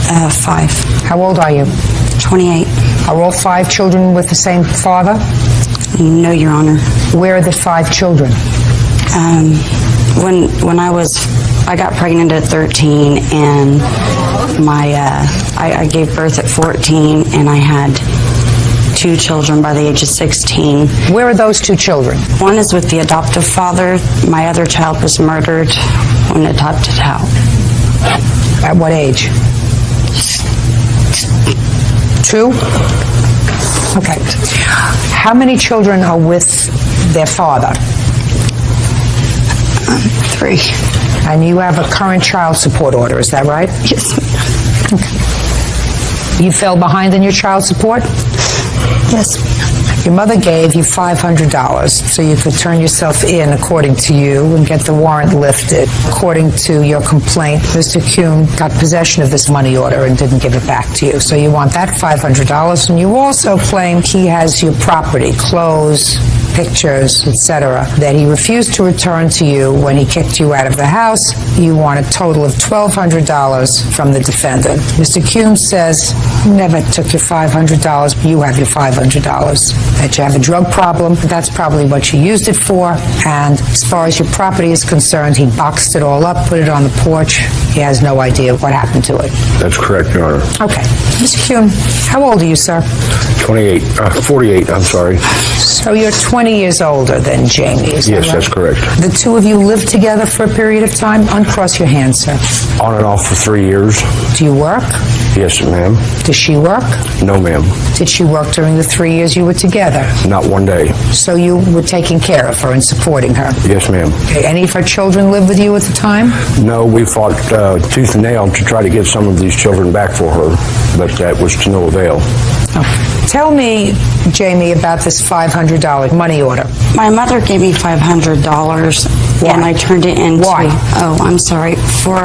5. How old are you? 28. Are all 5 children with the same father? No, Your Honor. Where are the 5 children? When I got pregnant at 13, and I gave birth at 14, and I had 2 children by the age of 16. Where are those 2 children? One is with the adoptive father. My other child was murdered when adopted out. At what age? 2? Okay. How many children are with their father? 3. And you have a current child support order, is that right? Yes. Okay. You fell behind in your child support? Yes. Your mother gave you $500 so you could turn yourself in, according to you, and get the warrant lifted. According to your complaint, Mr. Kuhn got possession of this money order and didn't give it back to you. So you want that $500, and you also claim he has your property, clothes, pictures, etc., that he refused to return to you when he kicked you out of the house. You want a total of $1,200 from the defendant. Mr. Kuhn says he never took your $500, but you have your $500. That you have a drug problem, but that's probably what you used it for. And as far as your property is concerned, he boxed it all up, put it on the porch. He has no idea what happened to it. That's correct, Your Honor. Okay. Mr. Kuhn, how old are you, sir? 48, I'm sorry. So you're 20 years older than Jamie, is that Yes, right? that's correct. The two of you lived together for a period of time? Uncross your hands, sir. On and off for 3 years. Do you work? Yes, ma'am. Does she work? No, ma'am. Did she work during the 3 years you were together? Not one day. So you were taking care of her and supporting her? Yes, ma'am. Okay. Any of her children live with you at the time? No, we fought tooth and nail to try to get some of these children back for her, but that was to no avail. Tell me, Jamie, about this $500 money order. My mother gave me $500 and I turned it into... Why? Oh, I'm sorry. For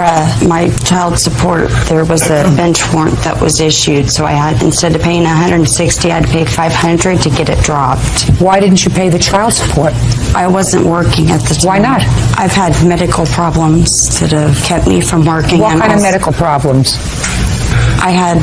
my child support, there was a bench warrant that was issued, so I had, instead of paying $160, I had to pay $500 to get it dropped. Why didn't you pay the child support? I wasn't working at the time. Why not? I've had medical problems that have kept me from working. What and kind of also- medical problems? I had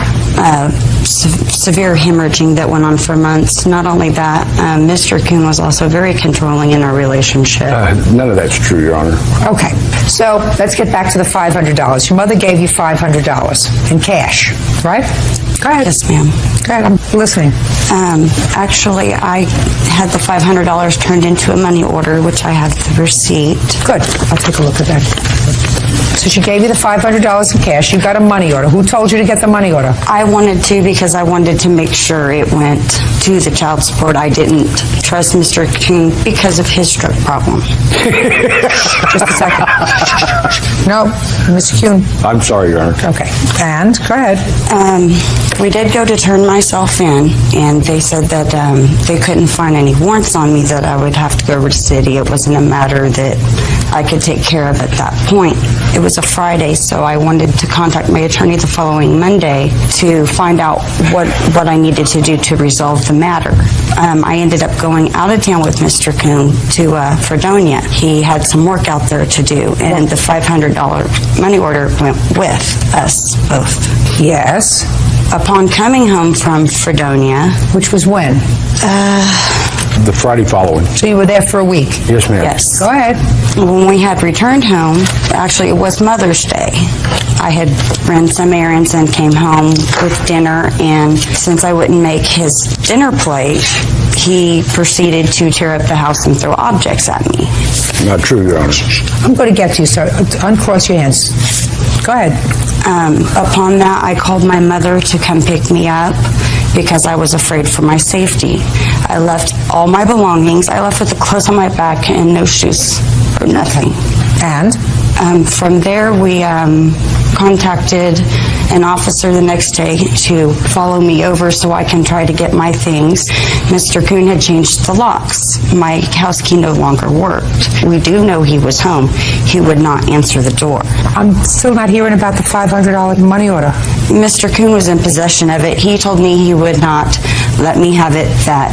severe hemorrhaging that went on for months. Not only that, Mr. Kuhn was also very controlling in our relationship. None of that's true, Your Honor. Okay, so let's get back to the $500. Your mother gave you $500 in cash, right? Go ahead. Yes, ma'am. Go ahead, I'm listening. Actually, I had the $500 turned into a money order, which I have the receipt. Good. I'll take a look at that. So she gave you the $500 in cash. You got a money order. Who told you to get the money order? I wanted to because I wanted to make sure it went to the child support. I didn't trust Mr. Kuhn because of his drug problem. Just a second. No, Mr. Kuhn. I'm sorry, Your Honor. Okay. And go ahead. We did go to turn myself in, and they said that they couldn't find any warrants on me, that I would have to go over to city. It wasn't a matter that I could take care of at that point. It was a Friday, so I wanted to contact my attorney the following Monday to find out what I needed to do to resolve the matter. I ended up going out of town with Mr. Kuhn to Fredonia. He had some work out there to do, and the $500 money order went with us both. Yes. Upon coming home from Fredonia... Which was when? The Friday following. So you were there for a week? Yes, ma'am. Yes. Go ahead. When we had returned home, actually it was Mother's Day. I had ran some errands and came home with dinner, and since I wouldn't make his dinner plate, he proceeded to tear up the house and throw objects at me. Not true, Your Honor. I'm going to get to you, sir. Uncross your hands. Go ahead. Upon that, I called my mother to come pick me up because I was afraid for my safety. I left all my belongings. I left with the clothes on my back and no shoes or nothing. And? From there, we contacted an officer the next day to follow me over so I can try to get my things. Mr. Kuhn had changed the locks. My house key no longer worked. We do know he was home. He would not answer the door. I'm still not hearing about the $500 money order. Mr. Kuhn was in possession of it. He told me he would not let me have it, that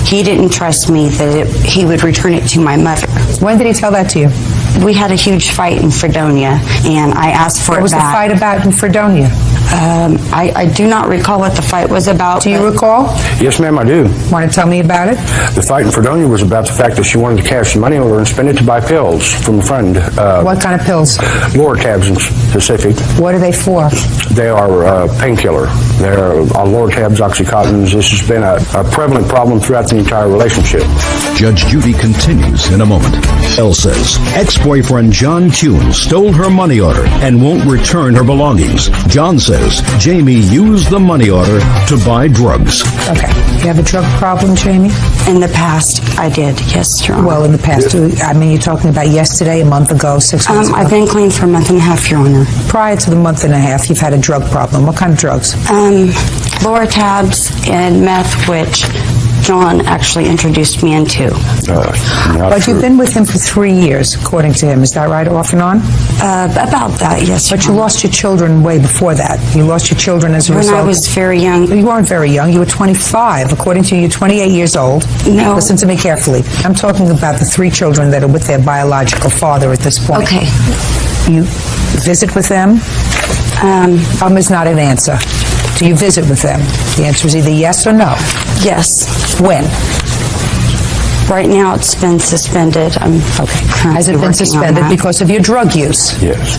he didn't trust me, that he would return it to my mother. When did he tell that to you? We had a huge fight in Fredonia, and I asked for it back. What was the fight about in Fredonia? I do not recall what the fight was about. Do you recall? Yes, ma'am, I do. Want to tell me about it? The fight in Fredonia was about the fact that she wanted to cash the money order and spend it to buy pills from a friend. What kind of pills? Lortabs in specific. What are they for? They are painkiller. They're Lortabs, Oxycontins. This has been a prevalent problem throughout the entire relationship. Judge Judy continues in a moment. Elle says ex-boyfriend John Kuhn stole her money order and won't return her belongings. John says Jamie used the money order to buy drugs. Okay. You have a drug problem, Jamie? In the past, I did, yes, Your Honor. Well, in the past, I mean, you're talking about yesterday, a month ago, 6 months ago? I've been clean for a month and a half, Your Honor. Prior to the month and a half, you've had a drug problem. What kind of drugs? Lortabs and meth, which John actually introduced me into. But you've been with him for 3 years, according to him. Is that right, off and on? About that, yes. But you lost your children way before that. You lost your children as a result. When I was very young. You weren't very young. You were 25. According to you, you're 28 years old. No. Listen to me carefully. I'm talking about the 3 children that are with their biological father at this point. Okay. You visit with them? Is not an answer. Do you visit with them? The answer is either yes or no. Yes. When? Right now, it's been suspended. I'm Has it been suspended because of your drug use? Yes.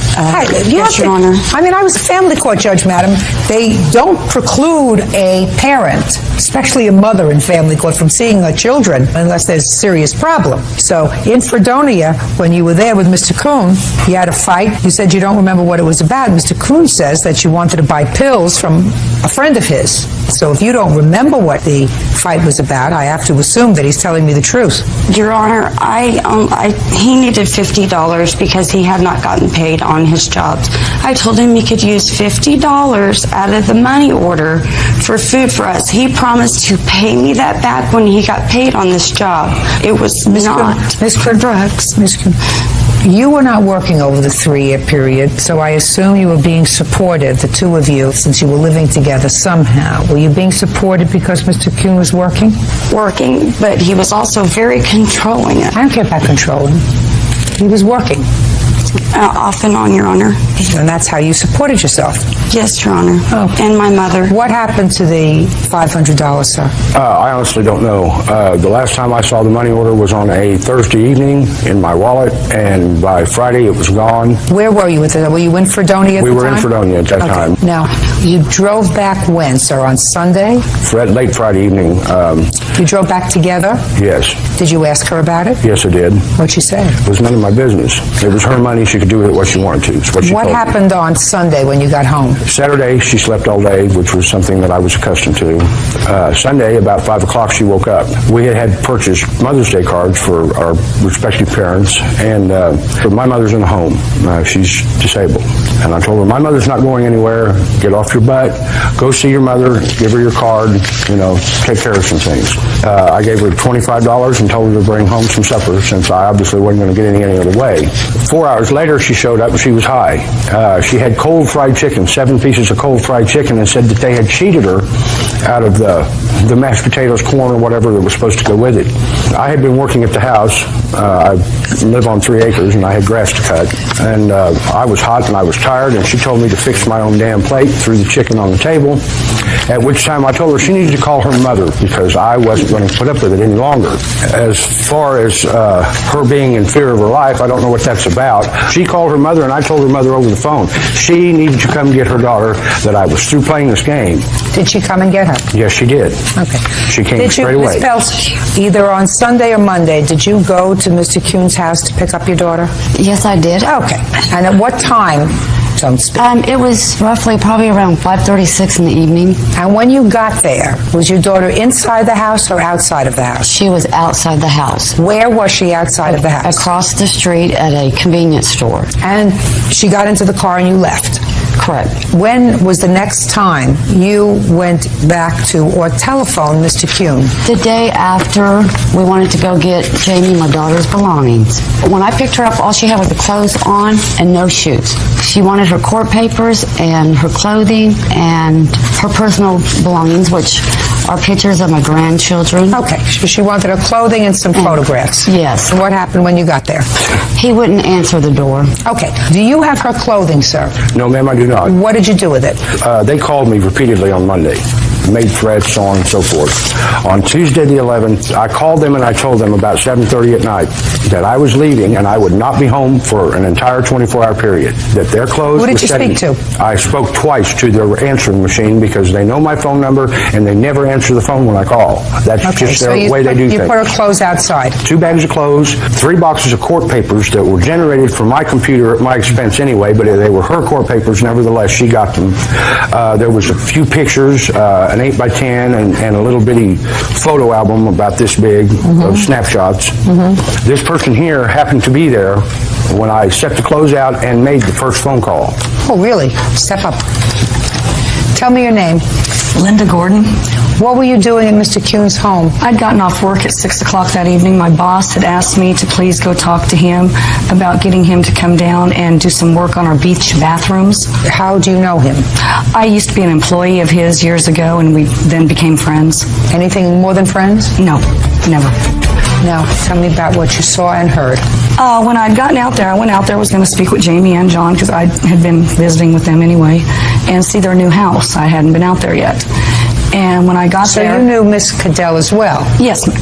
Yes, Your Honor. I mean, I was a family court judge, madam. They don't preclude a parent, especially a mother in family court, from seeing her children unless there's a serious problem. So in Fredonia, when you were there with Mr. Kuhn, you had a fight. You said you don't remember what it was about. Mr. Kuhn says that you wanted to buy pills from a friend of his. So if you don't remember what the fight was about, I have to assume that he's telling me the truth. Your Honor, he needed $50 because he had not gotten paid on his jobs. I told him he could use $50 out of the money order for food for us. He promised to pay me that back when he got paid on this job. It was not for drugs. You were not working over the 3-year period, so I assume you were being supported, the two of you, since you were living together somehow. Were you being supported because Mr. Kuhn was working? Working, but he was also very controlling. I don't care about controlling. He was working. Off and on, Your Honor. And that's how you supported yourself? Yes, Your Honor. Oh. And my mother. What happened to the $500, sir? I honestly don't know. The last time I saw the money order was on a Thursday evening in my wallet, and by Friday it was gone. Where were you with it? Were you in Fredonia at the time? We were in Fredonia at that time. Now, you drove back when, sir? On Sunday? Late Friday evening. You drove back together? Yes. Did you ask her about it? Yes, I did. What'd she say? It was none of my business. It was her money. She could do with it what she wanted to. What happened on Sunday when you got home? Saturday, she slept all day, which was something that I was accustomed to. Sunday, about 5 o'clock, she woke up. We had purchased Mother's Day cards for our respective parents, and my mother's in the home. She's disabled. And I told her, my mother's not going anywhere. Get off your butt. Go see your mother. Give her your card. Take care of some things. I gave her $25 and told her to bring home some supper, since I obviously wasn't going to get any other way. 4 hours later, she showed up and she was high. She had cold fried chicken, 7 pieces of cold fried chicken, and said that they had cheated her out of the mashed potatoes, corn, or whatever that was supposed to go with it. I had been working at the house. I live on 3 acres, and I had grass to cut. And I was hot and I was tired, and she told me to fix my own damn plate, threw the chicken on the table, at which time I told her she needed to call her mother because I wasn't going to put up with it any longer. As far as her being in fear of her life, I don't know what that's about. She called her mother, and I told her mother over the phone she needed to come get her daughter, that I was through playing this game. Did she come and get her? Yes, she did. Okay. She came straight away. Ms. Phelps, either on Sunday or Monday, did you go to Mr. Kuhn's house to pick up your daughter? Yes, I did. Okay. And at what time? Don't speak. It was roughly probably around 5:36 in the evening. And when you got there, was your daughter inside the house or outside of the house? She was outside the house. Where was she outside of the house? Across the street at a convenience store. And she got into the car and you left? Correct. When was the next time you went back to or telephoned Mr. Kuhn? The day after we wanted to go get Jamie, my daughter's belongings. When I picked her up, all she had was the clothes on and no shoes. She wanted her court papers and her clothing and her personal belongings, which are pictures of my grandchildren. Okay, she wanted her clothing and some photographs. Yes. And what happened when you got there? He wouldn't answer the door. Okay. Do you have her clothing, sir? No, ma'am, I do not. What did you do with it? They called me repeatedly on Monday, made threats, so on and so forth. On Tuesday the 11th, I called them and I told them about 7:30 at night that I was leaving and I would not be home for an entire 24-hour period, that their clothes Who did were you setting. speak to? I spoke twice to their answering machine because they know my phone number and they never answer the phone when I call. That's just their way they do you things. You put her clothes outside? 2 bags of clothes, 3 boxes of court papers that were generated from my computer at my expense anyway, but they were her court papers. Nevertheless, she got them. There was a few pictures, an 8x10 and a little bitty photo album about this big of snapshots. This person here happened to be there when I set the clothes out and made the first phone call. Oh, really? Step up. Tell me your name. Linda Gordon. What were you doing in Mr. Kuhn's home? I'd gotten off work at 6 o'clock that evening. My boss had asked me to please go talk to him about getting him to come down and do some work on our beach bathrooms. How do you know him? I used to be an employee of his years ago, and we then became friends. Anything more than friends? No, never. Now, tell me about what you saw and heard. When I'd gotten out there, I went out there, was going to speak with Jamie and John, because I had been visiting with them anyway, and see their new house. I hadn't been out there yet. And when I got there... So you knew Miss Cadell as well? Yes, ma'am.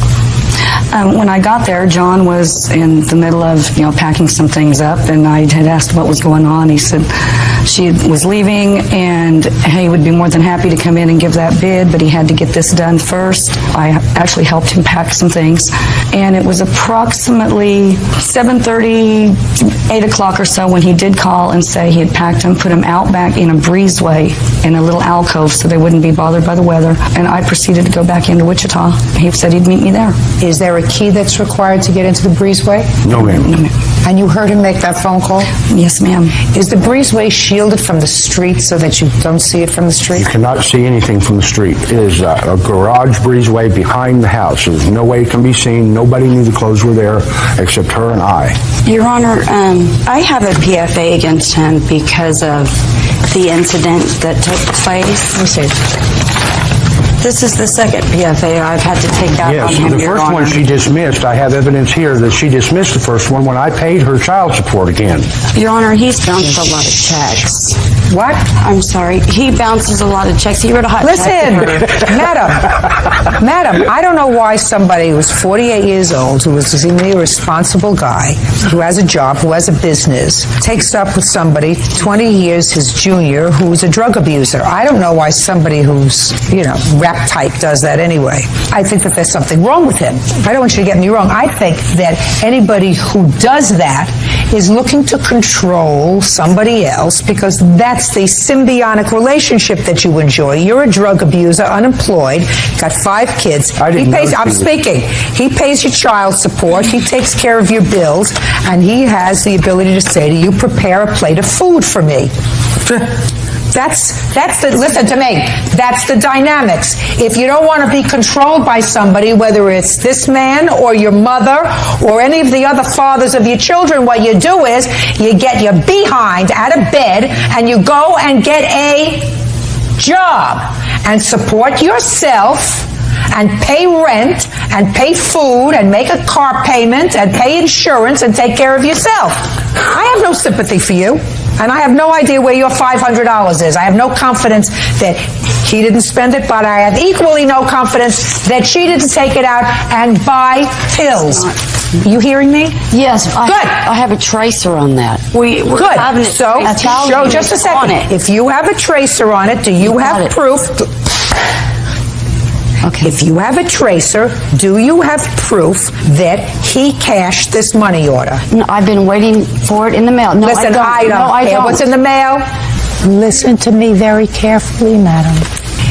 When I got there, John was in the middle of, packing some things up, and I had asked what was going on. He said she was leaving, and he would be more than happy to come in and give that bid, but he had to get this done first. I actually helped him pack some things, and it was approximately 7:30, 8 o'clock or so when he did call and say he had packed them, put them out back in a breezeway in a little alcove so they wouldn't be bothered by the weather, and I proceeded to go back into Wichita. He said he'd meet me there. Is there a key that's required to get into the breezeway? No, ma'am. No, ma'am. And you heard him make that phone call? Yes, ma'am. Is the breezeway shielded from the street so that you don't see it from the street? You cannot see anything from the street. It is a garage breezeway behind the house. There's no way it can be seen. Nobody knew the clothes were there except her and I. Your Honor, I have a PFA against him because of the incident that took place. Let me see. This is the second PFA I've had to take out on him, the Your first Honor. one she dismissed. I have evidence here that she dismissed the first one when I paid her child support again. Your Honor, he's bounced a lot of checks. What? I'm sorry. He bounces a lot of checks. He wrote a hot check Listen, to her. Madam, I don't know why somebody who's 48 years old, who is a seemingly responsible guy, who has a job, who has a business, takes up with somebody 20 years his junior who's a drug abuser. I don't know why somebody who's, rap type does that anyway. I think that there's something wrong with him. I don't want you to get me wrong. I think that anybody who does that is looking to control somebody else because that's the symbiotic relationship that you enjoy. You're a drug abuser, unemployed, got 5 kids. I'm speaking. He pays your child support. He takes care of your bills, and he has the ability to say to you, prepare a plate of food for me. Listen to me, that's the dynamics. If you don't want to be controlled by somebody, whether it's this man or your mother or any of the other fathers of your children, what you do is you get your behind out of bed and you go and get a job and support yourself and pay rent and pay food and make a car payment and pay insurance and take care of yourself. I have no sympathy for you. And I have no idea where your $500 is. I have no confidence that he didn't spend it, but I have equally no confidence that she didn't take it out and buy pills. You hearing me? Yes. Good. I have a tracer on that. Good. So, show just a second. If you have a tracer on it, do you have proof? Okay. If you have a tracer, do you have proof that he cashed this money order? No, I've been waiting for it in the mail. No, Listen, I don't care what's in the mail. Listen to me very carefully, madam.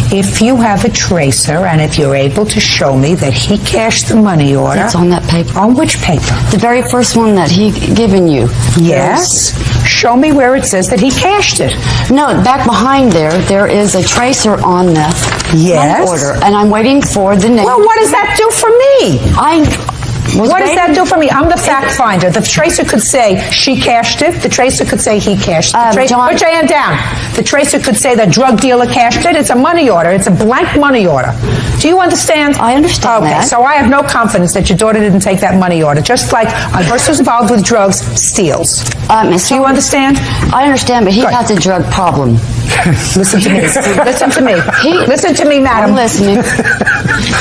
If you have a tracer and if you're able to show me that he cashed the money order. It's on that paper. On which paper? The very first one that he given you. Yes. Show me where it says that he cashed it. No, back behind there is a tracer on the money order, and I'm waiting for the name. Well, what does that do for me? What does that do for me? I'm the fact finder. The tracer could say she cashed it. The tracer could say he cashed it. Put your hand down. The tracer could say the drug dealer cashed it. It's a money order. It's a blank money order. Do you understand? I understand that. Okay, so I have no confidence that your daughter didn't take that money order. Just like a person who's involved with drugs steals. Do you understand? I understand, but he has a drug problem. Listen to me. Listen to me. Listen to me, madam. I'm listening.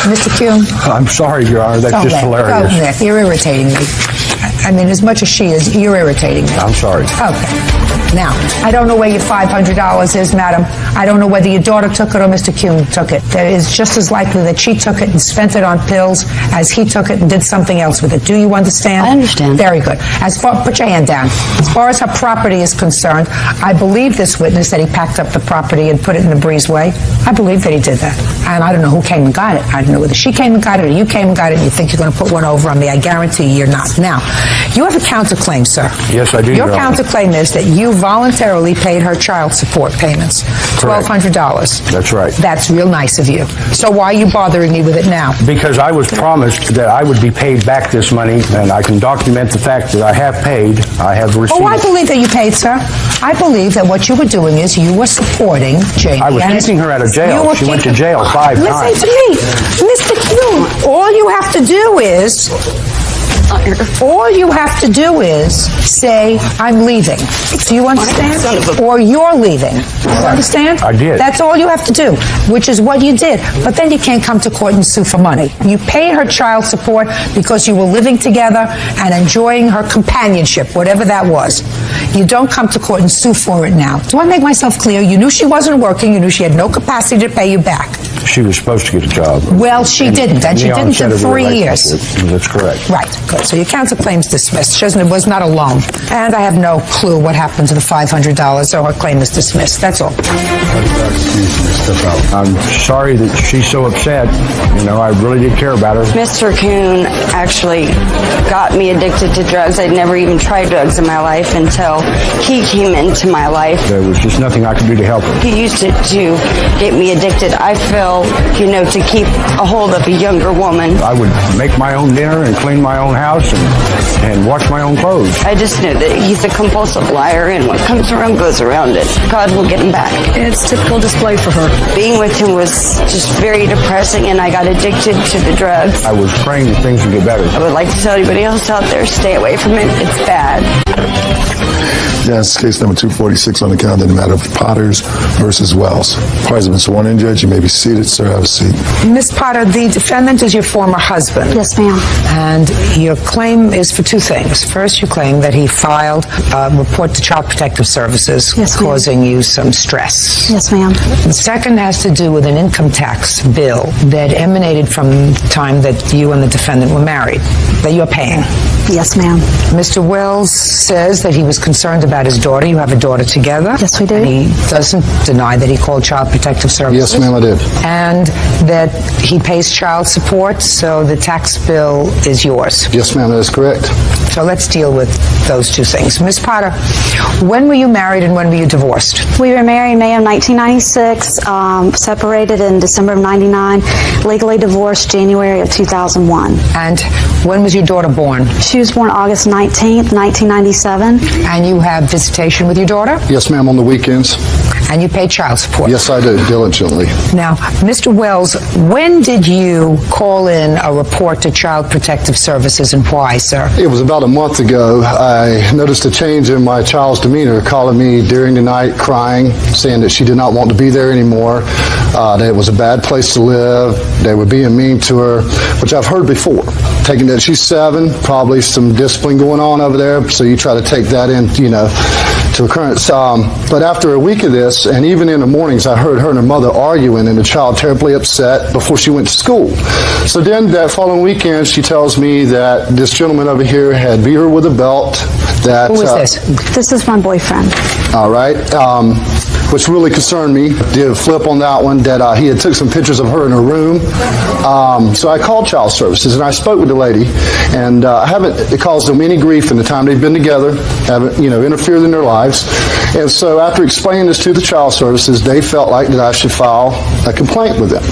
Mr. Kuhn. I'm sorry, Your Honor. That's just hilarious. Go, Nick. You're irritating me. I mean, as much as she is, you're irritating me. I'm sorry. Okay. Now, I don't know where your $500 is, madam. I don't know whether your daughter took it or Mr. Kuhn took it. It is just as likely that she took it and spent it on pills as he took it and did something else with it. Do you understand? I understand. Very good. Put your hand down. As far as her property is concerned, I believe this witness that he packed up the property and put it in the breezeway. I believe that he did that. And I don't know who came and got it. I don't know whether she came and got it or you came and got it and you think you're going to put one over on me. I guarantee you're not. Now, you have a counterclaim, sir. Yes, I do, Your Your Honor. counterclaim is that you voluntarily paid her child support payments. $1,200. That's right. That's real nice of you. So why are you bothering me with it now? Because I was promised that I would be paid back this money, and I can document the fact that I have paid. I have received. Oh, I believe that you paid, sir. I believe that what you were doing is you were supporting Jamie. I was keeping her out of jail. She went to jail 5 times. Listen to me, Mr. Kuhn. All you have to do is say, I'm leaving. Do you understand? Or you're leaving. Understand? I did. That's all you have to do, which is what you did. But then you can't come to court and sue for money. You paid her child support because you were living together and enjoying her companionship, whatever that was. You don't come to court and sue for it now. Do I make myself clear? You knew she wasn't working. You knew she had no capacity to pay you back. She was supposed to get a job. Well, she didn't, and she didn't in 3 years. That's correct. Right, good. So your counterclaim's dismissed. She was not a loan. And I have no clue what happened to the $500, so her claim is dismissed. That's all. I'm sorry that she's so upset. You know, I really did care about her. Mr. Kuhn actually got me addicted to drugs. I'd never even tried drugs in my life until he came into my life. There was just nothing I could do to help her. He used it to get me addicted. I feel, you know, to keep a hold of a younger woman. I would make my own dinner and clean my own house and wash my own clothes. I just knew that he's a compulsive liar, and what comes around goes around it. God will get him back. It's typical display for her. Being with him was just very depressing, and I got addicted to the drugs. I was praying that things would get better. I would like to tell anybody else out there, stay away from it. It's bad. Yes, case number 246 on the calendar, the matter of Potters versus Wells. Parties have been sworn in, Judge. You may be seated. Sir, have a seat. Miss Potter, the defendant is your former husband. Yes, ma'am. And your claim is for two things. First, you claim that he filed a report to Child Protective Services causing you some stress. Yes, ma'am. The second has to do with an income tax bill that emanated from the time that you and the defendant were married, that you're paying. Yes, ma'am. Mr. Wells says that he was concerned about his daughter. You have a daughter together. Yes, we do. And he doesn't deny that he called Child Protective Services. Yes, ma'am, I did. And that he pays child support, so the tax bill is yours. Yes, ma'am, that is correct. So let's deal with those two things. Ms. Potter, when were you married and when were you divorced? We were married May of 1996, separated in December of 99, legally divorced January of 2001. And when was your daughter born? She was born August 19th, 1997. And you have visitation with your daughter? Yes, ma'am, on the weekends. And you pay child support? Yes, I do, diligently. Now, Mr. Wells, when did you call in a report to Child Protective Services and why, sir? It was about a month ago. I noticed a change in my child's demeanor, calling me during the night crying, saying that she did not want to be there anymore, that it was a bad place to live, they were being mean to her, which I've heard before. Taking that she's 7, probably some discipline going on over there, so you try to take that in, you know, to occurrence. But after a week of this, and even in the mornings, I heard her and her mother arguing, and the child terribly upset before she went to school. So then that following weekend, she tells me that this gentleman over here had beat her with a belt. That, who is this? This is my boyfriend. All right. Which really concerned me. Did a flip on that one, that he had took some pictures of her in her room. So I called Child Services and I spoke with the lady, and I haven't caused them any grief in the time they've been together, haven't, you know, interfered in their lives. And so after explaining this to the Child Services, they felt like that I should file a complaint with them.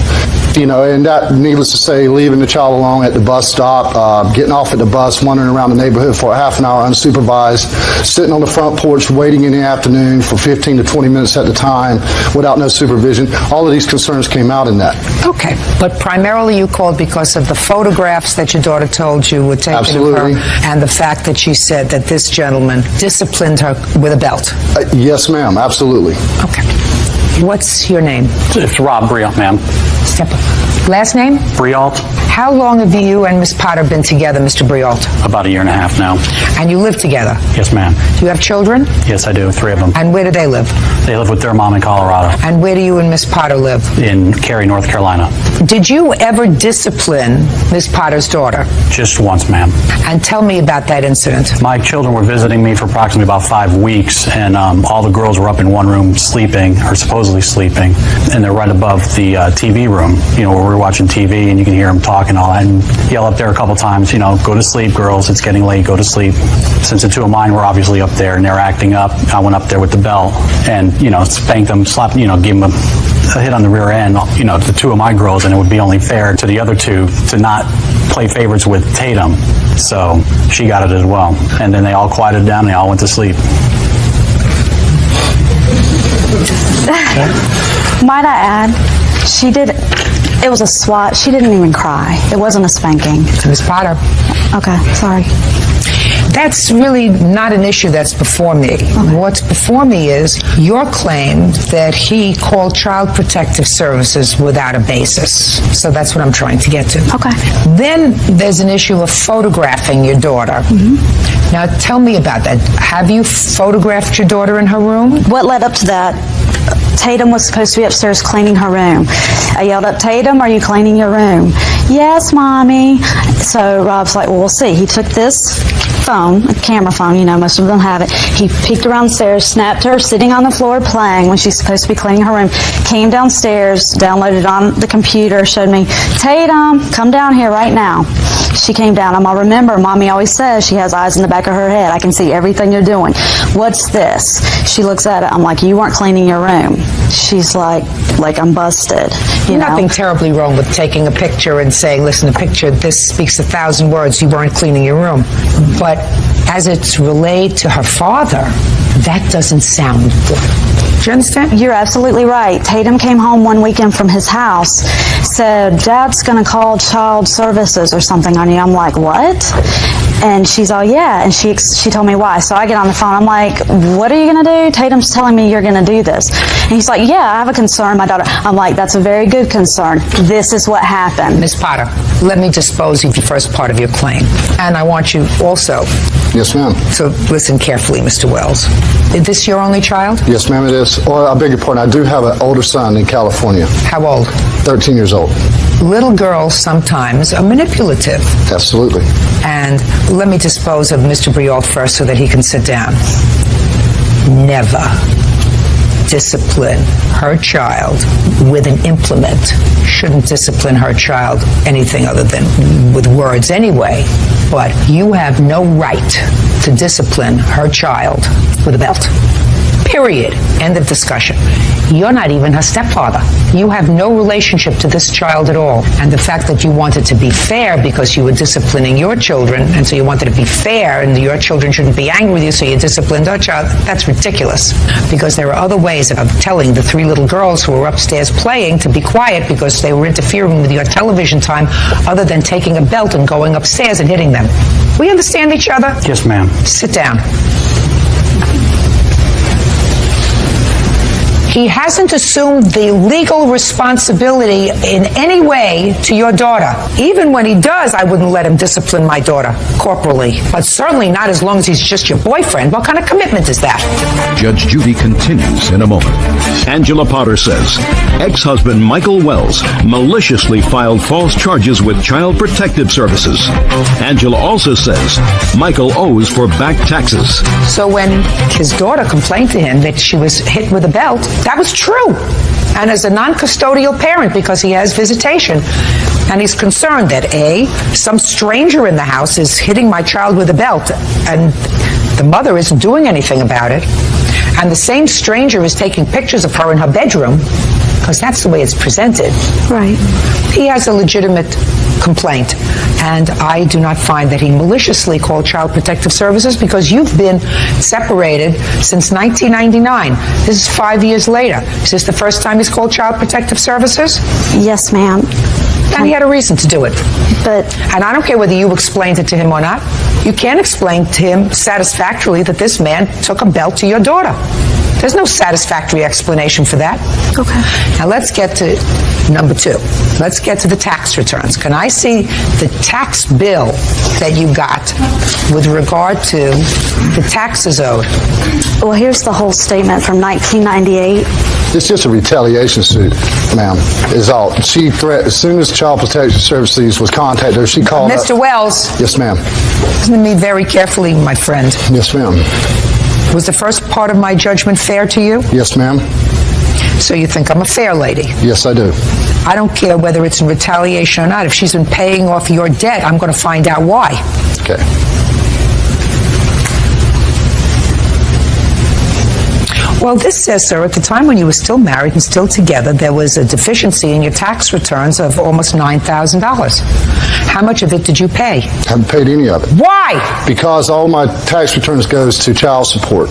You know, and that, needless to say, leaving the child alone at the bus stop, getting off at the bus, wandering around the neighborhood for a half an hour unsupervised, sitting on the front porch waiting in the afternoon for 15 to 20 minutes at a time without no supervision. All of these concerns came out in that. Okay, but primarily you called because of the photographs that your daughter told you were taken Absolutely. of her, and the fact that she said that this gentleman disciplined her with a belt. Yes, ma'am, absolutely. Okay. What's your name? It's Rob Brialt, ma'am. Step up. Last name? Brialt, How long have you and Miss Potter been together, Mr. Brialt? about 1.5 years now. And you live together? Yes, ma'am. Do you have children? Yes, I do. 3 of them. And where do they live? They live with their mom in Colorado, And where do you and Miss Potter live? in Cary, North Carolina. Did you ever discipline Miss Potter's daughter? Just once, ma'am. And tell me about that incident. My children were visiting me for approximately about 5 weeks, and all the girls were up in one room sleeping, or supposedly sleeping, and they're right above the TV room, you know, where we're watching TV, and you can hear them talk and all that, and yell up there a couple times, you know, go to sleep, girls, it's getting late, go to sleep. Since the 2 of mine were obviously up there, and they're acting up, I went up there with the belt, and, you know, spanked them, slapped, you know, gave them a hit on the rear end, you know, to 2 of my girls, and it would be only fair to the other 2 to not play favorites with Tatum. So she got it as well. And then they all quieted down and they all went to sleep. Might I add, she did, it was a swat. She didn't even cry. It wasn't a spanking. Miss Potter. Okay, sorry. That's really not an issue that's before me. What's before me is your claim that he called Child Protective Services without a basis. So that's what I'm trying to get to. Okay. Then there's an issue of photographing your daughter. Now tell me about that. Have you photographed your daughter in her room? What led up to that? Tatum was supposed to be upstairs cleaning her room. I yelled up, Tatum, are you cleaning your room? Yes, Mommy. So Rob's like, well, we'll see. He took this phone, a camera phone, you know, most of them have it. He peeked around the stairs, snapped her sitting on the floor playing when she's supposed to be cleaning her room, came downstairs, downloaded on the computer, showed me, Tatum, come down here right now. She came down. I'm all, remember, Mommy always says she has eyes in the back of her head. I can see everything you're doing. What's this? She looks at it. I'm like, you weren't cleaning your room. She's like I'm busted. You know? Nothing terribly wrong with taking a picture and saying, listen, the picture, this speaks 1,000 words, you weren't cleaning your room. But as it's relayed to her father, that doesn't sound good. Do you understand? You're absolutely right. Tatum came home one weekend from his house, said, Dad's going to call child services or something on you. I'm like, what? And she's all, yeah. And she told me why. So I get on the phone. I'm like, what are you going to do? Tatum's telling me you're going to do this. And he's like, yeah, I have a concern, my daughter. I'm like, that's a very good concern. This is what happened. Ms. Potter, let me dispose of the first part of your claim. And I want you also Yes, ma'am. to listen carefully, Mr. Wells. Is this your only child? Yes, ma'am, it is. Or, I beg your pardon, I do have an older son in California. How old? 13 years old. Little girls sometimes are manipulative. Absolutely. And let me dispose of Mr. Briault first so that he can sit down. Never discipline her child with an implement. Shouldn't discipline her child anything other than with words anyway. But you have no right to discipline her child with a belt. Period. End of discussion. You're not even her stepfather. You have no relationship to this child at all. And the fact that you wanted to be fair because you were disciplining your children, and so you wanted to be fair and your children shouldn't be angry with you, so you disciplined our child, that's ridiculous. Because there are other ways of telling the 3 little girls who were upstairs playing to be quiet because they were interfering with your television time other than taking a belt and going upstairs and hitting them. We understand each other? Yes, ma'am. Sit down. He hasn't assumed the legal responsibility in any way to your daughter. Even when he does, I wouldn't let him discipline my daughter corporally. But certainly not as long as he's just your boyfriend. What kind of commitment is that? Judge Judy continues in a moment. Angela Potter says ex-husband Michael Wells maliciously filed false charges with Child Protective Services. Angela also says Michael owes for back taxes. So when his daughter complained to him that she was hit with a belt, that was true. And as a non-custodial parent, because he has visitation, and he's concerned that some stranger in the house is hitting my child with a belt, and the mother isn't doing anything about it, and the same stranger is taking pictures of her in her bedroom, because that's the way it's presented. Right. He has a legitimate complaint, and I do not find that he maliciously called Child Protective Services because you've been separated since 1999. This is 5 years later. Is this the first time he's called Child Protective Services? Yes, ma'am. And he had a reason to do it. But and I don't care whether you explained it to him or not. You can't explain to him satisfactorily that this man took a belt to your daughter. There's no satisfactory explanation for that. Okay. Now let's get to number 2. Let's get to the tax returns. Can I see the tax bill that you got with regard to the taxes owed? Well, here's the whole statement from 1998. It's just a retaliation suit, ma'am, is all. She threatened, as soon as Child Protective Services was contacted her, she called up. Mr. Wells. Yes, ma'am. Listen to me very carefully, my friend. Yes, ma'am. Was the first part of my judgment fair to you? Yes, ma'am. So you think I'm a fair lady? Yes, I do. I don't care whether it's in retaliation or not. If she's been paying off your debt, I'm going to find out why. Okay. Well, this says, sir, at the time when you were still married and still together, there was a deficiency in your tax returns of almost $9,000. How much of it did you pay? Haven't paid any of it. Why? Because all my tax returns goes to child support.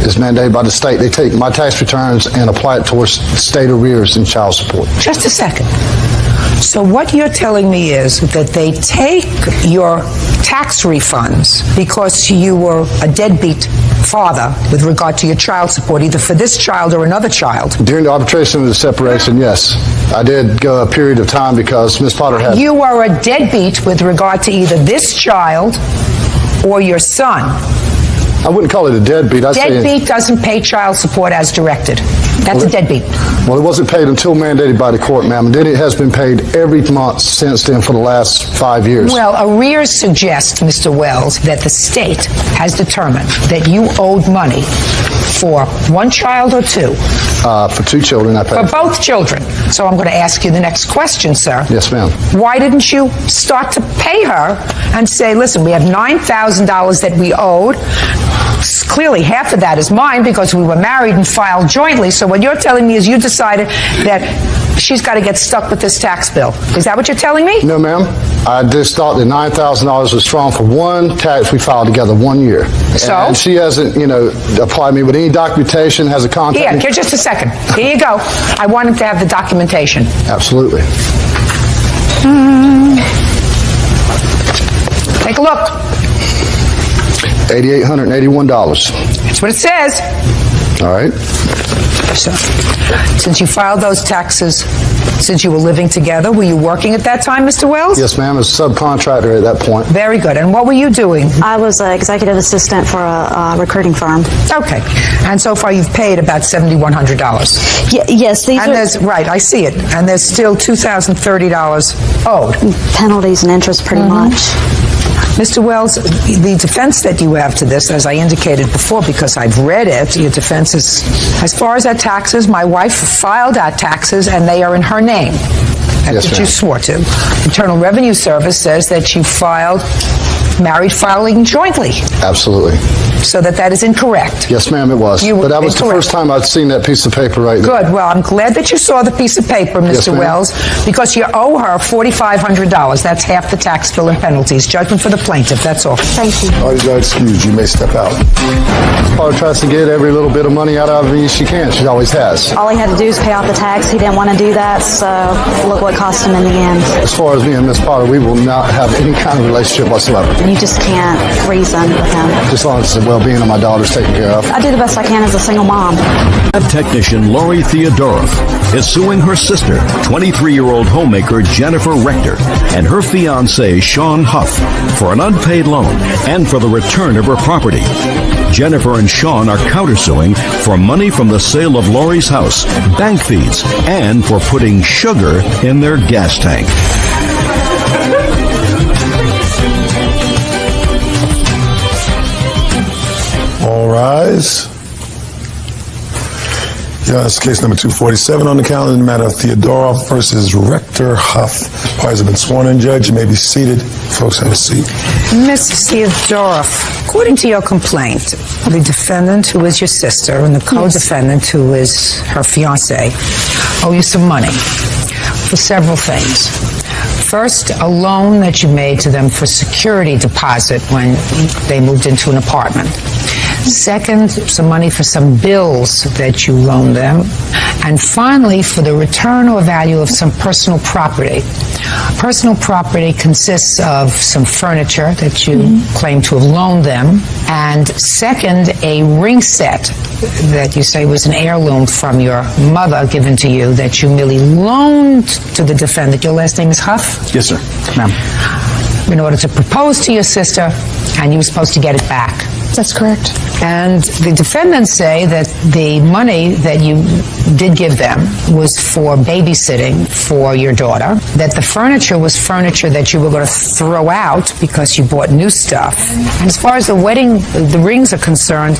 It's mandated by the state. They take my tax returns and apply it towards state arrears in child support. Just a second. So what you're telling me is that they take your tax refunds because you were a deadbeat father with regard to your child support, either for this child or another child. During the arbitration of the separation, yes. I did go a period of time because Ms. Potter had... You are a deadbeat with regard to either this child or your son. I wouldn't call it a deadbeat. Deadbeat doesn't pay child support as directed. That's a deadbeat. Well, it wasn't paid until mandated by the court, ma'am, and then it has been paid every month since then for the last 5 years. Well, arrears suggest, Mr. Wells, that the state has determined that you owed money for one child or two. For 2 children, I paid. For both children. So I'm going to ask you the next question, sir. Yes, ma'am. Why didn't you start to pay her and say, listen, we have $9,000 that we owed. Clearly, half of that is mine because we were married and filed jointly. So what you're telling me is you decided that she's got to get stuck with this tax bill. Is that what you're telling me? No, ma'am. I just thought that $9,000 was strong for one tax we filed together 1 year. So? And she hasn't, applied me with any documentation, has a contact. Here, just a second. Here you go. I want him to have the documentation. Absolutely. Take a look. $8,881. That's what it says. All right. So, since you filed those taxes, since you were living together, were you working at that time, Mr. Wells? Yes, ma'am. As a subcontractor at that point. Very good. And what were you doing? I was an executive assistant for a recruiting firm. Okay. And so far you've paid about $7,100. Yes, these and there's, right, I see it. And there's still $2,030 owed. Penalties and interest, pretty much. Mr. Wells, the defense that you have to this, as I indicated before, because I've read it, your defense is, as far as our taxes, my wife filed our taxes and they are in her name. That's what you swore to. Internal Revenue Service says that you filed married filing jointly. Absolutely. So that is incorrect. Yes, ma'am, it was. But that was the first time I'd seen that piece of paper right there. Good. Well, I'm glad that you saw the piece of paper, Mr. Wells, because you owe her $4,500. That's half the tax bill and penalties. Judgment for the plaintiff. That's all. Thank you. All right, excuse you may step out. Ms. Potter tries to get every little bit of money out of me she can. She always has. All he had to do is pay off the tax. He didn't want to do that, so look what cost him in the end. As far as me and Ms. Potter, we will not have any kind of relationship whatsoever. You just can't reason with him. Just as long as the well-being of my daughter's taken care of. I do the best I can as a single mom. Technician Lori Theodorov is suing her sister, 23-year-old homemaker Jennifer Rector, and her fiancé Sean Huff for an unpaid loan and for the return of her property. Jennifer and Sean are countersuing for money from the sale of Lori's house, bank fees, and for putting sugar in their gas tank. All rise. Yes, case number 247 on the calendar, the matter of Theodorov versus Rector Huff. Parties have been sworn in, Judge. You may be seated. Folks, have a seat. Mrs. Theodorov, according to your complaint, the defendant, who is your sister, and the co-defendant, who is her fiancé, owe you some money for several things. First, a loan that you made to them for security deposit when they moved into an apartment. Second, some money for some bills that you loaned them. And finally, for the return or value of some personal property. Personal property consists of some furniture that you claim to have loaned them. And second, a ring set that you say was an heirloom from your mother given to you that you merely loaned to the defendant. Your last name is Huff? Yes, sir. Ma'am. In order to propose to your sister, and you were supposed to get it back. That's correct. And the defendants say that the money that you did give them was for babysitting for your daughter, that the furniture was furniture that you were going to throw out because you bought new stuff. And as far as the rings are concerned,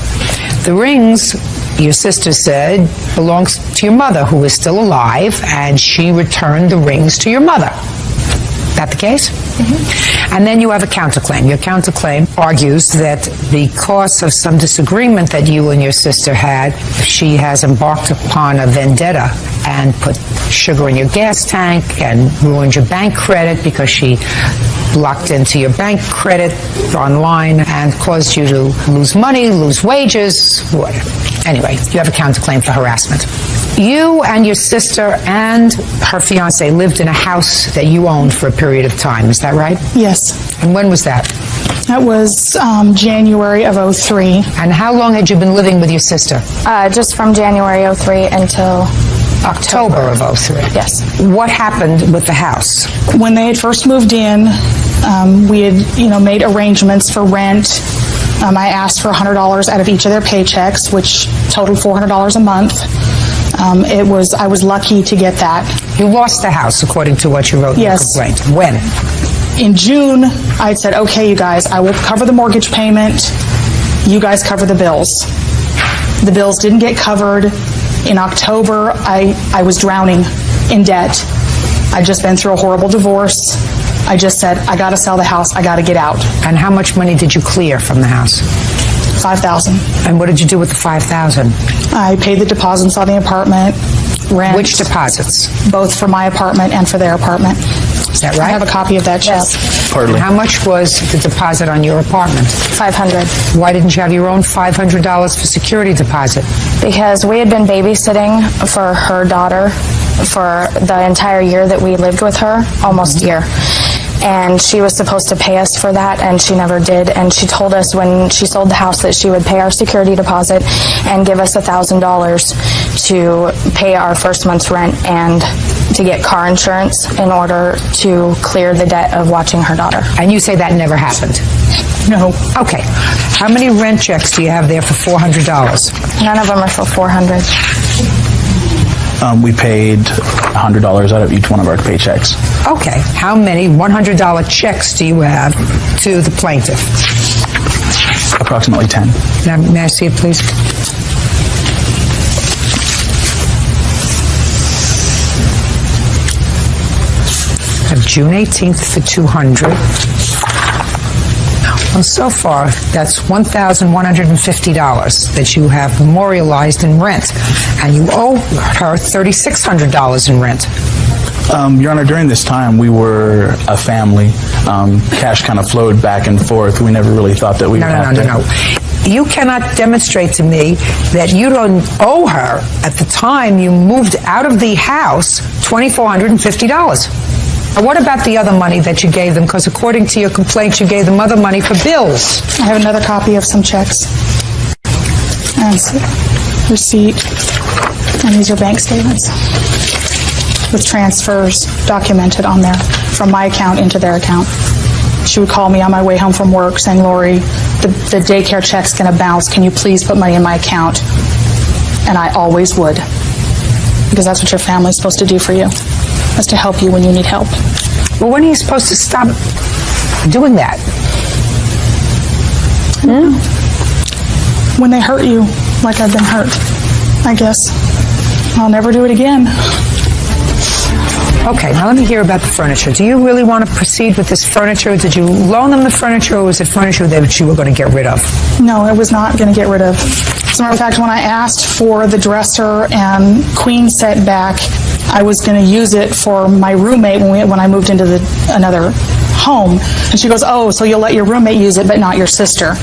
the rings, your sister said, belongs to your mother, who is still alive, and she returned the rings to your mother. That the case? And then you have a counterclaim. Your counterclaim argues that because of some disagreement that you and your sister had, she has embarked upon a vendetta and put sugar in your gas tank and ruined your bank credit because she locked into your bank credit online and caused you to lose money, lose wages, whatever. Anyway, you have a counterclaim for harassment. You and your sister and her fiancé lived in a house that you owned for a period of time. Is that right? Yes. And when was that? That was January of '03. And how long had you been living with your sister? Just from January '03 until October of '03. Yes. What happened with the house? When they had first moved in, we had, made arrangements for rent. I asked for $100 out of each of their paychecks, which totaled $400 a month. I was lucky to get that. You lost the house, according to what you wrote in your complaint. When? In June, I said, okay, you guys, I will cover the mortgage payment. You guys cover the bills. The bills didn't get covered. In October, I was drowning in debt. I'd just been through a horrible divorce. I just said, I got to sell the house. I got to get out. And how much money did you clear from the house? $5,000. And what did you do with the $5,000? I paid the deposits on the apartment, rent. Which deposits? Both for my apartment and for their apartment. Is that right? I have a copy of that check. And how much was the deposit on your apartment? $500. Why didn't you have your own $500 for security deposit? Because we had been babysitting for her daughter for the entire year that we lived with her, almost a year. And she was supposed to pay us for that, and she never did. And she told us when she sold the house that she would pay our security deposit and give us $1,000 to pay our first month's rent and to get car insurance in order to clear the debt of watching her daughter. And you say that never happened? No. Okay. How many rent checks do you have there for $400? None of them are for $400. We paid $100 out of each one of our paychecks. Okay. How many $100 checks do you have to the plaintiff? Approximately 10. Now, may I see it, please? I have June 18th for 200. Well, so far, that's $1,150 that you have memorialized in rent, and you owe her $3,600 in rent. Your Honor, during this time, we were a family. Cash kind of flowed back and forth. We never really thought that we would have to... No. You cannot demonstrate to me that you don't owe her, at the time you moved out of the house, $2,450. And what about the other money that you gave them? Because according to your complaint, you gave them other money for bills. I have another copy of some checks. And receipt. And these are bank statements with transfers documented on there from my account into their account. She would call me on my way home from work saying, Lori, the daycare check's going to bounce. Can you please put money in my account? And I always would. Because that's what your family's supposed to do for you. Is to help you when you need help. Well, when are you supposed to stop doing that? When they hurt you, like I've been hurt, I guess. I'll never do it again. Okay, now let me hear about the furniture. Do you really want to proceed with this furniture? Did you loan them the furniture, or was it furniture that you were going to get rid of? No, I was not going to get rid of. As a matter of fact, when I asked for the dresser and queen set back, I was going to use it for my roommate when I moved into another home. And she goes, oh, so you'll let your roommate use it, but not your sister.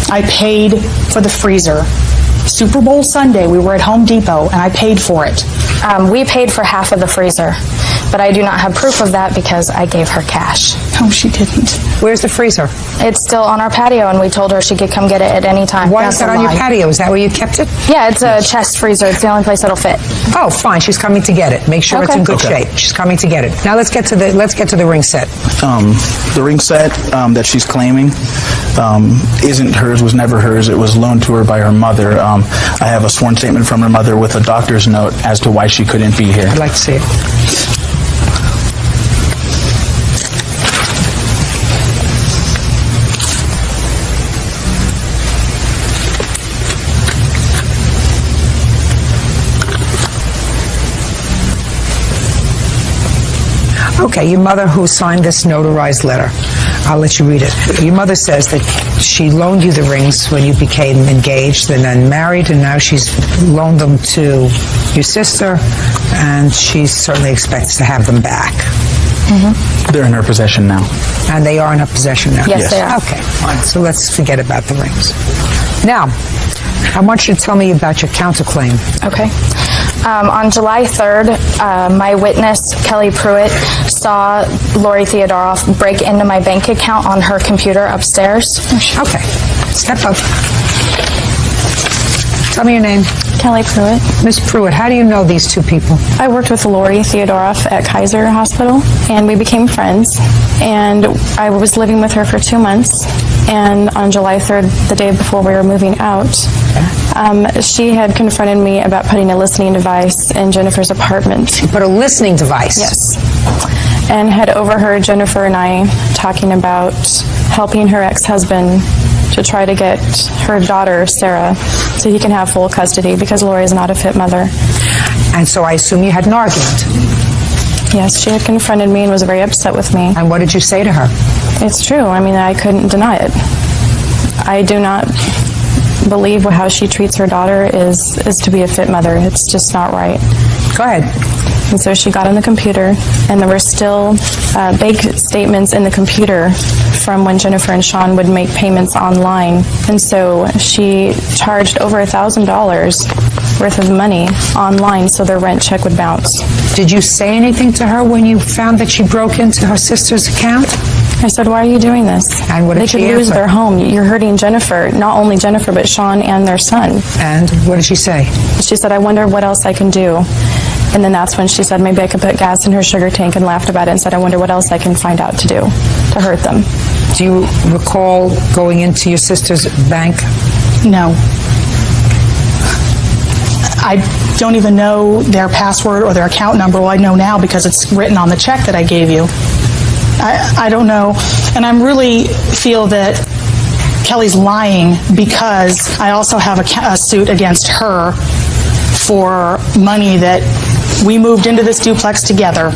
I paid for the freezer. Super Bowl Sunday, we were at Home Depot, and I paid for it. We paid for half of the freezer, but I do not have proof of that because I gave her cash. No, she didn't. Where's the freezer? It's still on our patio, and we told her she could come get it at any time. Why is that on your patio? Is that where you kept it? Yeah, it's a chest freezer. It's the only place it'll fit. Oh, fine. She's coming to get it. Make sure it's in good shape. She's coming to get it. Now let's get to the ring set. The ring set that she's claiming isn't hers, was never hers. It was loaned to her by her mother. I have a sworn statement from her mother with a doctor's note as to why she couldn't be here. I'd like to see it. Okay, your mother who signed this notarized letter, I'll let you read it. Your mother says that she loaned you the rings when you became engaged and then married, and now she's loaned them to your sister, and she certainly expects to have them back. Mm-hmm. They're in her possession now. And they are in her possession now? Yes, they are. Okay, fine. So let's forget about the rings. Now, I want you to tell me about your counterclaim. Okay. On July 3rd, my witness, Kelly Pruitt, saw Lori Theodoroff break into my bank account on her computer upstairs. Okay. Step up. Tell me your name. Kelly Pruitt. Miss Pruitt, how do you know these two people? I worked with Lori Theodoroff at Kaiser Hospital, and we became friends. And I was living with her for 2 months. And on July 3rd, the day before we were moving out, she had confronted me about putting a listening device in Jennifer's apartment. She put a listening device? Yes. And had overheard Jennifer and I talking about helping her ex-husband to try to get her daughter, Sarah, so he can have full custody because Lori is not a fit mother. And so I assume you had an argument? Yes, she had confronted me and was very upset with me. And what did you say to her? It's true. I mean, I couldn't deny it. I do not believe how she treats her daughter is to be a fit mother. It's just not right. Go ahead. And so she got on the computer, and there were still bank statements in the computer from when Jennifer and Sean would make payments online. And so she charged over $1,000 worth of money online so their rent check would bounce. Did you say anything to her when you found that she broke into her sister's account? I said, why are you doing this? And what did she They could lose answer? their home. You're hurting Jennifer, not only Jennifer, but Sean and their son. And what did she say? She said, I wonder what else I can do. And then that's when she said maybe I could put gas in her sugar tank, and laughed about it and said, I wonder what else I can find out to do to hurt them. Do you recall going into your sister's bank? No. I don't even know their password or their account number. Well, I know now because it's written on the check that I gave you. I don't know. And I really feel that Kelly's lying because I also have a suit against her for money that we moved into this duplex together.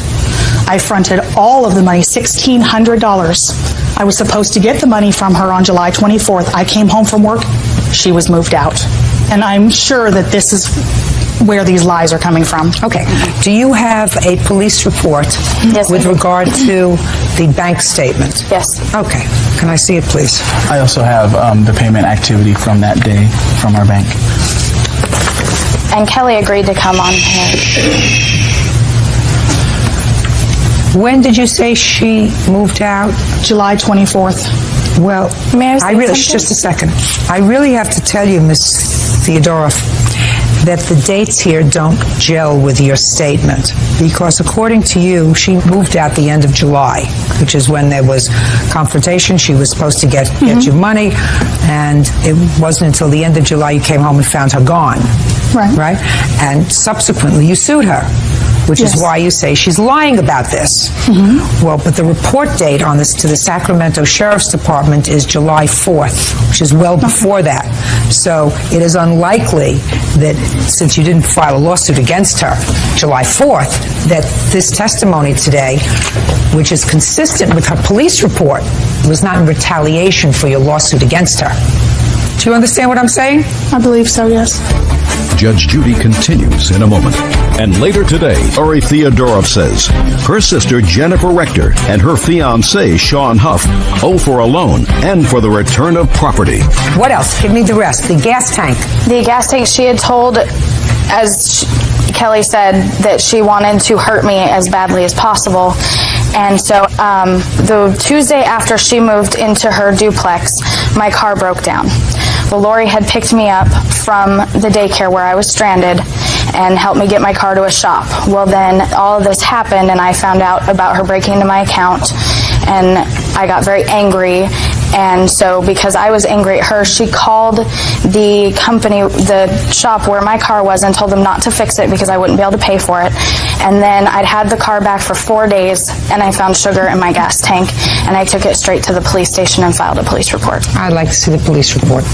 I fronted all of the money, $1,600. I was supposed to get the money from her on July 24th. I came home from work. She was moved out. And I'm sure that this is where these lies are coming from. Okay. Do you have a police report with regard to the bank statement? Yes. Okay. Can I see it, please? I also have the payment activity from that day from our bank. And Kelly agreed to come on here. When did you say she moved out? July 24th. Well, just a second. I really have to tell you, Miss Theodoroff, that the dates here don't gel with your statement, because according to you, she moved out the end of July, which is when there was confrontation. She was supposed to get you money, and it wasn't until the end of July you came home and found her gone. Right? And subsequently you sued her, which is why you say she's lying about this. Well, but the report date on this to the Sacramento Sheriff's Department is July 4th, which is well before that. So it is unlikely that, since you didn't file a lawsuit against her July 4th, that this testimony today, which is consistent with her police report, was not in retaliation for your lawsuit against her. Do you understand what I'm saying? I believe so, yes. Judge Judy continues in a moment. And later today, Lori Theodoroff says her sister Jennifer Rector and her fiancé Sean Huff owe for a loan and for the return of property. What else? Give me the rest. The gas tank. The gas tank, she had told, as Kelly said, that she wanted to hurt me as badly as possible. And so the Tuesday after she moved into her duplex, my car broke down. Well, Lori had picked me up from the daycare where I was stranded and helped me get my car to a shop. Well, then all of this happened, and I found out about her breaking into my account, and I got very angry. And so because I was angry at her, she called the company, the shop where my car was, and told them not to fix it because I wouldn't be able to pay for it. And then I'd had the car back for 4 days, and I found sugar in my gas tank, and I took it straight to the police station and filed a police report. I'd like to see the police report.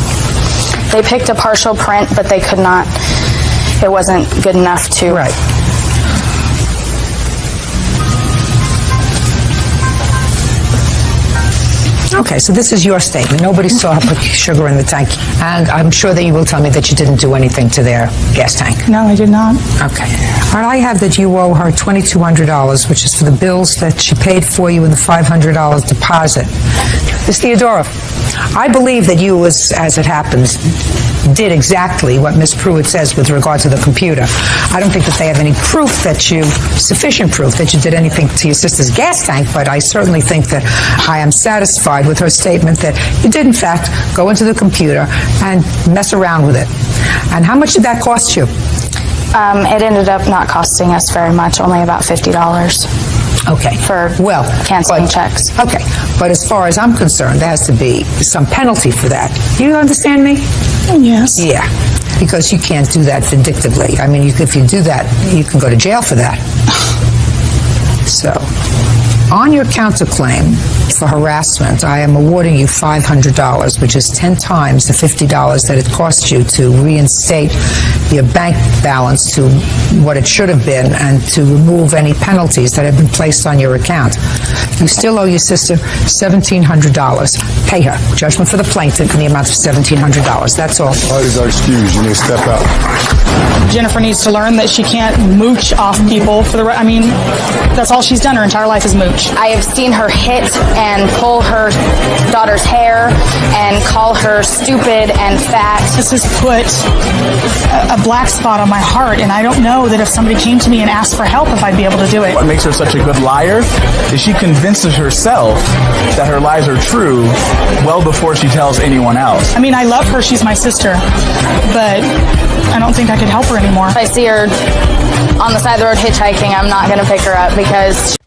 They picked a partial print, but they could not, it wasn't good enough to. Right. Okay, so this is your statement. Nobody saw her put sugar in the tank. And I'm sure that you will tell me that you didn't do anything to their gas tank. No, I did not. Okay. All right, I have that you owe her $2,200, which is for the bills that she paid for you and the $500 deposit. Ms. Theodoroff, I believe that you, as it happens, did exactly what Ms. Pruitt says with regard to the computer. I don't think that they have any sufficient proof that you did anything to your sister's gas tank, but I certainly think that I am satisfied with her statement that you did, in fact, go into the computer and mess around with it. And how much did that cost you? It ended up not costing us very much, only about $50. Okay. For canceling checks. Okay. But as far as I'm concerned, there has to be some penalty for that. You understand me? Yes. Yeah. Because you can't do that vindictively. I mean, if you do that, you can go to jail for that. So, on your counterclaim for harassment, I am awarding you $500, which is 10 times the $50 that it cost you to reinstate your bank balance to what it should have been and to remove any penalties that have been placed on your account. You still owe your sister $1,700. Pay her. Judgment for the plaintiff in the amount of $1,700. That's all. Parties are excused. You may step out. Jennifer needs to learn that she can't mooch off people for I mean, that's all she's done her entire life is mooch. I have seen her hit and pull her daughter's hair and call her stupid and fat. This has put a black spot on my heart, and I don't know that if somebody came to me and asked for help if I'd be able to do it. What makes her such a good liar is she convinces herself that her lies are true well before she tells anyone else. I mean, I love her, she's my sister, but I don't think I could help her anymore. If I see her on the side of the road hitchhiking, I'm not going to pick her up because